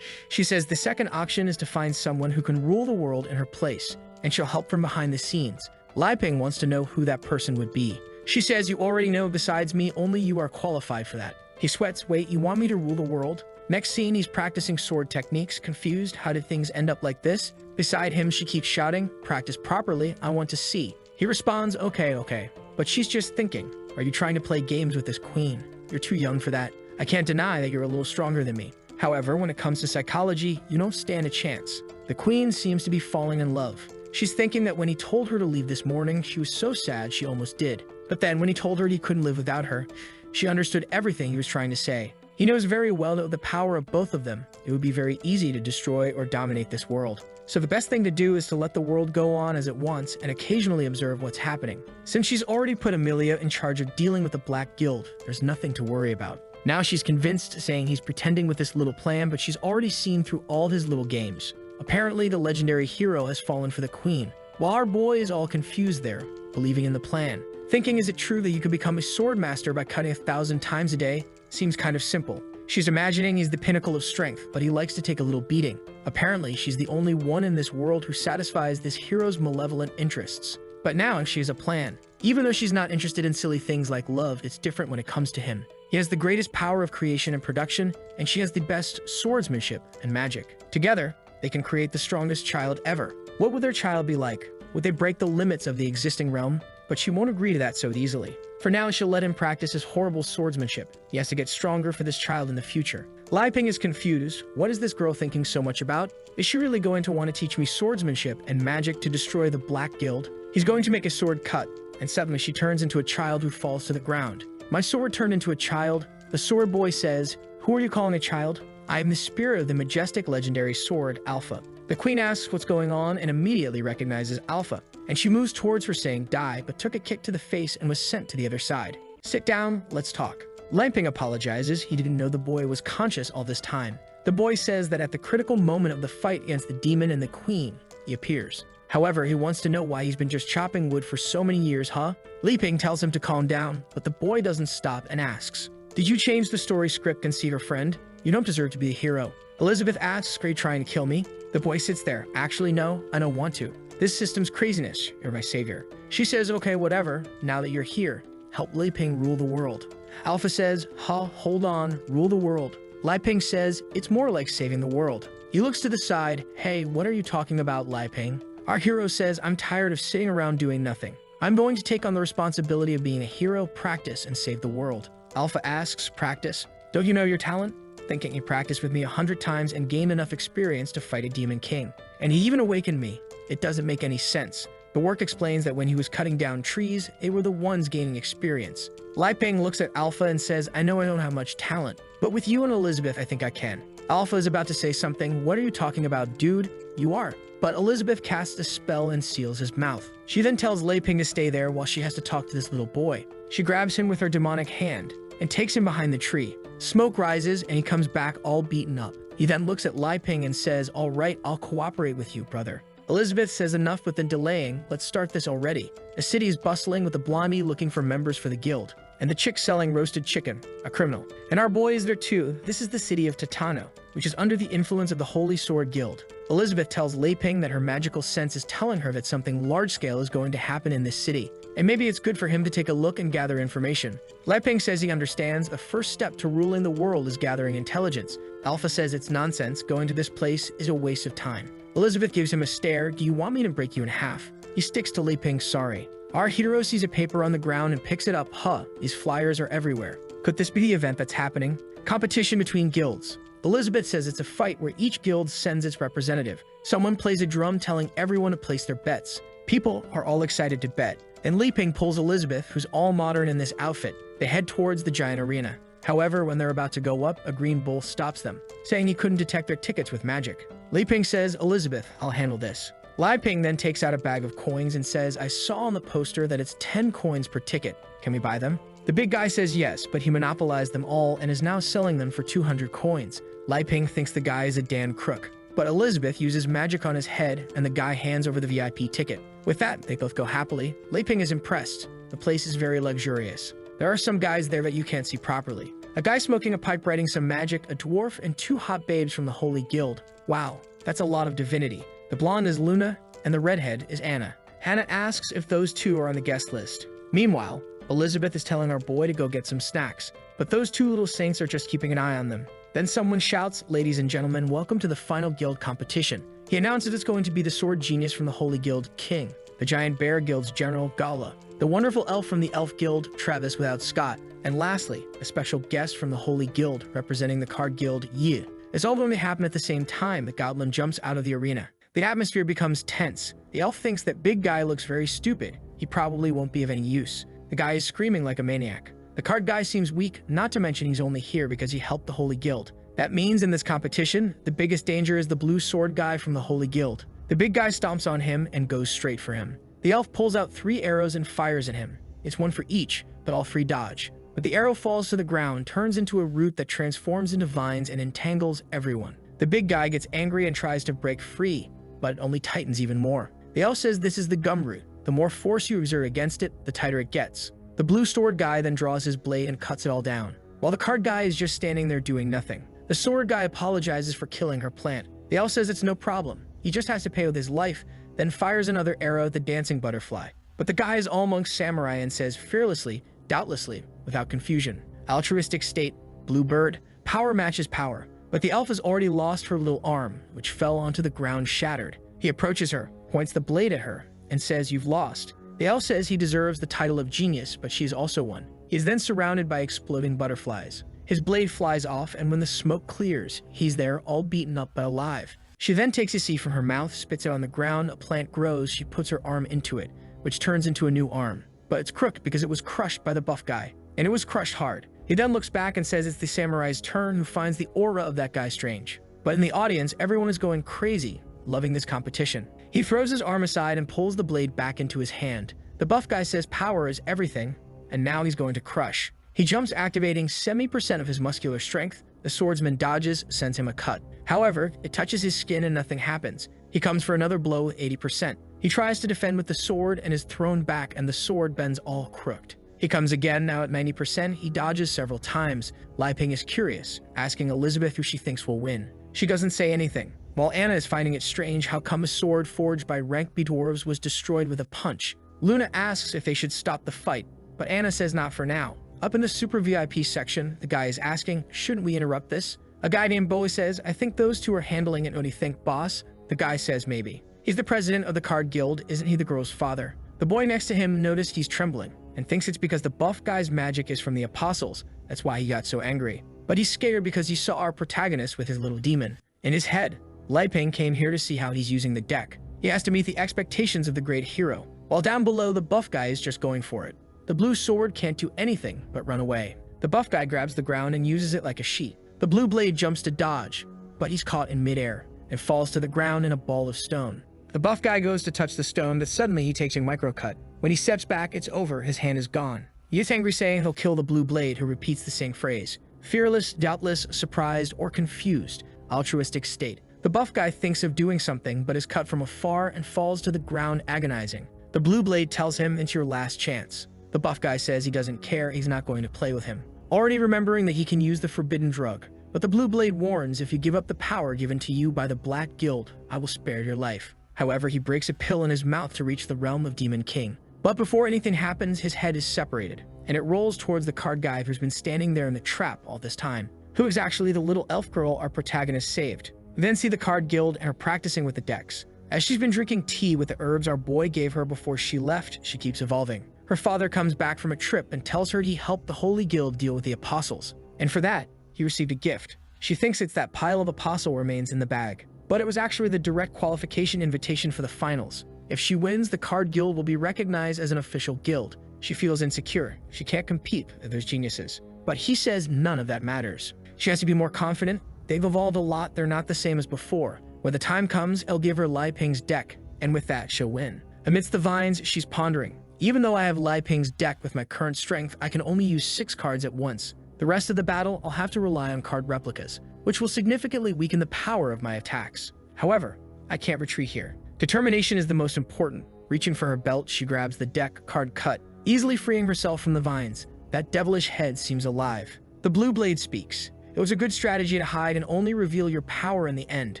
She says the second option is to find someone who can rule the world in her place, and she'll help from behind the scenes. Li Ping wants to know who that person would be. She says, "You already know, besides me, only you are qualified for that." He sweats, "Wait, you want me to rule the world?" Next scene, he's practicing sword techniques, confused. How did things end up like this? Beside him, she keeps shouting, "Practice properly, I want to see." He responds, okay. But she's just thinking, "Are you trying to play games with this queen? You're too young for that. I can't deny that you're a little stronger than me. However, when it comes to psychology, you don't stand a chance." The queen seems to be falling in love. She's thinking that when he told her to leave this morning, she was so sad she almost did. But then when he told her he couldn't live without her, she understood everything he was trying to say. He knows very well that with the power of both of them, it would be very easy to destroy or dominate this world. So the best thing to do is to let the world go on as it wants and occasionally observe what's happening. Since she's already put Amelia in charge of dealing with the Black Guild, there's nothing to worry about. Now she's convinced, saying he's pretending with this little plan, but she's already seen through all his little games. Apparently, the legendary hero has fallen for the queen, while our boy is all confused there, believing in the plan. Thinking, is it true that you could become a sword master by cutting 1,000 times a day? Seems kind of simple. She's imagining he's the pinnacle of strength, but he likes to take a little beating. Apparently, she's the only one in this world who satisfies this hero's malevolent interests. But now she has a plan. Even though she's not interested in silly things like love, it's different when it comes to him. He has the greatest power of creation and production, and she has the best swordsmanship and magic. Together, they can create the strongest child ever. What would their child be like? Would they break the limits of the existing realm? But she won't agree to that so easily. For now, she'll let him practice his horrible swordsmanship. He has to get stronger for this child in the future. Lai Ping is confused. What is this girl thinking so much about? Is she really going to want to teach me swordsmanship and magic to destroy the Black Guild? He's going to make his sword cut, and suddenly she turns into a child who falls to the ground. My sword turned into a child. The sword boy says, "Who are you calling a child?" "I am the spirit of the majestic legendary sword, Alpha." The queen asks what's going on and immediately recognizes Alpha, and she moves towards her saying die, but took a kick to the face and was sent to the other side. "Sit down, let's talk." Lai Ping apologizes. He didn't know the boy was conscious all this time. The boy says that at the critical moment of the fight against the demon and the queen, he appears. However, he wants to know why he's been just chopping wood for so many years, huh? Lai Ping tells him to calm down, but the boy doesn't stop and asks, "Did you change the story script and see her friend? You don't deserve to be a hero." Elizabeth asks, "Are you trying to kill me?" The boy sits there. "Actually, no, I don't want to. This system's craziness. You're my savior." She says, "Okay, whatever. Now that you're here, help Lai Ping rule the world." Alpha says, hold on, rule the world." Lai Ping says, "It's more like saving the world." He looks to the side. "Hey, what are you talking about, Lai Ping?" Our hero says, "I'm tired of sitting around doing nothing. I'm going to take on the responsibility of being a hero, practice, and save the world." Alpha asks, "Practice? Don't you know your talent? Then can't you practice with me 100 times and gain enough experience to fight a demon king? And he even awakened me. It doesn't make any sense." The work explains that when he was cutting down trees, they were the ones gaining experience. Lai Ping looks at Alpha and says, "I know I don't have much talent, but with you and Elizabeth, I think I can." Alpha is about to say something. "What are you talking about, dude?" "You are." But Elizabeth casts a spell and seals his mouth. She then tells Lai Ping to stay there while she has to talk to this little boy. She grabs him with her demonic hand and takes him behind the tree. Smoke rises and he comes back all beaten up. He then looks at Lai Ping and says, "All right, I'll cooperate with you, brother." Elizabeth says enough with the delaying, let's start this already. The city is bustling with the Blondie looking for members for the guild, and the chick selling roasted chicken, a criminal. And our boy is there too. This is the city of Titano, which is under the influence of the Holy Sword Guild. Elizabeth tells Lai Ping that her magical sense is telling her that something large-scale is going to happen in this city, and maybe it's good for him to take a look and gather information. Lai Ping says he understands the first step to ruling the world is gathering intelligence. Alpha says it's nonsense, going to this place is a waste of time. Elizabeth gives him a stare. "Do you want me to break you in half?" He sticks to Lai Ping's sorry. Our hero sees a paper on the ground and picks it up. These flyers are everywhere. Could this be the event that's happening? Competition between guilds. Elizabeth says it's a fight where each guild sends its representative. Someone plays a drum telling everyone to place their bets. People are all excited to bet. And Lai Ping pulls Elizabeth, who's all modern in this outfit. They head towards the giant arena. However, when they're about to go up, a green bull stops them, saying he couldn't detect their tickets with magic. Lai Ping says, "Elizabeth, I'll handle this." Lai Ping then takes out a bag of coins and says, "I saw on the poster that it's 10 coins per ticket. Can we buy them?" The big guy says yes, but he monopolized them all and is now selling them for 200 coins. Lai Ping thinks the guy is a damn crook, but Elizabeth uses magic on his head and the guy hands over the VIP ticket. With that, they both go happily. Lai Ping is impressed. The place is very luxurious. There are some guys there that you can't see properly. A guy smoking a pipe writing some magic, a dwarf, and 2 hot babes from the Holy Guild. Wow, that's a lot of divinity. The blonde is Luna, and the redhead is Anna. Hannah asks if those 2 are on the guest list. Meanwhile, Elizabeth is telling our boy to go get some snacks, but those 2 little saints are just keeping an eye on them. Then someone shouts, "Ladies and gentlemen, welcome to the final guild competition." He announces it's going to be the sword genius from the Holy Guild, King, the giant bear guild's general, Gala, the wonderful elf from the elf guild, Travis without Scott, and lastly, a special guest from the Holy Guild representing the card guild, Yi. It's all going to happen at the same time. The goblin jumps out of the arena. The atmosphere becomes tense. The elf thinks that big guy looks very stupid. He probably won't be of any use. The guy is screaming like a maniac. The card guy seems weak, not to mention he's only here because he helped the Holy Guild. That means in this competition, the biggest danger is the blue sword guy from the Holy Guild. The big guy stomps on him and goes straight for him. The elf pulls out 3 arrows and fires at him. It's 1 for each, but all 3 dodge. But the arrow falls to the ground, turns into a root that transforms into vines and entangles everyone. The big guy gets angry and tries to break free, but only tightens even more. The elf says this is the gum root. The more force you exert against it, the tighter it gets. The blue sword guy then draws his blade and cuts it all down. while the card guy is just standing there doing nothing. The sword guy apologizes for killing her plant. The elf says it's no problem. He just has to pay with his life, then fires another arrow at the dancing butterfly. But the guy is all monk samurai and says fearlessly, doubtlessly, without confusion. Altruistic state, blue bird, power matches power. But the elf has already lost her little arm, which fell onto the ground shattered. He approaches her, points the blade at her, and says, "You've lost." The elf says he deserves the title of genius, but she is also one. He is then surrounded by exploding butterflies. His blade flies off, and when the smoke clears, he's there all beaten up but alive. She then takes a seed from her mouth, spits it on the ground, a plant grows, she puts her arm into it, which turns into a new arm. But it's crooked because it was crushed by the buff guy, and it was crushed hard. He then looks back and says it's the samurai's turn, who finds the aura of that guy strange. But in the audience, everyone is going crazy, loving this competition. He throws his arm aside and pulls the blade back into his hand. The buff guy says power is everything, and now he's going to crush. He jumps, activating 70% of his muscular strength. The swordsman dodges, sends him a cut. However, it touches his skin and nothing happens. He comes for another blow with 80%. He tries to defend with the sword and is thrown back, and the sword bends all crooked. He comes again, now at 90%. He dodges several times. Lai Ping is curious, asking Elizabeth who she thinks will win. She doesn't say anything. While Anna is finding it strange how come a sword forged by rank B dwarves was destroyed with a punch. Luna asks if they should stop the fight, but Anna says not for now. Up in the super VIP section, the guy is asking, shouldn't we interrupt this? A guy named Bowie says, I think those two are handling it. What do you think, boss? The guy says maybe. He's the president of the card guild, isn't he the girl's father? The boy next to him noticed he's trembling and thinks it's because the buff guy's magic is from the apostles. That's why he got so angry. But he's scared because he saw our protagonist with his little demon. In his head, Lai Ping came here to see how he's using the deck. He has to meet the expectations of the great hero, while down below the buff guy is just going for it. The blue sword can't do anything but run away. The buff guy grabs the ground and uses it like a sheet. The blue blade jumps to dodge, but he's caught in midair and falls to the ground in a ball of stone. The buff guy goes to touch the stone, but suddenly he takes a microcut. When he steps back, it's over, his hand is gone. He gets angry, saying he'll kill the blue blade, who repeats the same phrase. Fearless, doubtless, surprised, or confused. Altruistic state. The buff guy thinks of doing something, but is cut from afar and falls to the ground agonizing. The blue blade tells him it's your last chance. The buff guy says he doesn't care, he's not going to play with him, already remembering that he can use the forbidden drug. But the blue blade warns, if you give up the power given to you by the Black Guild, I will spare your life. However, he breaks a pill in his mouth to reach the realm of Demon King. But before anything happens, his head is separated, and it rolls towards the card guy who's been standing there in the trap all this time, who is actually the little elf girl our protagonist saved. We then see the card guild and her practicing with the decks. As she's been drinking tea with the herbs our boy gave her before she left, she keeps evolving. Her father comes back from a trip and tells her he helped the Holy Guild deal with the apostles, and for that, he received a gift. She thinks it's that pile of apostle remains in the bag, but it was actually the direct qualification invitation for the finals. If she wins, the card guild will be recognized as an official guild. She feels insecure. She can't compete with those geniuses. But he says none of that matters. She has to be more confident. They've evolved a lot. They're not the same as before. When the time comes, I'll give her Lai Ping's deck, and with that, she'll win. Amidst the vines, she's pondering. Even though I have Lai Ping's deck with my current strength, I can only use 6 cards at once. The rest of the battle, I'll have to rely on card replicas, which will significantly weaken the power of my attacks. However, I can't retreat here. Determination is the most important. Reaching for her belt, she grabs the deck card cut, easily freeing herself from the vines. That devilish head seems alive. The blue blade speaks. It was a good strategy to hide and only reveal your power in the end.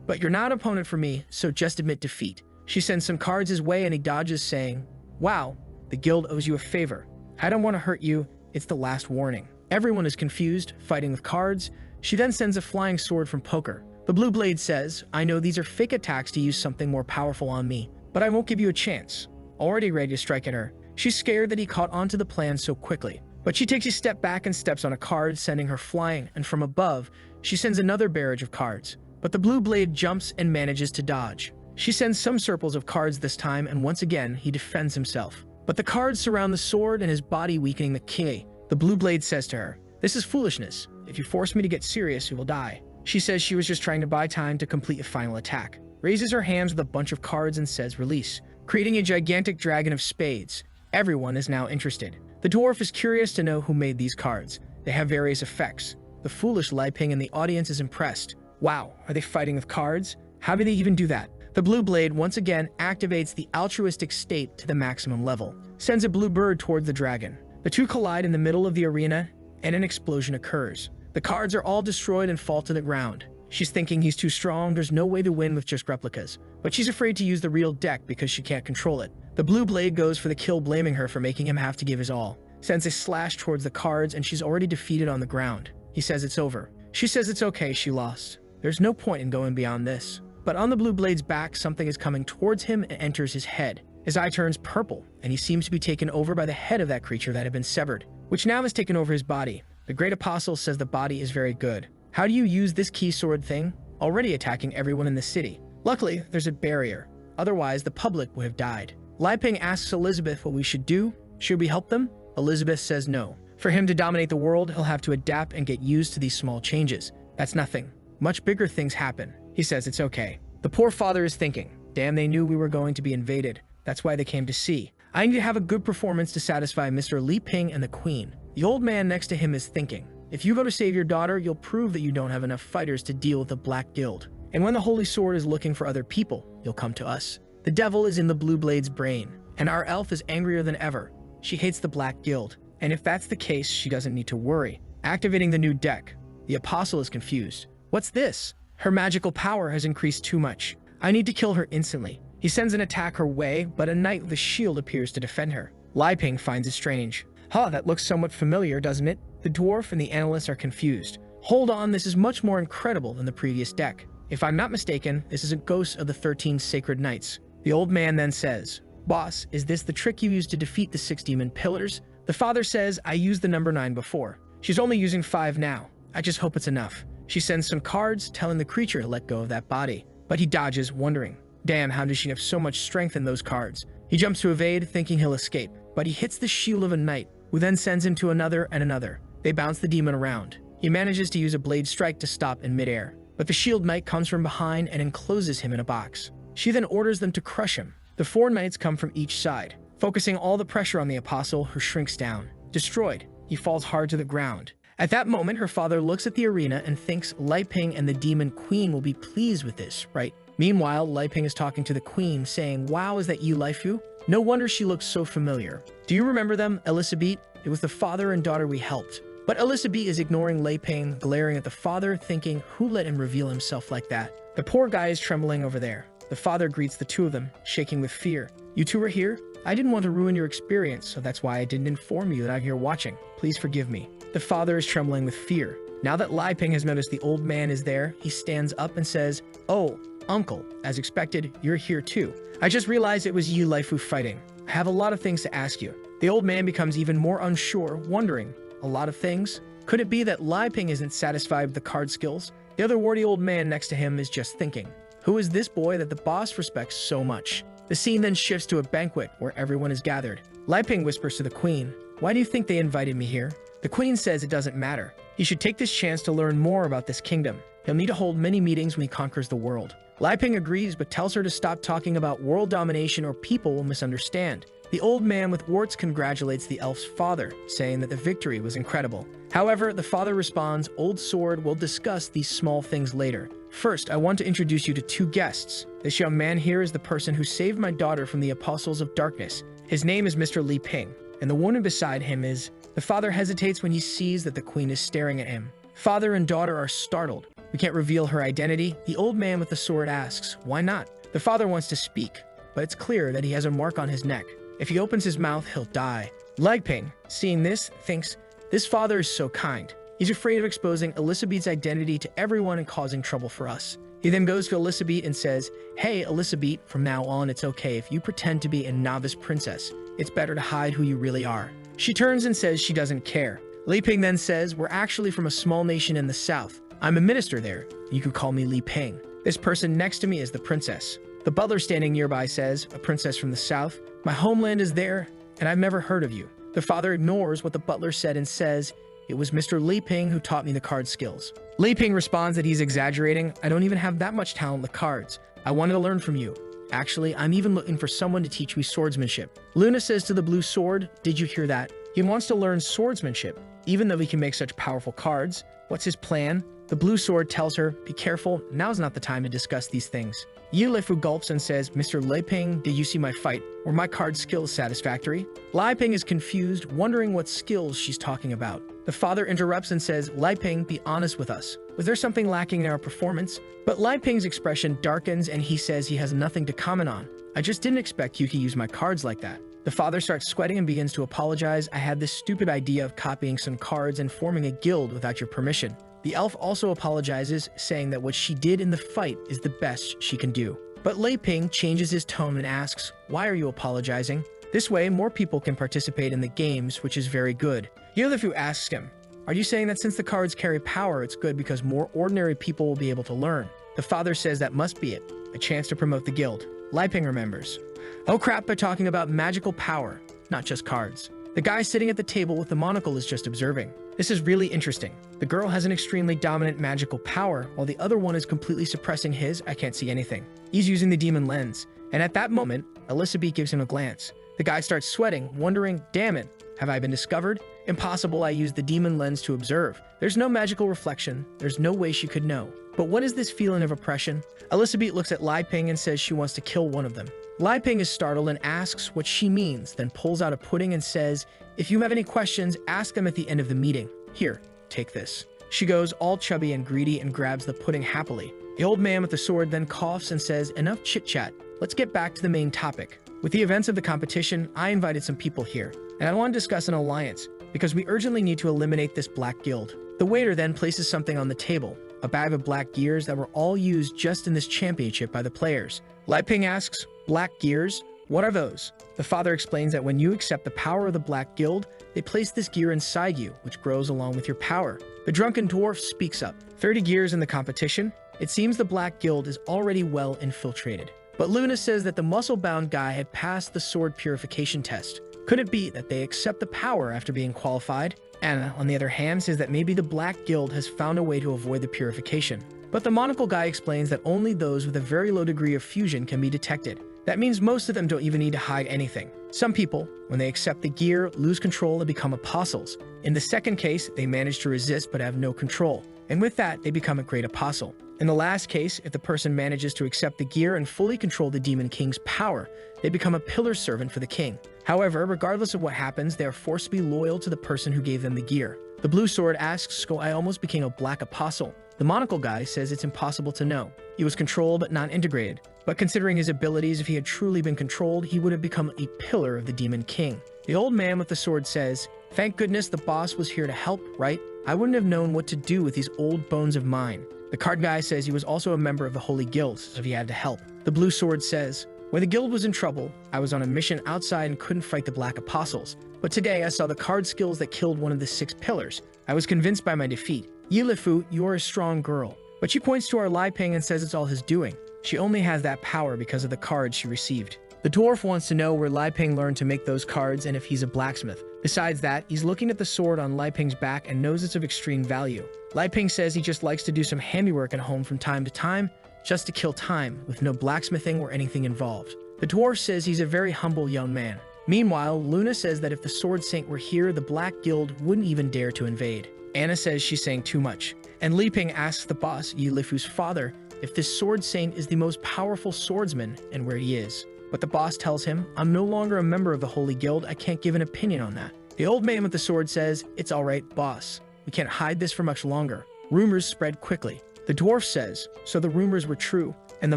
But you're not an opponent for me, so just admit defeat. She sends some cards his way and he dodges, saying, wow, the guild owes you a favor. I don't want to hurt you. It's the last warning. Everyone is confused, fighting with cards. She then sends a flying sword from poker. The blue blade says, I know these are fake attacks to use something more powerful on me, but I won't give you a chance. Already ready to strike at her. She's scared that he caught on to the plan so quickly. But she takes a step back and steps on a card, sending her flying, and from above, she sends another barrage of cards. But the blue blade jumps and manages to dodge. She sends some circles of cards this time, and once again, he defends himself. But the cards surround the sword and his body, weakening the ki. The blue blade says to her, this is foolishness. If you force me to get serious, you will die. She says she was just trying to buy time to complete a final attack. Raises her hands with a bunch of cards and says release, creating a gigantic dragon of spades. Everyone is now interested. The dwarf is curious to know who made these cards. They have various effects. The foolish Lai Ping in the audience is impressed. Wow, are they fighting with cards? How do they even do that? The blue blade once again activates the altruistic state to the maximum level, sends a blue bird towards the dragon. The two collide in the middle of the arena, and an explosion occurs. The cards are all destroyed and fall to the ground. She's thinking he's too strong, there's no way to win with just replicas. But she's afraid to use the real deck because she can't control it. The blue blade goes for the kill, blaming her for making him have to give his all. Sends a slash towards the cards and she's already defeated on the ground. He says it's over. She says it's okay, she lost. There's no point in going beyond this. But on the blue blade's back, something is coming towards him and enters his head. His eye turns purple, and he seems to be taken over by the head of that creature that had been severed, which now has taken over his body. The great apostle says the body is very good. How do you use this key sword thing? Already attacking everyone in the city. Luckily, there's a barrier. Otherwise, the public would have died. Li Ping asks Elizabeth what we should do. Should we help them? Elizabeth says no. For him to dominate the world, he'll have to adapt and get used to these small changes. That's nothing. Much bigger things happen. He says it's okay. The poor father is thinking, damn, they knew we were going to be invaded. That's why they came to see. I need to have a good performance to satisfy Mr. Li Ping and the queen. The old man next to him is thinking, if you go to save your daughter, you'll prove that you don't have enough fighters to deal with the Black Guild. And when the Holy Sword is looking for other people, you'll come to us. The devil is in the Blue Blade's brain, and our elf is angrier than ever. She hates the Black Guild, and if that's the case, she doesn't need to worry. Activating the new deck. The apostle is confused. What's this? Her magical power has increased too much. I need to kill her instantly. He sends an attack her way, but a knight with a shield appears to defend her. Li Ping finds it strange. Huh, that looks somewhat familiar, doesn't it? The dwarf and the analyst are confused. Hold on, this is much more incredible than the previous deck. If I'm not mistaken, this is a ghost of the 13 sacred knights. The old man then says, Boss, is this the trick you used to defeat the 6 demon pillars? The father says, I used the number 9 before. She's only using 5 now. I just hope it's enough. She sends some cards, telling the creature to let go of that body. But he dodges, wondering, damn, how does she have so much strength in those cards? He jumps to evade, thinking he'll escape. But he hits the shield of a knight, who then sends him to another and another. They bounce the demon around. He manages to use a blade strike to stop in midair. But the shield knight comes from behind and encloses him in a box. She then orders them to crush him. The 4 knights come from each side, focusing all the pressure on the apostle, who shrinks down. Destroyed, he falls hard to the ground. At that moment, her father looks at the arena and thinks Li Ping and the demon queen will be pleased with this, right? Meanwhile, Li Ping is talking to the queen, saying, wow, is that you, Li Fu? No wonder she looks so familiar. Do you remember them, Elizabeth? It was the father and daughter we helped. But Elizabeth is ignoring Li Ping, glaring at the father, thinking, who let him reveal himself like that? The poor guy is trembling over there. The father greets the two of them, shaking with fear. You two are here? I didn't want to ruin your experience, so that's why I didn't inform you that I'm here watching. Please forgive me. The father is trembling with fear. Now that Li Ping has noticed the old man is there, he stands up and says, oh, uncle, as expected, you're here too. I just realized it was you, Li Fu, fighting. I have a lot of things to ask you. The old man becomes even more unsure, wondering, a lot of things? Could it be that Li Ping isn't satisfied with the card skills? The other warty old man next to him is just thinking, who is this boy that the boss respects so much? The scene then shifts to a banquet where everyone is gathered. Li Ping whispers to the queen, why do you think they invited me here? The queen says it doesn't matter. He should take this chance to learn more about this kingdom. He'll need to hold many meetings when he conquers the world. Li Ping agrees but tells her to stop talking about world domination or people will misunderstand. The old man with warts congratulates the elf's father, saying that the victory was incredible. However, the father responds, Old Sword, we'll discuss these small things later. First, I want to introduce you to 2 guests. This young man here is the person who saved my daughter from the Apostles of Darkness. His name is Mr. Li Ping, and the woman beside him is... The father hesitates when he sees that the queen is staring at him. Father and daughter are startled. We can't reveal her identity. The old man with the sword asks, why not? The father wants to speak, but it's clear that he has a mark on his neck. If he opens his mouth, he'll die. Li Ping, seeing this, thinks, this father is so kind. He's afraid of exposing Elizabeth's identity to everyone and causing trouble for us. He then goes to Elizabeth and says, hey, Elizabeth, from now on it's okay if you pretend to be a novice princess. It's better to hide who you really are. She turns and says she doesn't care. Li Ping then says, we're actually from a small nation in the south. I'm a minister there. You could call me Li Ping. This person next to me is the princess. The butler standing nearby says, a princess from the south? My homeland is there, and I've never heard of you. The father ignores what the butler said and says, it was Mr. Li Ping who taught me the card skills. Li Ping responds that he's exaggerating. I don't even have that much talent with cards. I wanted to learn from you. Actually, I'm even looking for someone to teach me swordsmanship. Luna says to the blue sword, did you hear that? He wants to learn swordsmanship, even though he can make such powerful cards. What's his plan? The blue sword tells her, be careful, now's not the time to discuss these things. Li Fu gulps and says, Mr. Li Ping, did you see my fight? Were my card skills satisfactory? Li Ping is confused, wondering what skills she's talking about. The father interrupts and says, Lai Ping, be honest with us. Was there something lacking in our performance? But Lai Ping's expression darkens and he says he has nothing to comment on. I just didn't expect you to use my cards like that. The father starts sweating and begins to apologize. I had this stupid idea of copying some cards and forming a guild without your permission. The elf also apologizes, saying that what she did in the fight is the best she can do. But Lai Ping changes his tone and asks, why are you apologizing? This way, more people can participate in the games, which is very good. Yilefu asks him, are you saying that since the cards carry power, it's good because more ordinary people will be able to learn? The father says that must be it, a chance to promote the guild. Lai Ping remembers. Oh crap, they're talking about magical power, not just cards. The guy sitting at the table with the monocle is just observing. This is really interesting. The girl has an extremely dominant magical power, while the other one is completely suppressing his, I can't see anything. He's using the demon lens, and at that moment, Elizabeth gives him a glance. The guy starts sweating, wondering, damn it, have I been discovered? Impossible, I used the demon lens to observe. There's no magical reflection, there's no way she could know. But what is this feeling of oppression? Elizabeth looks at Lai Ping and says she wants to kill one of them. Lai Ping is startled and asks what she means, then pulls out a pudding and says, if you have any questions, ask them at the end of the meeting. Here, take this. She goes all chubby and greedy and grabs the pudding happily. The old man with the sword then coughs and says, enough chit-chat, let's get back to the main topic. With the events of the competition, I invited some people here, and I want to discuss an alliance, because we urgently need to eliminate this black guild. The waiter then places something on the table, a bag of black gears that were all used just in this championship by the players. Lai Ping asks, black gears? What are those? The father explains that when you accept the power of the Black Guild, they place this gear inside you, which grows along with your power. The drunken dwarf speaks up. 30 gears in the competition? It seems the Black Guild is already well infiltrated. But Luna says that the muscle-bound guy had passed the sword purification test. Could it be that they accept the power after being qualified? Anna, on the other hand, says that maybe the Black Guild has found a way to avoid the purification. But the monocle guy explains that only those with a very low degree of fusion can be detected. That means most of them don't even need to hide anything. Some people, when they accept the gear, lose control and become apostles. In the second case, they manage to resist but have no control. And with that, they become a great apostle. In the last case, if the person manages to accept the gear and fully control the Demon King's power, they become a pillar servant for the king. However, regardless of what happens, they are forced to be loyal to the person who gave them the gear. The blue sword asks, so I almost became a black apostle. The monocle guy says it's impossible to know. He was controlled but not integrated. But considering his abilities, if he had truly been controlled, he would have become a pillar of the Demon King. The old man with the sword says, thank goodness the boss was here to help, right? I wouldn't have known what to do with these old bones of mine. The card guy says he was also a member of the Holy Guild, so he had to help. The blue sword says, when the guild was in trouble, I was on a mission outside and couldn't fight the Black Apostles. But today I saw the card skills that killed one of the 6 pillars. I was convinced by my defeat. Yilefu, you're a strong girl. But she points to our Lai Ping and says it's all his doing. She only has that power because of the cards she received. The dwarf wants to know where Lai Ping learned to make those cards and if he's a blacksmith. Besides that, he's looking at the sword on Lai Ping's back and knows it's of extreme value. Lai Ping says he just likes to do some handiwork at home from time to time, just to kill time, with no blacksmithing or anything involved. The dwarf says he's a very humble young man. Meanwhile, Luna says that if the Sword Saint were here, the Black Guild wouldn't even dare to invade. Anna says she's saying too much. And Li Ping asks the boss, Yilefu's father, if this Sword Saint is the most powerful swordsman and where he is. But the boss tells him, I'm no longer a member of the Holy Guild, I can't give an opinion on that. The old man with the sword says, it's alright, boss. We can't hide this for much longer. Rumors spread quickly. The dwarf says, so the rumors were true. And the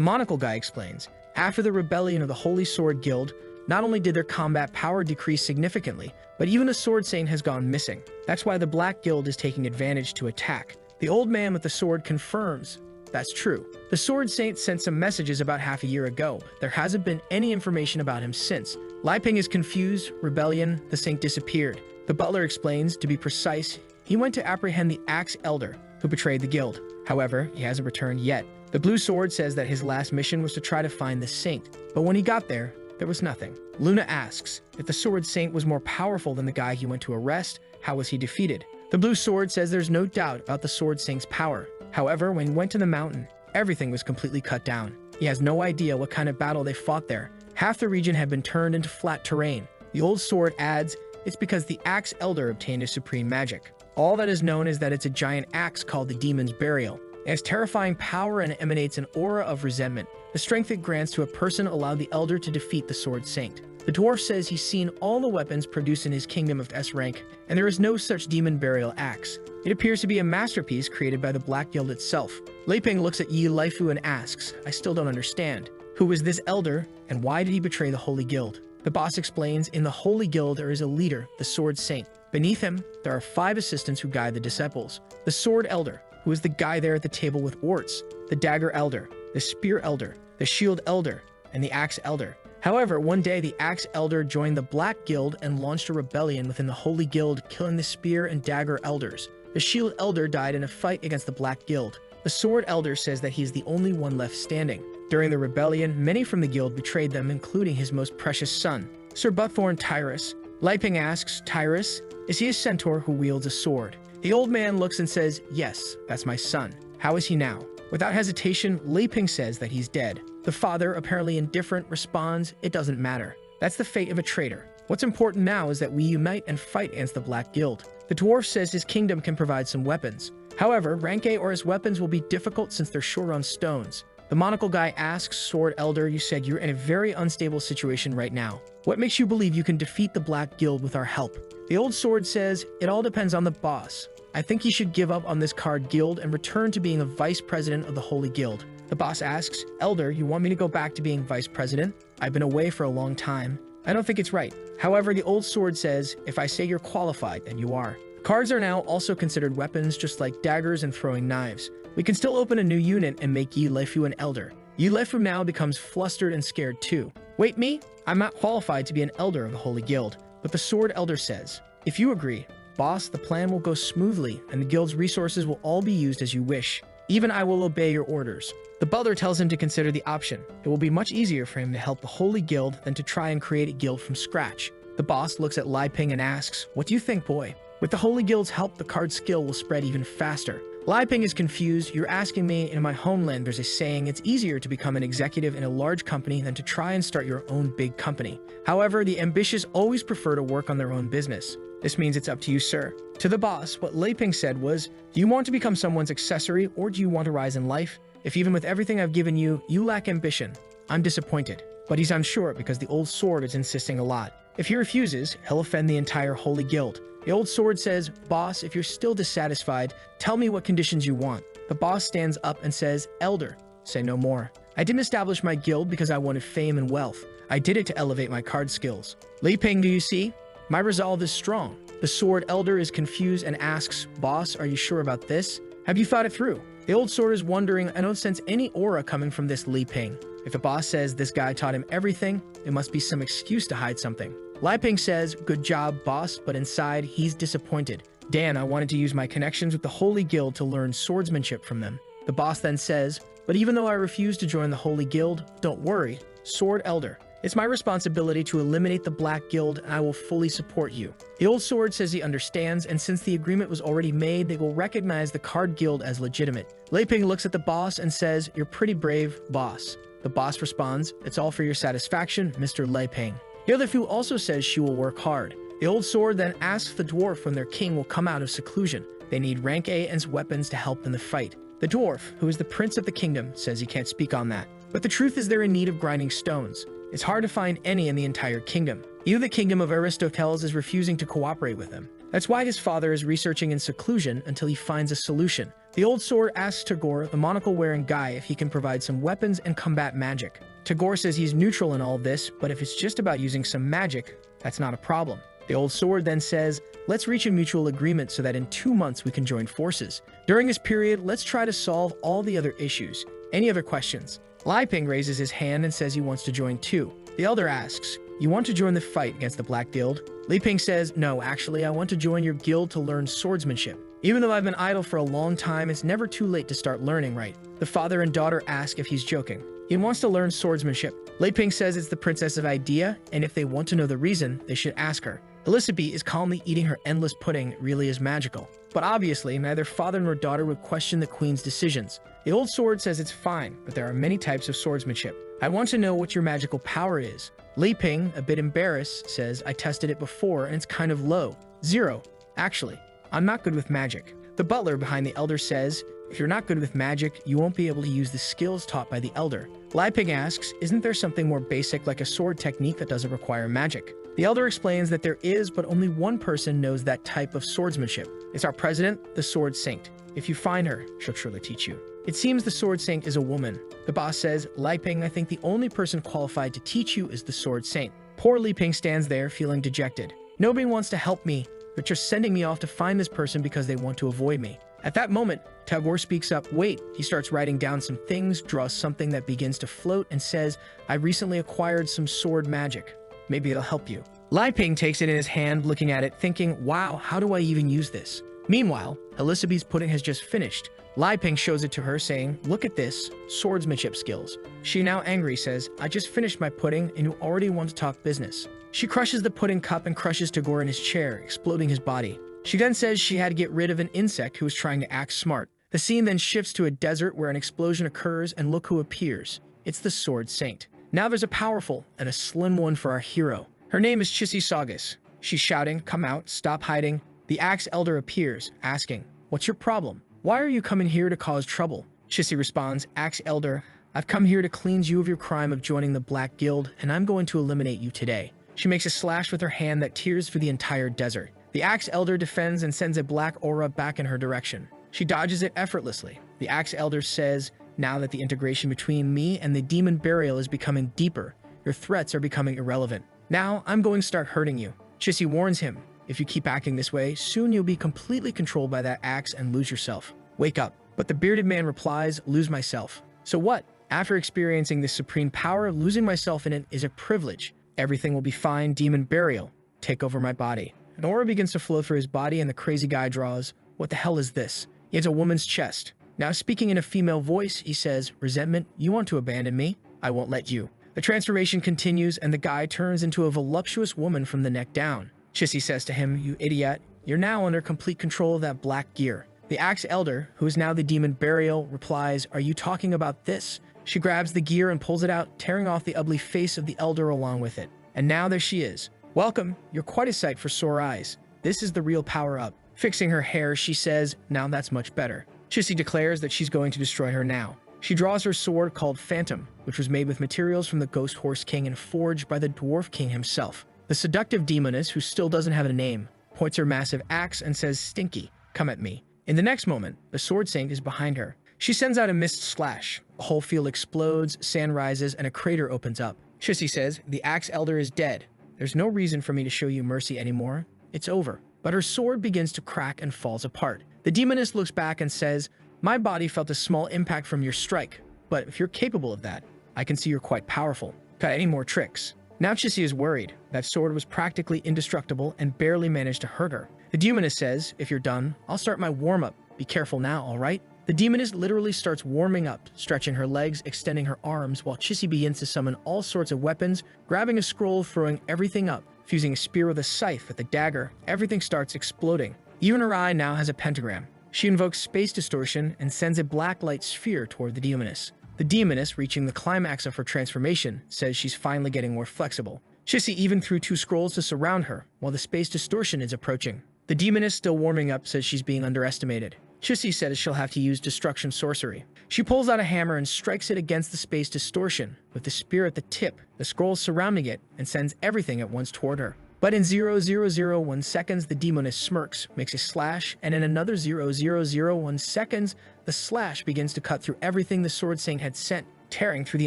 monocle guy explains, after the rebellion of the Holy Sword Guild, not only did their combat power decrease significantly, but even a Sword Saint has gone missing. That's why the Black Guild is taking advantage to attack. The old man with the sword confirms, that's true. The Sword Saint sent some messages about half a year ago. There hasn't been any information about him since. Lai Ping is confused, rebellion, the saint disappeared. The butler explains, to be precise, he went to apprehend the Axe Elder, who betrayed the guild. However, he hasn't returned yet. The blue sword says that his last mission was to try to find the saint, but when he got there was nothing. Luna asks, if the Sword Saint was more powerful than the guy he went to arrest, how was he defeated? The blue sword says there's no doubt about the Sword Saint's power. However, when he went to the mountain, everything was completely cut down. He has no idea what kind of battle they fought there. Half the region had been turned into flat terrain. The old sword adds, it's because the Axe Elder obtained a supreme magic. All that is known is that it's a giant axe called the Demon's Burial. It has terrifying power and emanates an aura of resentment. The strength it grants to a person allowed the elder to defeat the Sword Saint. The dwarf says he's seen all the weapons produced in his kingdom of S rank, and there is no such demon burial axe. It appears to be a masterpiece created by the Black Guild itself. Leiping looks at Yi Laifu and asks, I still don't understand. Who is this elder, and why did he betray the Holy Guild? The boss explains, in the Holy Guild there is a leader, the Sword Saint. Beneath him, there are 5 assistants who guide the disciples. The Sword Elder, who is the guy there at the table with warts, the Dagger Elder, the Spear Elder, the Shield Elder, and the Axe Elder. However, one day the Axe Elder joined the Black Guild and launched a rebellion within the Holy Guild, killing the Spear and Dagger Elders. The Shield Elder died in a fight against the Black Guild. The Sword Elder says that he is the only one left standing. During the rebellion, many from the guild betrayed them, including his most precious son, Sir Buthorn Tyrus. Leiping asks, Tyrus, is he a centaur who wields a sword? The old man looks and says, yes, that's my son. How is he now? Without hesitation, Leiping says that he's dead. The father, apparently indifferent, responds, it doesn't matter. That's the fate of a traitor. What's important now is that we unite and fight against the Black Guild. The dwarf says his kingdom can provide some weapons. However, rank A or his weapons will be difficult since they're short on stones. The monocle guy asks, Sword Elder, you said you're in a very unstable situation right now. What makes you believe you can defeat the Black Guild with our help? The old sword says, it all depends on the boss. I think he should give up on this card guild and return to being a vice president of the Holy Guild. The boss asks, Elder, you want me to go back to being vice president? I've been away for a long time. I don't think it's right. However, the old sword says, if I say you're qualified, then you are. Cards are now also considered weapons, just like daggers and throwing knives. We can still open a new unit and make Yi Laifu an elder. Yi Laifu now becomes flustered and scared too. Wait, me? I'm not qualified to be an elder of the Holy Guild. But the Sword Elder says, if you agree, boss, the plan will go smoothly and the guild's resources will all be used as you wish. Even I will obey your orders. The butler tells him to consider the option. It will be much easier for him to help the Holy Guild than to try and create a guild from scratch. The boss looks at Leiping and asks, what do you think, boy? With the Holy Guild's help, the card skill will spread even faster. Leiping is confused. You're asking me, in my homeland there's a saying, it's easier to become an executive in a large company than to try and start your own big company. However, the ambitious always prefer to work on their own business. This means it's up to you, sir. To the boss, what Leiping said was, do you want to become someone's accessory or do you want to rise in life? If even with everything I've given you, you lack ambition, I'm disappointed. But he's unsure because the old sword is insisting a lot. If he refuses, he'll offend the entire Holy Guild. The old sword says, boss, if you're still dissatisfied, tell me what conditions you want. The boss stands up and says, Elder, say no more. I didn't establish my guild because I wanted fame and wealth. I did it to elevate my card skills. Leiping, do you see? My resolve is strong. The Sword Elder is confused and asks, boss, are you sure about this? Have you thought it through? The old sword is wondering, I don't sense any aura coming from this Leiping. If the boss says this guy taught him everything, it must be some excuse to hide something. Leiping says, good job, boss, but inside, he's disappointed. Dan, I wanted to use my connections with the Holy Guild to learn swordsmanship from them. The boss then says, but even though I refuse to join the Holy Guild, don't worry, Sword Elder. It's my responsibility to eliminate the Black Guild, and I will fully support you. The old sword says he understands, and since the agreement was already made, they will recognize the Card Guild as legitimate. Leiping looks at the boss and says, you're pretty brave, boss. The boss responds, it's all for your satisfaction, Mr. Leiping. The other fool also says she will work hard. The old sword then asks the dwarf when their king will come out of seclusion. They need rank A and weapons to help in the fight. The dwarf, who is the prince of the kingdom, says he can't speak on that. But the truth is they're in need of grinding stones. It's hard to find any in the entire kingdom. Even the kingdom of Aristoteles is refusing to cooperate with him. That's why his father is researching in seclusion until he finds a solution. The old sword asks Tagore, the monocle-wearing guy, if he can provide some weapons and combat magic. Tagore says he's neutral in all this, but if it's just about using some magic, that's not a problem. The old sword then says, let's reach a mutual agreement so that in 2 months we can join forces. During this period, let's try to solve all the other issues. Any other questions? Leiping raises his hand and says he wants to join too. The elder asks, you want to join the fight against the Black Guild? Leiping says, no, actually, I want to join your guild to learn swordsmanship. Even though I've been idle for a long time, it's never too late to start learning right. The father and daughter ask if he's joking. He wants to learn swordsmanship. Leiping says it's the princess of Idea, and if they want to know the reason, they should ask her. Elizabeth is calmly eating her endless pudding. It really is magical. But obviously, neither father nor daughter would question the queen's decisions. The old sword says it's fine, but there are many types of swordsmanship. I want to know what your magical power is. Leiping, a bit embarrassed, says, I tested it before and it's kind of low. 0. Actually, I'm not good with magic. The butler behind the elder says, If you're not good with magic, you won't be able to use the skills taught by the elder. Lai Ping asks, isn't there something more basic like a sword technique that doesn't require magic? The elder explains that there is, but only one person knows that type of swordsmanship. It's our president, the Sword Saint. If you find her, she'll surely teach you. It seems the Sword Saint is a woman. The boss says, Lai Ping, I think the only person qualified to teach you is the Sword Saint. Poor Li Ping stands there feeling dejected. Nobody wants to help me. They're just sending me off to find this person because they want to avoid me. At that moment, Tagore speaks up. Wait, he starts writing down some things, draws something that begins to float, and says, I recently acquired some sword magic. Maybe it'll help you. Lai Ping takes it in his hand, looking at it, thinking, wow, how do I even use this? Meanwhile, Elizabeth's pudding has just finished. Lai Ping shows it to her, saying, look at this, swordsmanship skills. She, now angry, says, I just finished my pudding and you already want to talk business. She crushes the pudding cup and crushes Tagore in his chair, exploding his body. She then says she had to get rid of an insect who was trying to act smart. The scene then shifts to a desert where an explosion occurs, and look who appears. It's the Sword Saint. Now there's a powerful and a slim one for our hero. Her name is Chissy Saugus. She's shouting, come out, stop hiding. The Axe Elder appears, asking, what's your problem? Why are you coming here to cause trouble? Chissy responds, Axe Elder, I've come here to cleanse you of your crime of joining the Black Guild, and I'm going to eliminate you today. She makes a slash with her hand that tears through the entire desert. The Axe Elder defends and sends a black aura back in her direction. She dodges it effortlessly. The Axe Elder says, now that the integration between me and the demon burial is becoming deeper, your threats are becoming irrelevant. Now, I'm going to start hurting you. Chissy warns him, if you keep acting this way, soon you'll be completely controlled by that axe and lose yourself. Wake up. But the bearded man replies, lose myself. So what? After experiencing this supreme power, losing myself in it is a privilege. Everything will be fine, demon burial. Take over my body. An aura begins to flow through his body and the crazy guy draws, what the hell is this? He has a woman's chest. Now speaking in a female voice, he says, resentment, you want to abandon me? I won't let you. The transformation continues and the guy turns into a voluptuous woman from the neck down. Chissy says to him, you idiot, you're now under complete control of that black gear. The Axe Elder, who is now the demon burial, replies, are you talking about this? She grabs the gear and pulls it out, tearing off the ugly face of the elder along with it. And now there she is. Welcome, you're quite a sight for sore eyes. This is the real power-up. Fixing her hair, she says, now that's much better. Chissy declares that she's going to destroy her now. She draws her sword called Phantom, which was made with materials from the Ghost Horse King and forged by the Dwarf King himself. The seductive demoness, who still doesn't have a name, points her massive axe and says, Stinky, come at me. In the next moment, the Sword Saint is behind her. She sends out a mist slash. A whole field explodes, sand rises, and a crater opens up. Chissy says, the Axe Elder is dead. There's no reason for me to show you mercy anymore. It's over. But her sword begins to crack and falls apart. The demoness looks back and says, my body felt a small impact from your strike, but if you're capable of that, I can see you're quite powerful. Got any more tricks? Now Chissy is worried. That sword was practically indestructible and barely managed to hurt her. The demoness says, if you're done, I'll start my warm-up. Be careful now, all right? The demoness literally starts warming up, stretching her legs, extending her arms, while Chissy begins to summon all sorts of weapons, grabbing a scroll, throwing everything up, fusing a spear with a scythe with a dagger. Everything starts exploding. Even her eye now has a pentagram. She invokes space distortion and sends a black light sphere toward the demoness. The demoness, reaching the climax of her transformation, says she's finally getting more flexible. Chissy even threw 2 scrolls to surround her, while the space distortion is approaching. The demoness, still warming up, says she's being underestimated. Chissy says she'll have to use destruction sorcery. She pulls out a hammer and strikes it against the space distortion, with the spear at the tip, the scrolls surrounding it, and sends everything at once toward her. But in 0.001 seconds, the demoness smirks, makes a slash, and in another 0.001 seconds, the slash begins to cut through everything the Sword Saint had sent, tearing through the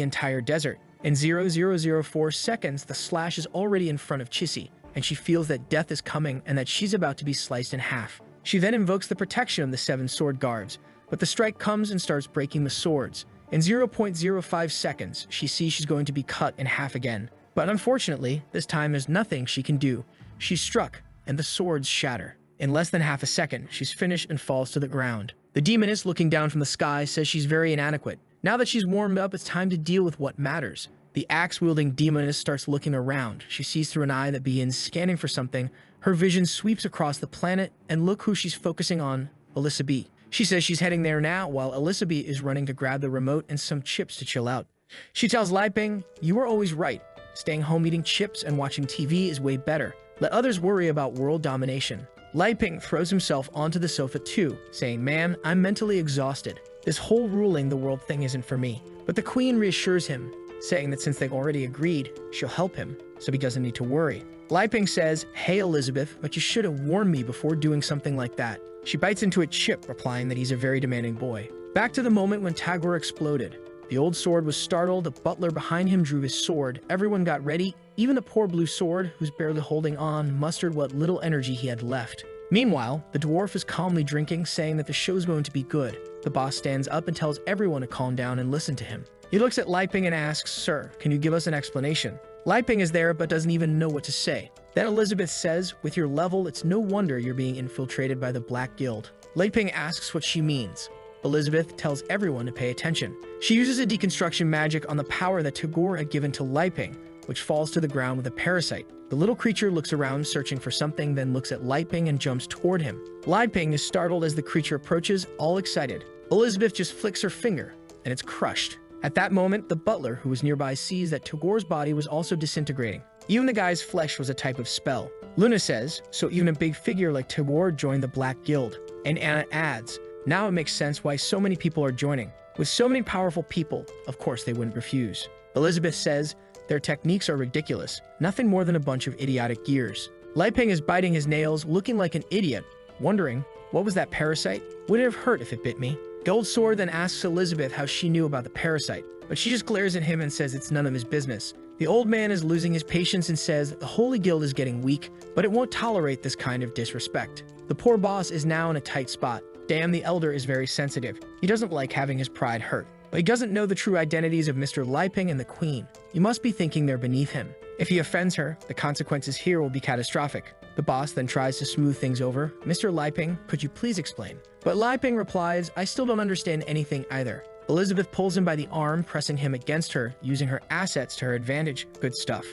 entire desert. In 0.004 seconds, the slash is already in front of Chissy, and she feels that death is coming and that she's about to be sliced in half. She then invokes the protection of the 7 sword guards, but the strike comes and starts breaking the swords. In 0.05 seconds, she sees she's going to be cut in half again. But unfortunately, this time there's nothing she can do. She's struck, and the swords shatter. In less than half a second, she's finished and falls to the ground. The demoness, looking down from the sky, says she's very inadequate. Now that she's warmed up, it's time to deal with what matters. The axe-wielding demoness starts looking around. She sees through an eye that begins scanning for something. Her vision sweeps across the planet, and look who she's focusing on, Elizabeth. She says she's heading there now, while Elizabeth is running to grab the remote and some chips to chill out. She tells Lai Ping, you were always right. Staying home eating chips and watching TV is way better. Let others worry about world domination. Lai Ping throws himself onto the sofa too, saying, "Man, I'm mentally exhausted. This whole ruling the world thing isn't for me." But the queen reassures him, saying that since they've already agreed, she'll help him, so he doesn't need to worry. Lai Ping says, "Hey Elizabeth, but you should have warned me before doing something like that." She bites into a chip, replying that he's a very demanding boy. Back to the moment when Tagore exploded. The old sword was startled, a butler behind him drew his sword, everyone got ready, even the poor blue sword, who's barely holding on, mustered what little energy he had left. Meanwhile, the dwarf is calmly drinking, saying that the show's going to be good. The boss stands up and tells everyone to calm down and listen to him. He looks at Lai Ping and asks, "Sir, can you give us an explanation?" Lai Ping is there but doesn't even know what to say. Then Elizabeth says, "With your level, it's no wonder you're being infiltrated by the Black Guild." Lai Ping asks what she means. Elizabeth tells everyone to pay attention. She uses a deconstruction magic on the power that Tagore had given to Lai Ping, which falls to the ground with a parasite. The little creature looks around searching for something, then looks at Lai Ping and jumps toward him. Lai Ping is startled as the creature approaches, all excited. Elizabeth just flicks her finger, and it's crushed. At that moment, the butler, who was nearby, sees that Tagore's body was also disintegrating. Even the guy's flesh was a type of spell. Luna says, "So even a big figure like Tagore joined the Black Guild." And Anna adds, "Now it makes sense why so many people are joining. With so many powerful people, of course they wouldn't refuse." Elizabeth says, "Their techniques are ridiculous, nothing more than a bunch of idiotic gears." Lai Ping is biting his nails, looking like an idiot, wondering, what was that parasite? Would it have hurt if it bit me? Gold Sword then asks Elizabeth how she knew about the parasite, but she just glares at him and says it's none of his business. The old man is losing his patience and says the Holy Guild is getting weak, but it won't tolerate this kind of disrespect. The poor boss is now in a tight spot. Dan the Elder is very sensitive. He doesn't like having his pride hurt, but he doesn't know the true identities of Mr. Lai Ping and the Queen. You must be thinking they're beneath him. If he offends her, the consequences here will be catastrophic. The boss then tries to smooth things over. "Mr. Lai Ping, could you please explain?" But Lai Ping replies, "I still don't understand anything either." Elizabeth pulls him by the arm, pressing him against her, using her assets to her advantage. Good stuff.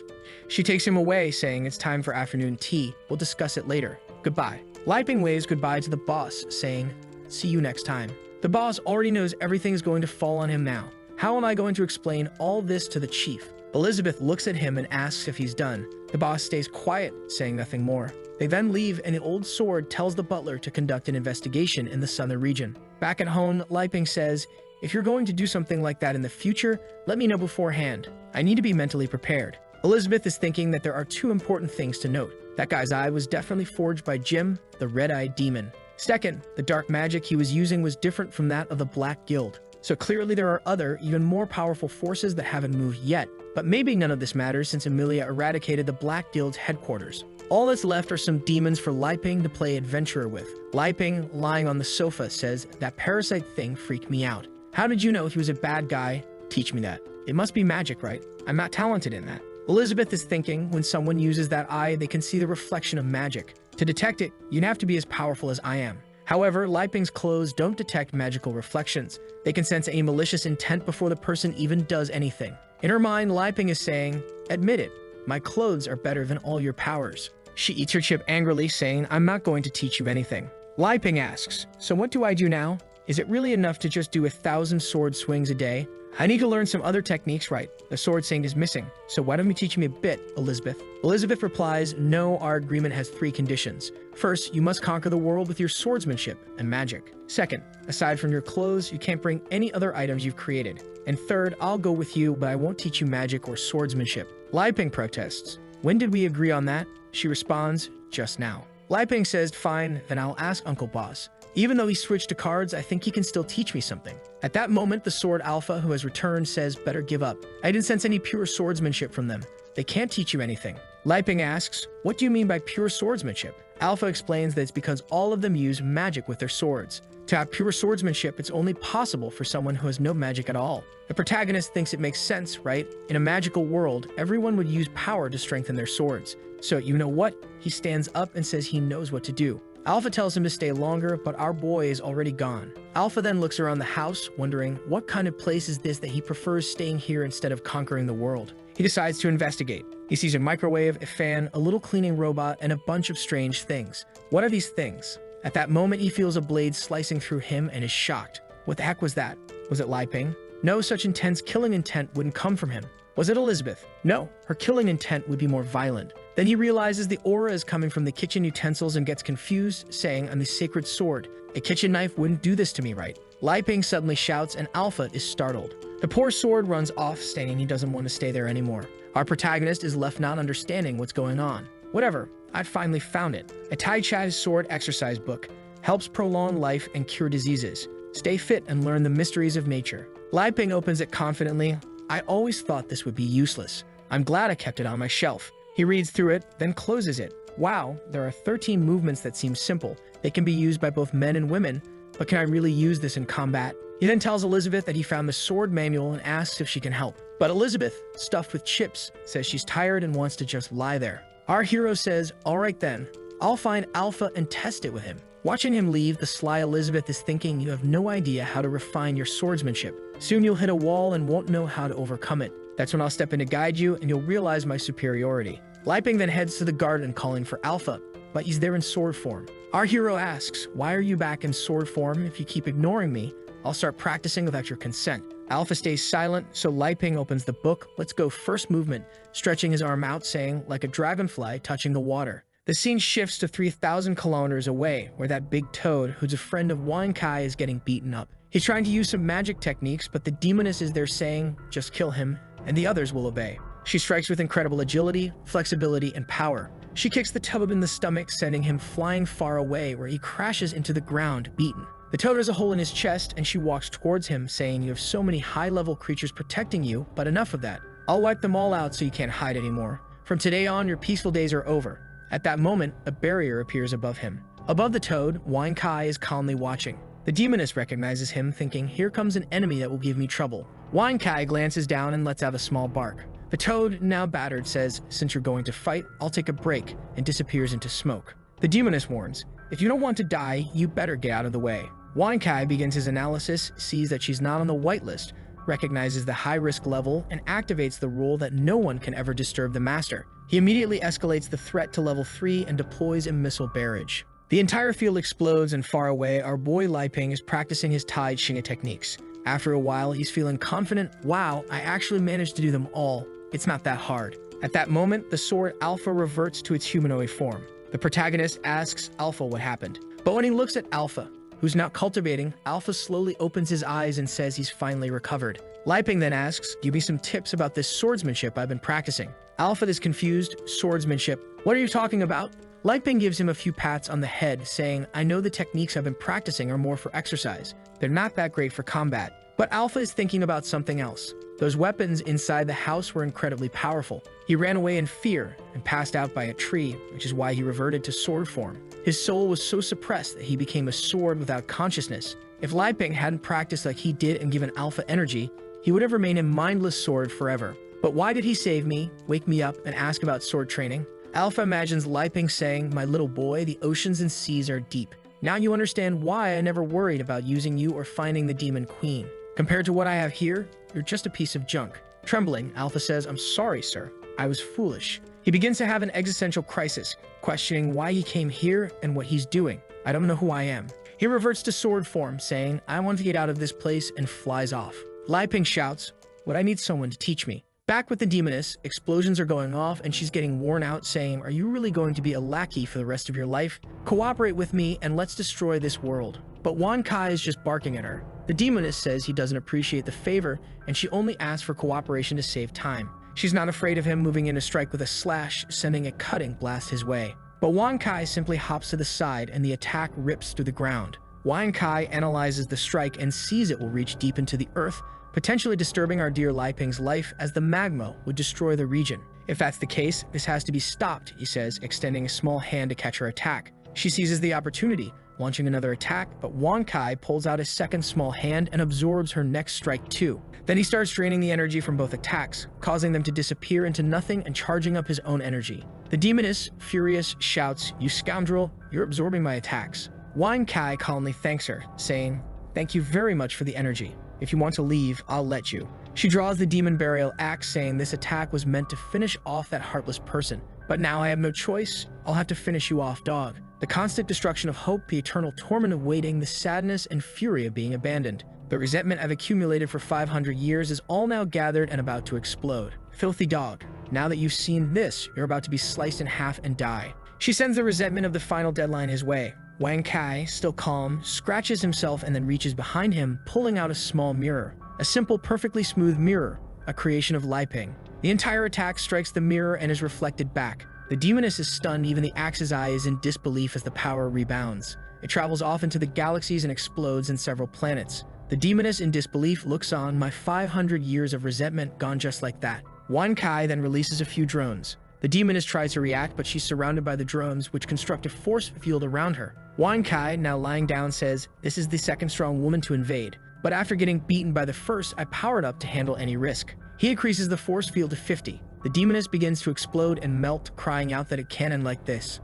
She takes him away, saying it's time for afternoon tea. We'll discuss it later. Goodbye. Lai Ping waves goodbye to the boss, saying, "See you next time." The boss already knows everything is going to fall on him now. How am I going to explain all this to the chief? Elizabeth looks at him and asks if he's done. The boss stays quiet, saying nothing more. They then leave, and the old sword tells the butler to conduct an investigation in the southern region. Back at home, Lai Ping says, "If you're going to do something like that in the future, let me know beforehand. I need to be mentally prepared." Elizabeth is thinking that there are two important things to note. That guy's eye was definitely forged by Jim, the red-eyed demon. Second, the dark magic he was using was different from that of the Black Guild. So clearly there are other, even more powerful forces that haven't moved yet. But maybe none of this matters since Emilia eradicated the Black Guild's headquarters. All that's left are some demons for Lai Ping to play adventurer with. Lai Ping, lying on the sofa, says, "That parasite thing freaked me out. How did you know he was a bad guy? Teach me that. It must be magic, right? I'm not talented in that." Elizabeth is thinking, when someone uses that eye, they can see the reflection of magic. To detect it, you'd have to be as powerful as I am. However, Lai Ping's clothes don't detect magical reflections. They can sense a malicious intent before the person even does anything. In her mind, Lai Ping is saying, "Admit it, my clothes are better than all your powers." She eats her chip angrily, saying, "I'm not going to teach you anything." Lai Ping asks, "So what do I do now? Is it really enough to just do 1,000 sword swings a day? I need to learn some other techniques, right? The sword saying is missing, so why don't you teach me a bit, Elizabeth?" Elizabeth replies, "No, our agreement has 3 conditions. First, you must conquer the world with your swordsmanship and magic. Second, aside from your clothes, you can't bring any other items you've created. And third, I'll go with you, but I won't teach you magic or swordsmanship." Lai Ping protests, "When did we agree on that?" She responds, "Just now." Lai Ping says, "Fine, then I'll ask Uncle Boss. Even though he switched to cards, I think he can still teach me something." At that moment, the Sword Alpha, who has returned, says, "Better give up. I didn't sense any pure swordsmanship from them. They can't teach you anything." Lai Ping asks, "What do you mean by pure swordsmanship?" Alpha explains that it's because all of them use magic with their swords. To have pure swordsmanship, it's only possible for someone who has no magic at all. The protagonist thinks it makes sense, right? In a magical world, everyone would use power to strengthen their swords. So you know what? He stands up and says he knows what to do. Alpha tells him to stay longer, but our boy is already gone. Alpha then looks around the house, wondering what kind of place is this that he prefers staying here instead of conquering the world. He decides to investigate. He sees a microwave, a fan, a little cleaning robot, and a bunch of strange things. What are these things? At that moment, he feels a blade slicing through him and is shocked. What the heck was that? Was it Lai Ping? No, such intense killing intent wouldn't come from him. Was it Elizabeth? No, her killing intent would be more violent. Then he realizes the aura is coming from the kitchen utensils and gets confused, saying, "I'm the sacred sword. A kitchen knife wouldn't do this to me, right?" Lai Ping suddenly shouts and Alpha is startled. The poor sword runs off, stating he doesn't want to stay there anymore. Our protagonist is left not understanding what's going on. Whatever, I'd finally found it. A Tai Chai's sword exercise book. Helps prolong life and cure diseases. Stay fit and learn the mysteries of nature. Lai Ping opens it confidently. I always thought this would be useless. I'm glad I kept it on my shelf. He reads through it, then closes it. Wow, there are 13 movements that seem simple. They can be used by both men and women, but can I really use this in combat? He then tells Elizabeth that he found the sword manual and asks if she can help. But Elizabeth, stuffed with chips, says she's tired and wants to just lie there. Our hero says, all right then, I'll find Alpha and test it with him. Watching him leave, the sly Elizabeth is thinking you have no idea how to refine your swordsmanship. Soon you'll hit a wall and won't know how to overcome it. That's when I'll step in to guide you and you'll realize my superiority. Lai Ping then heads to the garden calling for Alpha, but he's there in sword form. Our hero asks, why are you back in sword form? If you keep ignoring me, I'll start practicing without your consent. Alpha stays silent, so Lai Ping opens the book. Let's go first movement, stretching his arm out, saying, like a dragonfly touching the water. The scene shifts to 3,000 kilometers away, where that big toad, who's a friend of Wang Kai, is getting beaten up. He's trying to use some magic techniques, but the demoness is there saying, just kill him, and the others will obey. She strikes with incredible agility, flexibility, and power. She kicks the toad in the stomach, sending him flying far away, where he crashes into the ground, beaten. The toad has a hole in his chest, and she walks towards him, saying, you have so many high-level creatures protecting you, but enough of that. I'll wipe them all out so you can't hide anymore. From today on, your peaceful days are over. At that moment, a barrier appears above him. Above the toad, Wang Kai is calmly watching. The demoness recognizes him, thinking, here comes an enemy that will give me trouble. Wang Kai glances down and lets out a small bark. The toad, now battered, says, since you're going to fight, I'll take a break, and disappears into smoke. The demoness warns, if you don't want to die, you better get out of the way. Wang Kai begins his analysis, sees that she's not on the whitelist, recognizes the high-risk level, and activates the rule that no one can ever disturb the master. He immediately escalates the threat to level 3 and deploys a missile barrage. The entire field explodes, and far away, our boy Lai Ping is practicing his Tai Shinga techniques. After a while, he's feeling confident. Wow, I actually managed to do them all. It's not that hard. At that moment, the sword Alpha reverts to its humanoid form. The protagonist asks Alpha what happened. But when he looks at Alpha, who's now cultivating, Alpha slowly opens his eyes and says he's finally recovered. Lai Ping then asks, give me some tips about this swordsmanship I've been practicing. Alpha is confused. Swordsmanship. What are you talking about? Lai Ping gives him a few pats on the head, saying, I know the techniques I've been practicing are more for exercise. They're not that great for combat. But Alpha is thinking about something else. Those weapons inside the house were incredibly powerful. He ran away in fear and passed out by a tree, which is why he reverted to sword form. His soul was so suppressed that he became a sword without consciousness. If Lai Ping hadn't practiced like he did and given Alpha energy, he would have remained a mindless sword forever. But why did he save me, wake me up, and ask about sword training? Alpha imagines Lai Ping saying, my little boy, the oceans and seas are deep. Now you understand why I never worried about using you or finding the demon queen. Compared to what I have here, you're just a piece of junk. Trembling, Alpha says, I'm sorry, sir. I was foolish. He begins to have an existential crisis, questioning why he came here and what he's doing. I don't know who I am. He reverts to sword form, saying, I want to get out of this place, and flies off. Lai Ping shouts, would I need someone to teach me? Back with the demoness, explosions are going off and she's getting worn out, saying, are you really going to be a lackey for the rest of your life? Cooperate with me and let's destroy this world. But Wang Kai is just barking at her. The demoness says he doesn't appreciate the favor and she only asks for cooperation to save time. She's not afraid of him moving in to strike with a slash, sending a cutting blast his way. But Wang Kai simply hops to the side and the attack rips through the ground. Wang Kai analyzes the strike and sees it will reach deep into the earth, potentially disturbing our dear Lai Ping's life as the magma would destroy the region. If that's the case, this has to be stopped, he says, extending a small hand to catch her attack. She seizes the opportunity, launching another attack, but Wang Kai pulls out a second small hand and absorbs her next strike too. Then he starts draining the energy from both attacks, causing them to disappear into nothing and charging up his own energy. The demoness, furious, shouts, you scoundrel, you're absorbing my attacks. Wang Kai calmly thanks her, saying, thank you very much for the energy. If you want to leave, I'll let you. She draws the demon burial axe, saying this attack was meant to finish off that heartless person. But now I have no choice. I'll have to finish you off, dog. The constant destruction of hope, the eternal torment of waiting, the sadness and fury of being abandoned. The resentment I've accumulated for 500 years is all now gathered and about to explode. Filthy dog. Now that you've seen this, you're about to be sliced in half and die. She sends the resentment of the final deadline his way. Wang Kai, still calm, scratches himself and then reaches behind him, pulling out a small mirror. A simple, perfectly smooth mirror, a creation of Li Ping. The entire attack strikes the mirror and is reflected back. The demoness is stunned, even the axe's eye is in disbelief as the power rebounds. It travels off into the galaxies and explodes in several planets. The demoness in disbelief looks on, my 500 years of resentment gone just like that. Wang Kai then releases a few drones. The demoness tries to react, but she's surrounded by the drones, which construct a force field around her. Wang Kai, now lying down, says, "This is the second strong woman to invade. But after getting beaten by the first, I powered up to handle any risk." He increases the force field to 50. The demoness begins to explode and melt, crying out that it can end like this.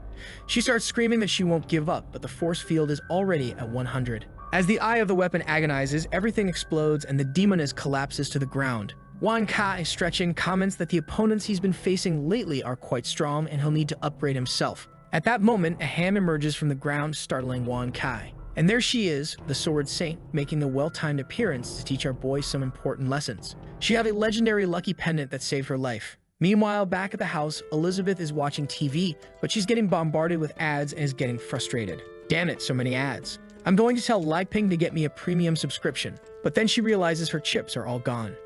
She starts screaming that she won't give up, but the force field is already at 100. As the eye of the weapon agonizes, everything explodes and the demoness collapses to the ground. Wang Kai, stretching, comments that the opponents he's been facing lately are quite strong and he'll need to upgrade himself. At that moment, a hand emerges from the ground, startling Wang Kai. And there she is, the Sword Saint, making the well-timed appearance to teach our boy some important lessons. She had a legendary lucky pendant that saved her life. Meanwhile, back at the house, Elizabeth is watching TV, but she's getting bombarded with ads and is getting frustrated. Damn it, so many ads. I'm going to tell Li Ping to get me a premium subscription, but then she realizes her chips are all gone.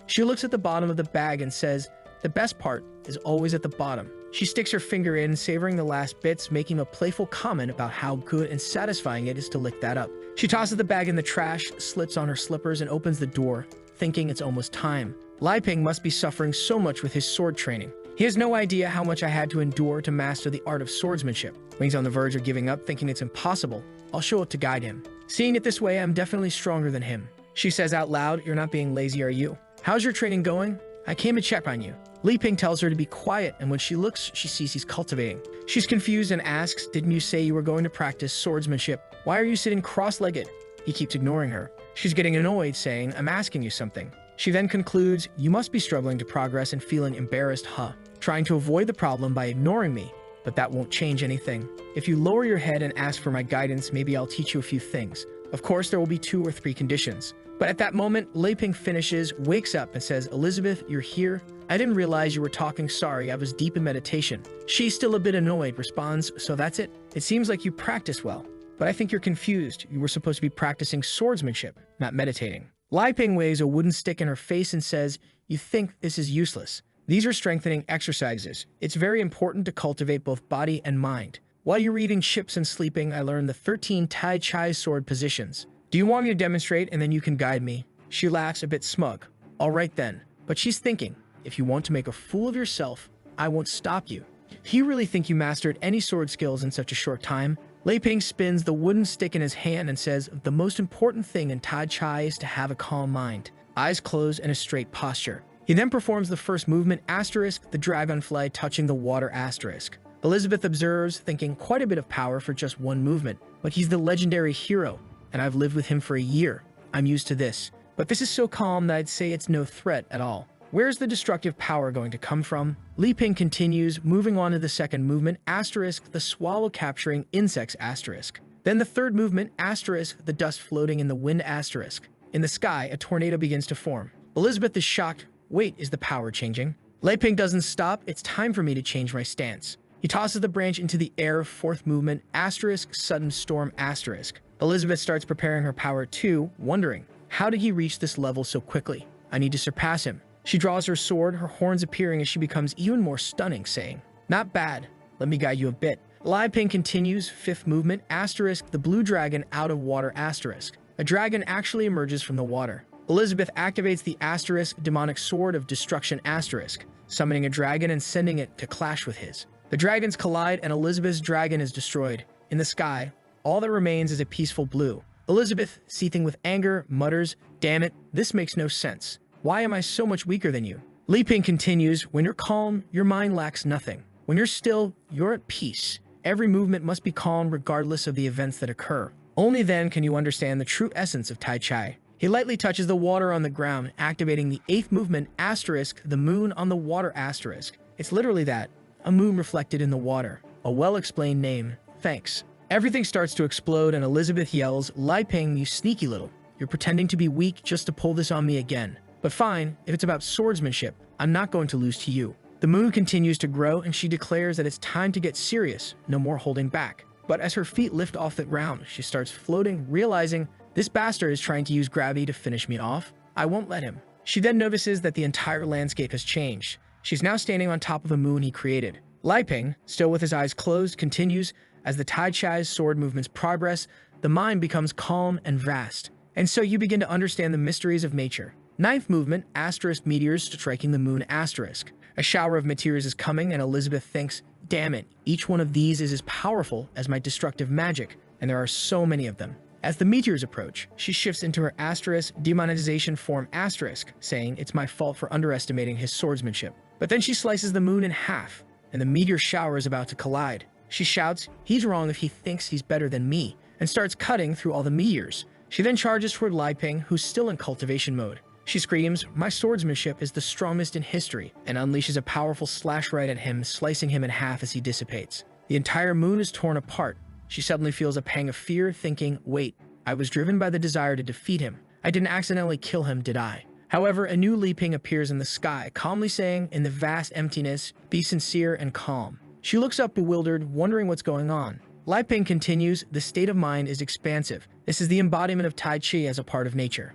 She looks at the bottom of the bag and says, "The best part is always at the bottom." She sticks her finger in, savoring the last bits, making a playful comment about how good and satisfying it is to lick that up. She tosses the bag in the trash, slips on her slippers, and opens the door, thinking it's almost time. Li Ping must be suffering so much with his sword training. He has no idea how much I had to endure to master the art of swordsmanship. When he's on the verge of giving up, thinking it's impossible, I'll show up to guide him. Seeing it this way, I'm definitely stronger than him. She says out loud, "You're not being lazy, are you? How's your training going? I came to check on you." Li Ping tells her to be quiet, and when she looks, she sees he's cultivating. She's confused and asks, "Didn't you say you were going to practice swordsmanship? Why are you sitting cross-legged?" He keeps ignoring her. She's getting annoyed, saying, "I'm asking you something." She then concludes, "You must be struggling to progress and feeling embarrassed, huh? Trying to avoid the problem by ignoring me, but that won't change anything. If you lower your head and ask for my guidance, maybe I'll teach you a few things. Of course, there will be 2 or 3 conditions." But at that moment, Li Ping finishes, wakes up, and says, "Elizabeth, you're here? I didn't realize you were talking. Sorry, I was deep in meditation." She, still a bit annoyed, responds, "So that's it? It seems like you practice well. But I think you're confused. You were supposed to be practicing swordsmanship, not meditating." Li Ping waves a wooden stick in her face and says, "You think this is useless? These are strengthening exercises. It's very important to cultivate both body and mind. While you're eating chips and sleeping, I learned the 13 Tai Chi sword positions. Do you want me to demonstrate and then you can guide me?" She laughs, a bit smug. "All right then." But she's thinking, if you want to make a fool of yourself, I won't stop you. Do you really think you mastered any sword skills in such a short time? Li Ping spins the wooden stick in his hand and says, "The most important thing in Tai Chi is to have a calm mind, eyes closed, and a straight posture." He then performs the first movement, asterisk, the dragonfly touching the water, asterisk. Elizabeth observes, thinking quite a bit of power for just one movement, but he's the legendary hero, and I've lived with him for a year. I'm used to this. But this is so calm that I'd say it's no threat at all. Where's the destructive power going to come from? Li Ping continues, moving on to the second movement, asterisk, the swallow capturing insects, asterisk. Then the third movement, asterisk, the dust floating in the wind, asterisk. In the sky, a tornado begins to form. Elizabeth is shocked. Wait, is the power changing? Li Ping doesn't stop. It's time for me to change my stance. He tosses the branch into the air, fourth movement, asterisk, sudden storm, asterisk. Elizabeth starts preparing her power too, wondering, how did he reach this level so quickly? I need to surpass him. She draws her sword, her horns appearing as she becomes even more stunning, saying, "Not bad. Let me guide you a bit." Li Ping continues, fifth movement, asterisk, the blue dragon out of water, asterisk. A dragon actually emerges from the water. Elizabeth activates the asterisk demonic sword of destruction, asterisk, summoning a dragon and sending it to clash with his. The dragons collide and Elizabeth's dragon is destroyed. In the sky, all that remains is a peaceful blue. Elizabeth, seething with anger, mutters, "Damn it, this makes no sense. Why am I so much weaker than you?" Li Ping continues, "When you're calm, your mind lacks nothing. When you're still, you're at peace. Every movement must be calm regardless of the events that occur. Only then can you understand the true essence of Tai Chi." He lightly touches the water on the ground, activating the eighth movement, asterisk, the moon on the water, asterisk. It's literally that, a moon reflected in the water. A well-explained name. Thanks. Everything starts to explode and Elizabeth yells, "Li Ping, you sneaky little. You're pretending to be weak just to pull this on me again. But fine, if it's about swordsmanship, I'm not going to lose to you." The moon continues to grow and she declares that it's time to get serious, no more holding back. But as her feet lift off the ground, she starts floating, realizing this bastard is trying to use gravity to finish me off. I won't let him. She then notices that the entire landscape has changed. She's now standing on top of a moon he created. Li Ping, still with his eyes closed, continues. As the Tai Chi's sword movements progress, the mind becomes calm and vast. And so you begin to understand the mysteries of nature. Ninth movement, asterisk meteors striking the moon asterisk. A shower of meteors is coming and Elizabeth thinks, damn it, each one of these is as powerful as my destructive magic, and there are so many of them. As the meteors approach, she shifts into her asterisk demonetization form asterisk, saying it's my fault for underestimating his swordsmanship. But then she slices the moon in half, and the meteor shower is about to collide. She shouts, he's wrong if he thinks he's better than me, and starts cutting through all the meteors. She then charges toward Li Ping, who's still in cultivation mode. She screams, my swordsmanship is the strongest in history, and unleashes a powerful slash right at him, slicing him in half as he dissipates. The entire moon is torn apart. She suddenly feels a pang of fear, thinking, wait, I was driven by the desire to defeat him. I didn't accidentally kill him, did I? However, a new Li Ping appears in the sky, calmly saying, in the vast emptiness, be sincere and calm. She looks up bewildered, wondering what's going on. Li Ping continues, the state of mind is expansive. This is the embodiment of Tai Chi as a part of nature.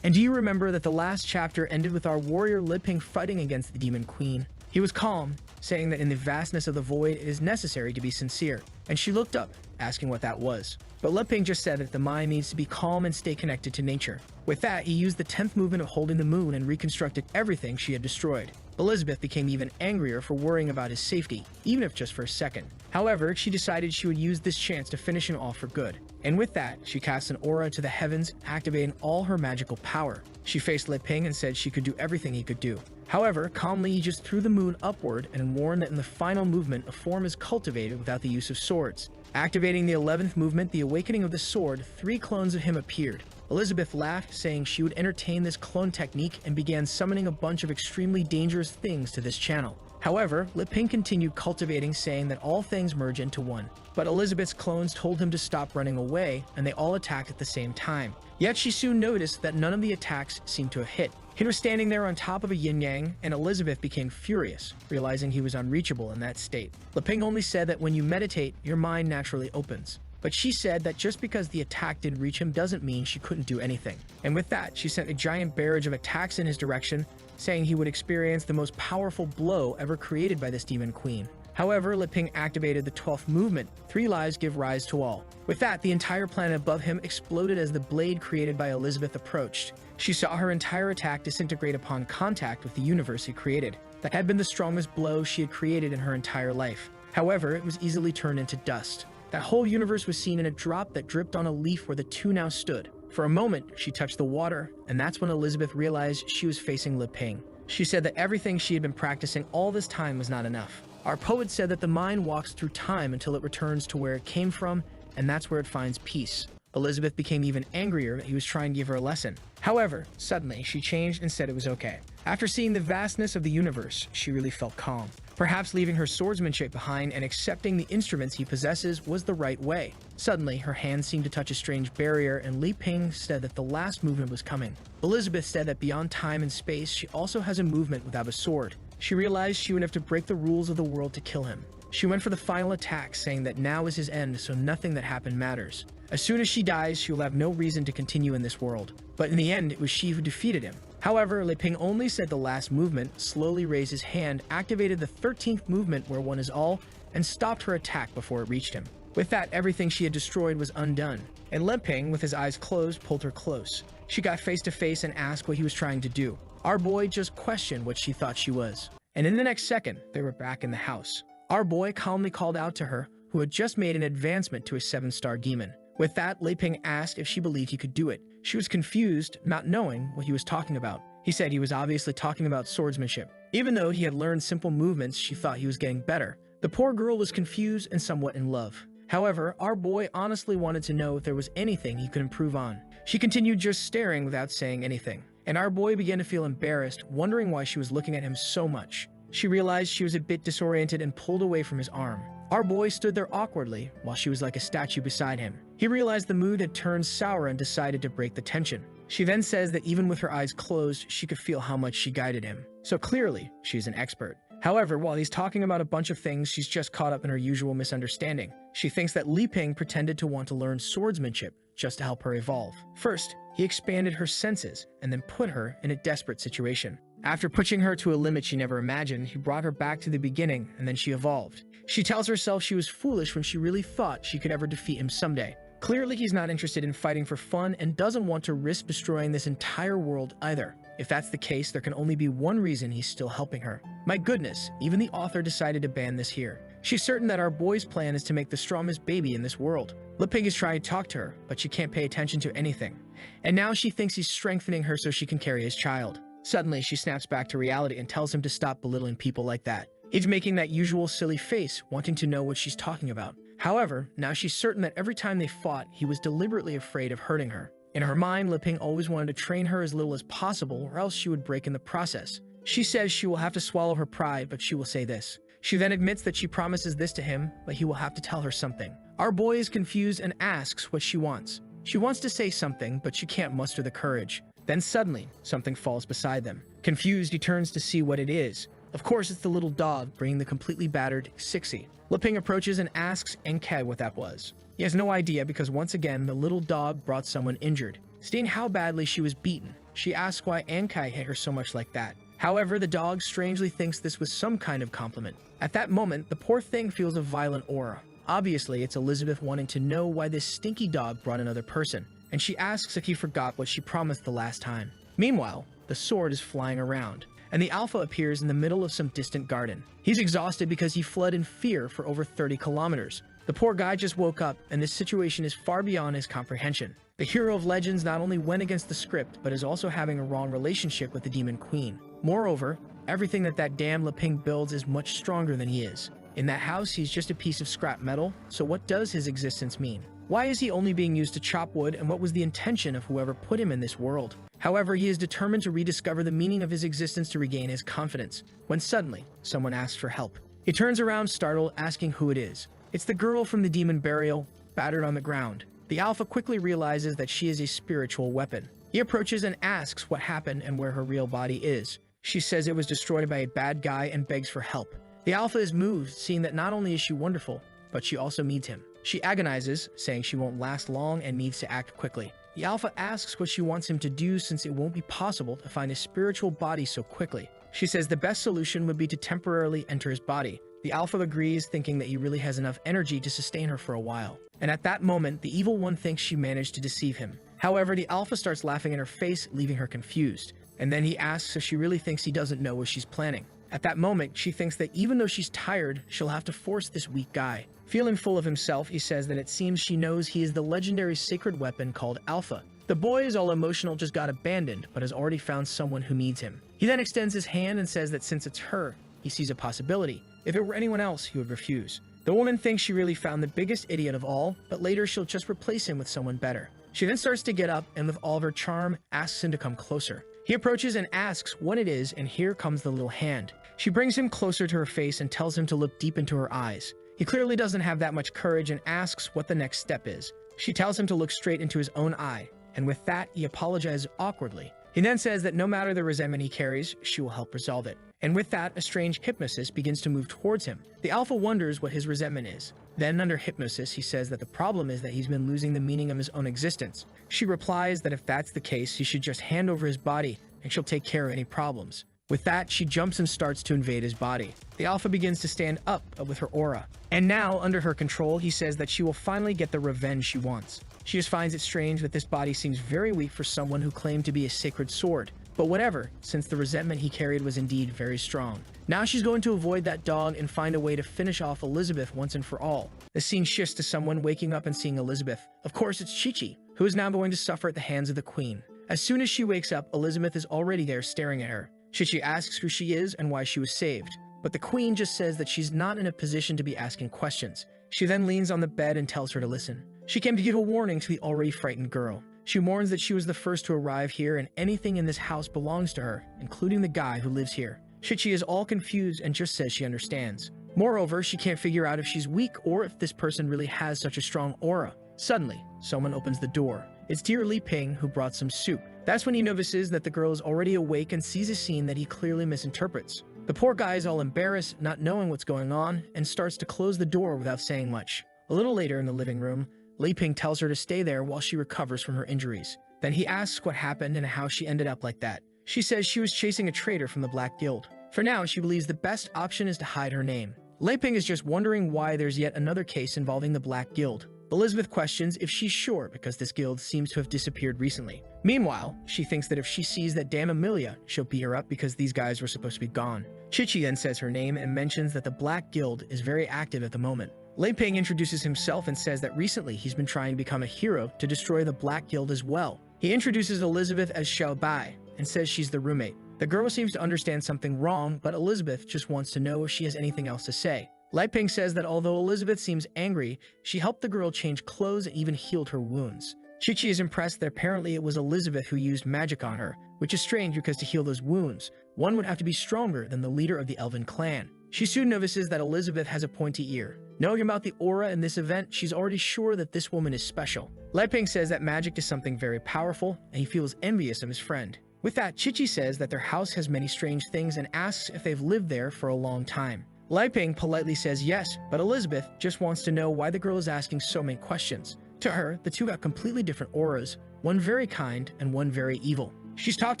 And do you remember that the last chapter ended with our warrior Li Ping fighting against the Demon Queen? He was calm, saying that in the vastness of the void it is necessary to be sincere, and she looked up, asking what that was. But Li Ping just said that the mind needs to be calm and stay connected to nature. With that, he used the 10th movement of holding the moon and reconstructed everything she had destroyed. Elizabeth became even angrier for worrying about his safety, even if just for a second. However, she decided she would use this chance to finish him off for good. And with that, she cast an aura to the heavens, activating all her magical power. She faced Li Ping and said she could do everything he could do. However, calmly he just threw the moon upward and warned that in the final movement, a form is cultivated without the use of swords. Activating the 11th movement, the awakening of the sword, 3 clones of him appeared. Elizabeth laughed, saying she would entertain this clone technique and began summoning a bunch of extremely dangerous things to this channel. However, Li Ping continued cultivating, saying that all things merge into one. But Elizabeth's clones told him to stop running away, and they all attacked at the same time. Yet she soon noticed that none of the attacks seemed to have hit. He was standing there on top of a yin-yang, and Elizabeth became furious, realizing he was unreachable in that state. Li Ping only said that when you meditate, your mind naturally opens. But she said that just because the attack didn't reach him doesn't mean she couldn't do anything. And with that, she sent a giant barrage of attacks in his direction, saying he would experience the most powerful blow ever created by this Demon Queen. However, Li Ping activated the 12th movement, 3 lives give rise to all. With that, the entire planet above him exploded as the blade created by Elizabeth approached. She saw her entire attack disintegrate upon contact with the universe he created. That had been the strongest blow she had created in her entire life. However, it was easily turned into dust. That whole universe was seen in a drop that dripped on a leaf where the two now stood. For a moment, she touched the water, and that's when Elizabeth realized she was facing Li Ping. She said that everything she had been practicing all this time was not enough. Our poet said that the mind walks through time until it returns to where it came from, and that's where it finds peace. Elizabeth became even angrier that he was trying to give her a lesson. However, suddenly, she changed and said it was okay. After seeing the vastness of the universe, she really felt calm. Perhaps leaving her swordsmanship behind and accepting the instruments he possesses was the right way. Suddenly, her hand seemed to touch a strange barrier, and Li Ping said that the last movement was coming. Elizabeth said that beyond time and space, she also has a movement without a sword. She realized she would have to break the rules of the world to kill him. She went for the final attack, saying that now is his end, so nothing that happened matters. As soon as she dies, she will have no reason to continue in this world. But in the end, it was she who defeated him. However, Li Ping only said the last movement, slowly raised his hand, activated the 13th movement where one is all, and stopped her attack before it reached him. With that, everything she had destroyed was undone, and Li Ping, with his eyes closed, pulled her close. She got face to face and asked what he was trying to do. Our boy just questioned what she thought she was. And in the next second, they were back in the house. Our boy calmly called out to her, who had just made an advancement to a 7-star demon. With that, Li Ping asked if she believed he could do it. She was confused, not knowing what he was talking about. He said he was obviously talking about swordsmanship. Even though he had learned simple movements, she thought he was getting better. The poor girl was confused and somewhat in love. However, our boy honestly wanted to know if there was anything he could improve on. She continued just staring without saying anything. And our boy began to feel embarrassed, wondering why she was looking at him so much. She realized she was a bit disoriented and pulled away from his arm. Our boy stood there awkwardly, while she was like a statue beside him. He realized the mood had turned sour and decided to break the tension. She then says that even with her eyes closed, she could feel how much she guided him. So clearly, she's an expert. However, while he's talking about a bunch of things, she's just caught up in her usual misunderstanding. She thinks that Li Ping pretended to want to learn swordsmanship just to help her evolve. First, he expanded her senses and then put her in a desperate situation. After pushing her to a limit she never imagined, he brought her back to the beginning and then she evolved. She tells herself she was foolish when she really thought she could ever defeat him someday. Clearly, he's not interested in fighting for fun and doesn't want to risk destroying this entire world either. If that's the case, there can only be one reason he's still helping her. My goodness, even the author decided to ban this here. She's certain that our boy's plan is to make the strongest baby in this world. Li Ping is trying to talk to her, but she can't pay attention to anything. And now she thinks he's strengthening her so she can carry his child. Suddenly, she snaps back to reality and tells him to stop belittling people like that. He's making that usual silly face, wanting to know what she's talking about. However, now she's certain that every time they fought, he was deliberately afraid of hurting her. In her mind, Li Ping always wanted to train her as little as possible, or else she would break in the process. She says she will have to swallow her pride, but she will say this. She then admits that she promises this to him, but he will have to tell her something. Our boy is confused and asks what she wants. She wants to say something, but she can't muster the courage. Then suddenly, something falls beside them. Confused, he turns to see what it is. Of course, it's the little dog bringing the completely battered Sixie. Li Ping approaches and asks anicap what that was. He has no idea because once again, the little dog brought someone injured. Seeing how badly she was beaten, she asks why anicap hit her so much like that. However, the dog strangely thinks this was some kind of compliment. At that moment, the poor thing feels a violent aura. Obviously, it's Elizabeth wanting to know why this stinky dog brought another person, and she asks if he forgot what she promised the last time. Meanwhile, the sword is flying around, and the Alpha appears in the middle of some distant garden. He's exhausted because he fled in fear for over 30 kilometers. The poor guy just woke up, and this situation is far beyond his comprehension. The hero of legends not only went against the script, but is also having a wrong relationship with the Demon Queen. Moreover, everything that damn Li Ping builds is much stronger than he is. In that house, he's just a piece of scrap metal, so what does his existence mean? Why is he only being used to chop wood, and what was the intention of whoever put him in this world? However, he is determined to rediscover the meaning of his existence to regain his confidence, when suddenly, someone asks for help. He turns around startled, asking who it is. It's the girl from the demon burial, battered on the ground. The Alpha quickly realizes that she is a spiritual weapon. He approaches and asks what happened and where her real body is. She says it was destroyed by a bad guy and begs for help. The Alpha is moved, seeing that not only is she wonderful, but she also needs him. She agonizes, saying she won't last long and needs to act quickly. The Alpha asks what she wants him to do since it won't be possible to find his spiritual body so quickly. She says the best solution would be to temporarily enter his body. The Alpha agrees, thinking that he really has enough energy to sustain her for a while. And at that moment, the Evil One thinks she managed to deceive him. However, the Alpha starts laughing in her face, leaving her confused. And then he asks if she really thinks he doesn't know what she's planning. At that moment, she thinks that even though she's tired, she'll have to force this weak guy. Feeling full of himself, he says that it seems she knows he is the legendary sacred weapon called Alpha. The boy is all emotional, just got abandoned, but has already found someone who needs him. He then extends his hand and says that since it's her, he sees a possibility. If it were anyone else, he would refuse. The woman thinks she really found the biggest idiot of all, but later she'll just replace him with someone better. She then starts to get up and with all of her charm, asks him to come closer. He approaches and asks what it is, and here comes the little hand. She brings him closer to her face and tells him to look deep into her eyes. He clearly doesn't have that much courage and asks what the next step is. She tells him to look straight into his own eye, and with that, he apologizes awkwardly. He then says that no matter the resentment he carries, she will help resolve it. And with that, a strange hypnosis begins to move towards him. The Alpha wonders what his resentment is. Then, under hypnosis, he says that the problem is that he's been losing the meaning of his own existence. She replies that if that's the case, he should just hand over his body, and she'll take care of any problems. With that, she jumps and starts to invade his body. The Alpha begins to stand up with her aura. And now, under her control, he says that she will finally get the revenge she wants. She just finds it strange that this body seems very weak for someone who claimed to be a sacred sword. But whatever, since the resentment he carried was indeed very strong. Now she's going to avoid that dog and find a way to finish off Elizabeth once and for all. The scene shifts to someone waking up and seeing Elizabeth. Of course, it's Chi-Chi, who is now going to suffer at the hands of the Queen. As soon as she wakes up, Elizabeth is already there staring at her. Chi-Chi asks who she is and why she was saved. But the Queen just says that she's not in a position to be asking questions. She then leans on the bed and tells her to listen. She came to give a warning to the already frightened girl. She warns that she was the first to arrive here and anything in this house belongs to her, including the guy who lives here. Chi-Chi is all confused and just says she understands. Moreover, she can't figure out if she's weak or if this person really has such a strong aura. Suddenly, someone opens the door. It's dear Li Ping, who brought some soup. That's when he notices that the girl is already awake and sees a scene that he clearly misinterprets. The poor guy is all embarrassed, not knowing what's going on, and starts to close the door without saying much. A little later in the living room, Li Ping tells her to stay there while she recovers from her injuries. Then he asks what happened and how she ended up like that. She says she was chasing a traitor from the Black Guild. For now, she believes the best option is to hide her name. Li Ping is just wondering why there's yet another case involving the Black Guild. Elizabeth questions if she's sure because this guild seems to have disappeared recently. Meanwhile, she thinks that if she sees that damn Amelia, she'll beat her up because these guys were supposed to be gone. Chichi then says her name and mentions that the Black Guild is very active at the moment. Li Ping introduces himself and says that recently he's been trying to become a hero to destroy the Black Guild as well. He introduces Elizabeth as Xiao Bai and says she's the roommate. The girl seems to understand something wrong, but Elizabeth just wants to know if she has anything else to say. Li Ping says that although Elizabeth seems angry, she helped the girl change clothes and even healed her wounds. Chichi is impressed that apparently it was Elizabeth who used magic on her, which is strange because to heal those wounds, one would have to be stronger than the leader of the Elven clan. She soon notices that Elizabeth has a pointy ear. Knowing about the aura in this event, she's already sure that this woman is special. Li Ping says that magic is something very powerful, and he feels envious of his friend. With that, Chichi says that their house has many strange things and asks if they've lived there for a long time. Li Ping politely says yes, but Elizabeth just wants to know why the girl is asking so many questions. To her, the two got completely different auras, one very kind and one very evil. She's talked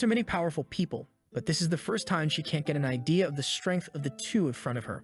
to many powerful people, but this is the first time she can't get an idea of the strength of the two in front of her.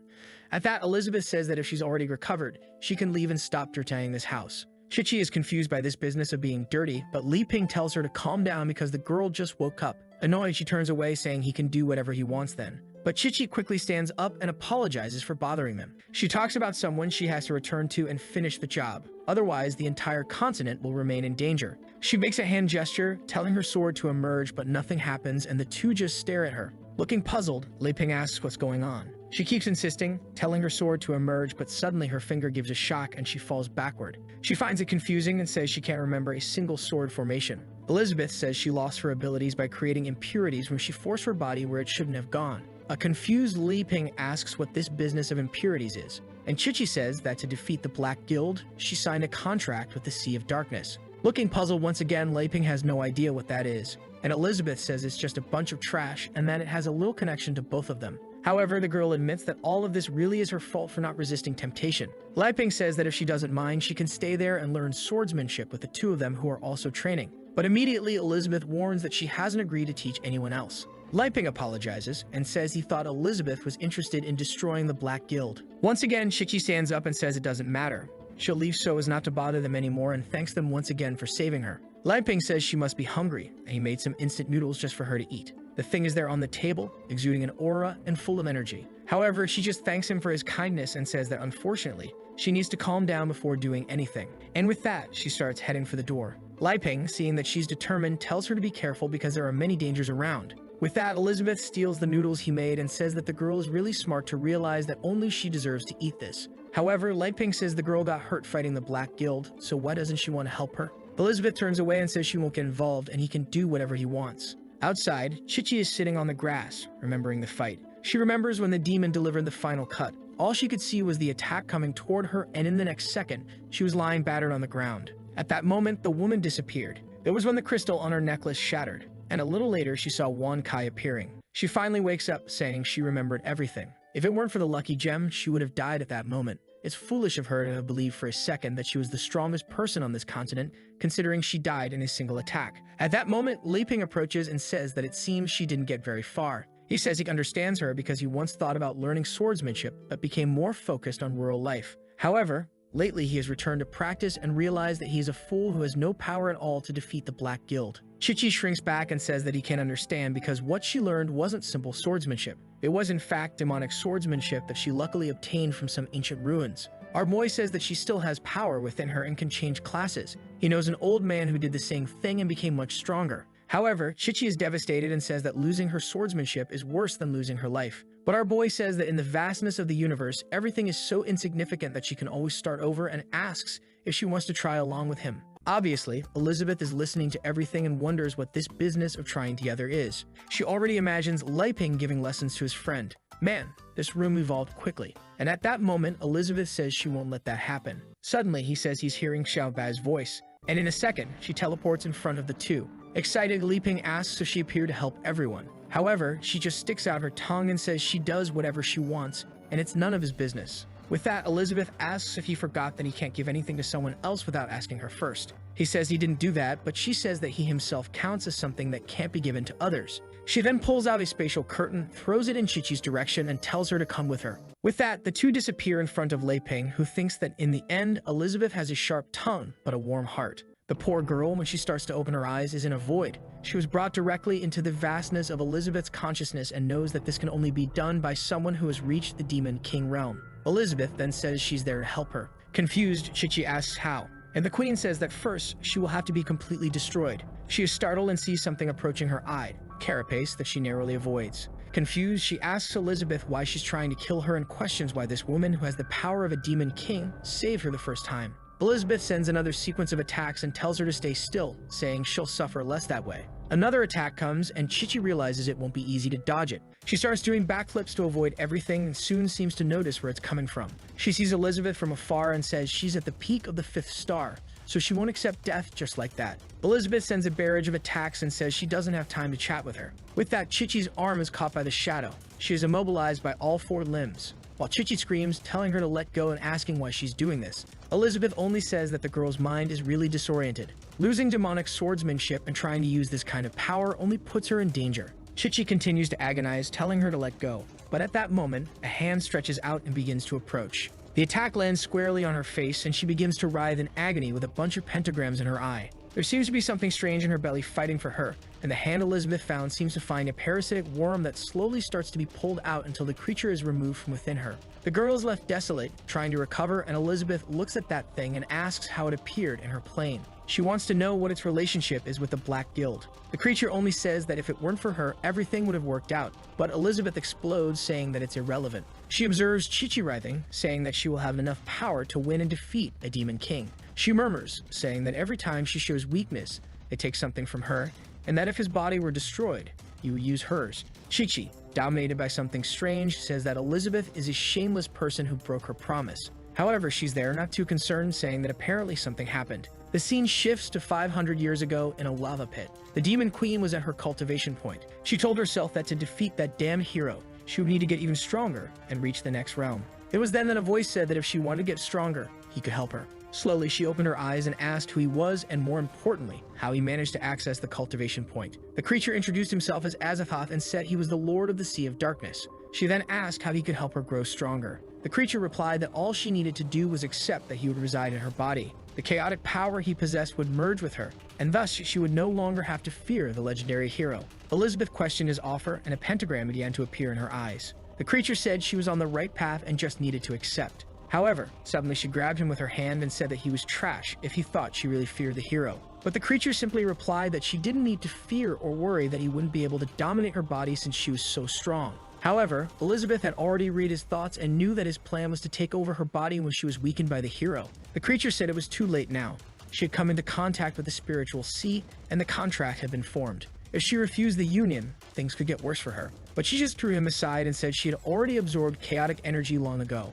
At that, Elizabeth says that if she's already recovered, she can leave and stop dirtying this house. Chichi is confused by this business of being dirty, but Li Ping tells her to calm down because the girl just woke up. Annoyed, she turns away saying he can do whatever he wants then. But Chichi quickly stands up and apologizes for bothering them. She talks about someone she has to return to and finish the job. Otherwise, the entire continent will remain in danger. She makes a hand gesture, telling her sword to emerge, but nothing happens and the two just stare at her. Looking puzzled, Li Ping asks what's going on. She keeps insisting, telling her sword to emerge, but suddenly her finger gives a shock and she falls backward. She finds it confusing and says she can't remember a single sword formation. Elizabeth says she lost her abilities by creating impurities when she forced her body where it shouldn't have gone. A confused Li Ping asks what this business of impurities is, and Chichi says that to defeat the Black Guild, she signed a contract with the Sea of Darkness. Looking puzzled once again, Li Ping has no idea what that is, and Elizabeth says it's just a bunch of trash and that it has a little connection to both of them. However, the girl admits that all of this really is her fault for not resisting temptation. Li Ping says that if she doesn't mind, she can stay there and learn swordsmanship with the two of them who are also training. But immediately, Elizabeth warns that she hasn't agreed to teach anyone else. Li Ping apologizes and says he thought Elizabeth was interested in destroying the Black Guild. Once again, Chichi stands up and says it doesn't matter. She'll leave so as not to bother them anymore and thanks them once again for saving her. Li Ping says she must be hungry, and he made some instant noodles just for her to eat. The thing is there on the table, exuding an aura and full of energy. However, she just thanks him for his kindness and says that unfortunately, she needs to calm down before doing anything. And with that, she starts heading for the door. Li Ping, seeing that she's determined, tells her to be careful because there are many dangers around. With that, Elizabeth steals the noodles he made and says that the girl is really smart to realize that only she deserves to eat this. However, Li Ping says the girl got hurt fighting the Black Guild, so why doesn't she want to help her? Elizabeth turns away and says she won't get involved and he can do whatever he wants. Outside, Chichi is sitting on the grass, remembering the fight. She remembers when the demon delivered the final cut. All she could see was the attack coming toward her, and in the next second, she was lying battered on the ground. At that moment, the woman disappeared. It was when the crystal on her necklace shattered, and a little later she saw Wan Kai appearing. She finally wakes up, saying she remembered everything. If it weren't for the lucky gem, she would have died at that moment. It's foolish of her to have believed for a second that she was the strongest person on this continent, considering she died in a single attack. At that moment, Li Ping approaches and says that it seems she didn't get very far. He says he understands her because he once thought about learning swordsmanship, but became more focused on rural life. However, lately he has returned to practice and realized that he is a fool who has no power at all to defeat the Black Guild. Chichi shrinks back and says that he can't understand because what she learned wasn't simple swordsmanship. It was in fact demonic swordsmanship that she luckily obtained from some ancient ruins. Our boy says that she still has power within her and can change classes. He knows an old man who did the same thing and became much stronger. However, Chichi is devastated and says that losing her swordsmanship is worse than losing her life. But our boy says that in the vastness of the universe, everything is so insignificant that she can always start over and asks if she wants to try along with him. Obviously, Elizabeth is listening to everything and wonders what this business of trying together is. She already imagines Li Ping giving lessons to his friend. Man, this room evolved quickly. And at that moment, Elizabeth says she won't let that happen. Suddenly, he says he's hearing Xiao Bai's voice. And in a second, she teleports in front of the two. Excited, Li Ping asks if she appeared to help everyone. However, she just sticks out her tongue and says she does whatever she wants, and it's none of his business. With that, Elizabeth asks if he forgot that he can't give anything to someone else without asking her first. He says he didn't do that, but she says that he himself counts as something that can't be given to others. She then pulls out a spatial curtain, throws it in Qiqi's direction, and tells her to come with her. With that, the two disappear in front of Lei Ping, who thinks that in the end, Elizabeth has a sharp tongue, but a warm heart. The poor girl, when she starts to open her eyes, is in a void. She was brought directly into the vastness of Elizabeth's consciousness and knows that this can only be done by someone who has reached the Demon King realm. Elizabeth then says she's there to help her. Confused, Qiqi asks how, and the queen says that first, she will have to be completely destroyed. She is startled and sees something approaching her eye, carapace that she narrowly avoids. Confused, she asks Elizabeth why she's trying to kill her and questions why this woman who has the power of a demon king saved her the first time. Elizabeth sends another sequence of attacks and tells her to stay still, saying she'll suffer less that way. Another attack comes, and Qiqi realizes it won't be easy to dodge it. She starts doing backflips to avoid everything and soon seems to notice where it's coming from. She sees Elizabeth from afar and says she's at the peak of the 5th star, so she won't accept death just like that. Elizabeth sends a barrage of attacks and says she doesn't have time to chat with her. With that, Qiqi's arm is caught by the shadow. She is immobilized by all 4 limbs. While Qiqi screams, telling her to let go and asking why she's doing this, Elizabeth only says that the girl's mind is really disoriented. Losing demonic swordsmanship and trying to use this kind of power only puts her in danger. Qiqi continues to agonize, telling her to let go. But at that moment, a hand stretches out and begins to approach. The attack lands squarely on her face and she begins to writhe in agony with a bunch of pentagrams in her eye. There seems to be something strange in her belly fighting for her, and the hand Elizabeth found seems to find a parasitic worm that slowly starts to be pulled out until the creature is removed from within her. The girl is left desolate, trying to recover, and Elizabeth looks at that thing and asks how it appeared in her plane. She wants to know what its relationship is with the Black Guild. The creature only says that if it weren't for her, everything would have worked out, but Elizabeth explodes, saying that it's irrelevant. She observes Qiqi writhing, saying that she will have enough power to win and defeat a demon king. She murmurs, saying that every time she shows weakness, it takes something from her, and that if his body were destroyed, he would use hers. Qiqi, dominated by something strange, says that Elizabeth is a shameless person who broke her promise. However, she's there, not too concerned, saying that apparently something happened. The scene shifts to 500 years ago in a lava pit. The Demon Queen was at her cultivation point. She told herself that to defeat that damned hero, she would need to get even stronger and reach the next realm. It was then that a voice said that if she wanted to get stronger, he could help her. Slowly, she opened her eyes and asked who he was and, more importantly, how he managed to access the cultivation point. The creature introduced himself as Azathoth and said he was the Lord of the Sea of Darkness. She then asked how he could help her grow stronger. The creature replied that all she needed to do was accept that he would reside in her body. The chaotic power he possessed would merge with her, and thus she would no longer have to fear the legendary hero. Elizabeth questioned his offer, and a pentagram began to appear in her eyes. The creature said she was on the right path and just needed to accept. However, suddenly she grabbed him with her hand and said that he was trash if he thought she really feared the hero. But the creature simply replied that she didn't need to fear or worry that he wouldn't be able to dominate her body since she was so strong. However, Elizabeth had already read his thoughts and knew that his plan was to take over her body when she was weakened by the hero. The creature said it was too late now. She had come into contact with the spiritual sea, and the contract had been formed. If she refused the union, things could get worse for her. But she just threw him aside and said she had already absorbed chaotic energy long ago,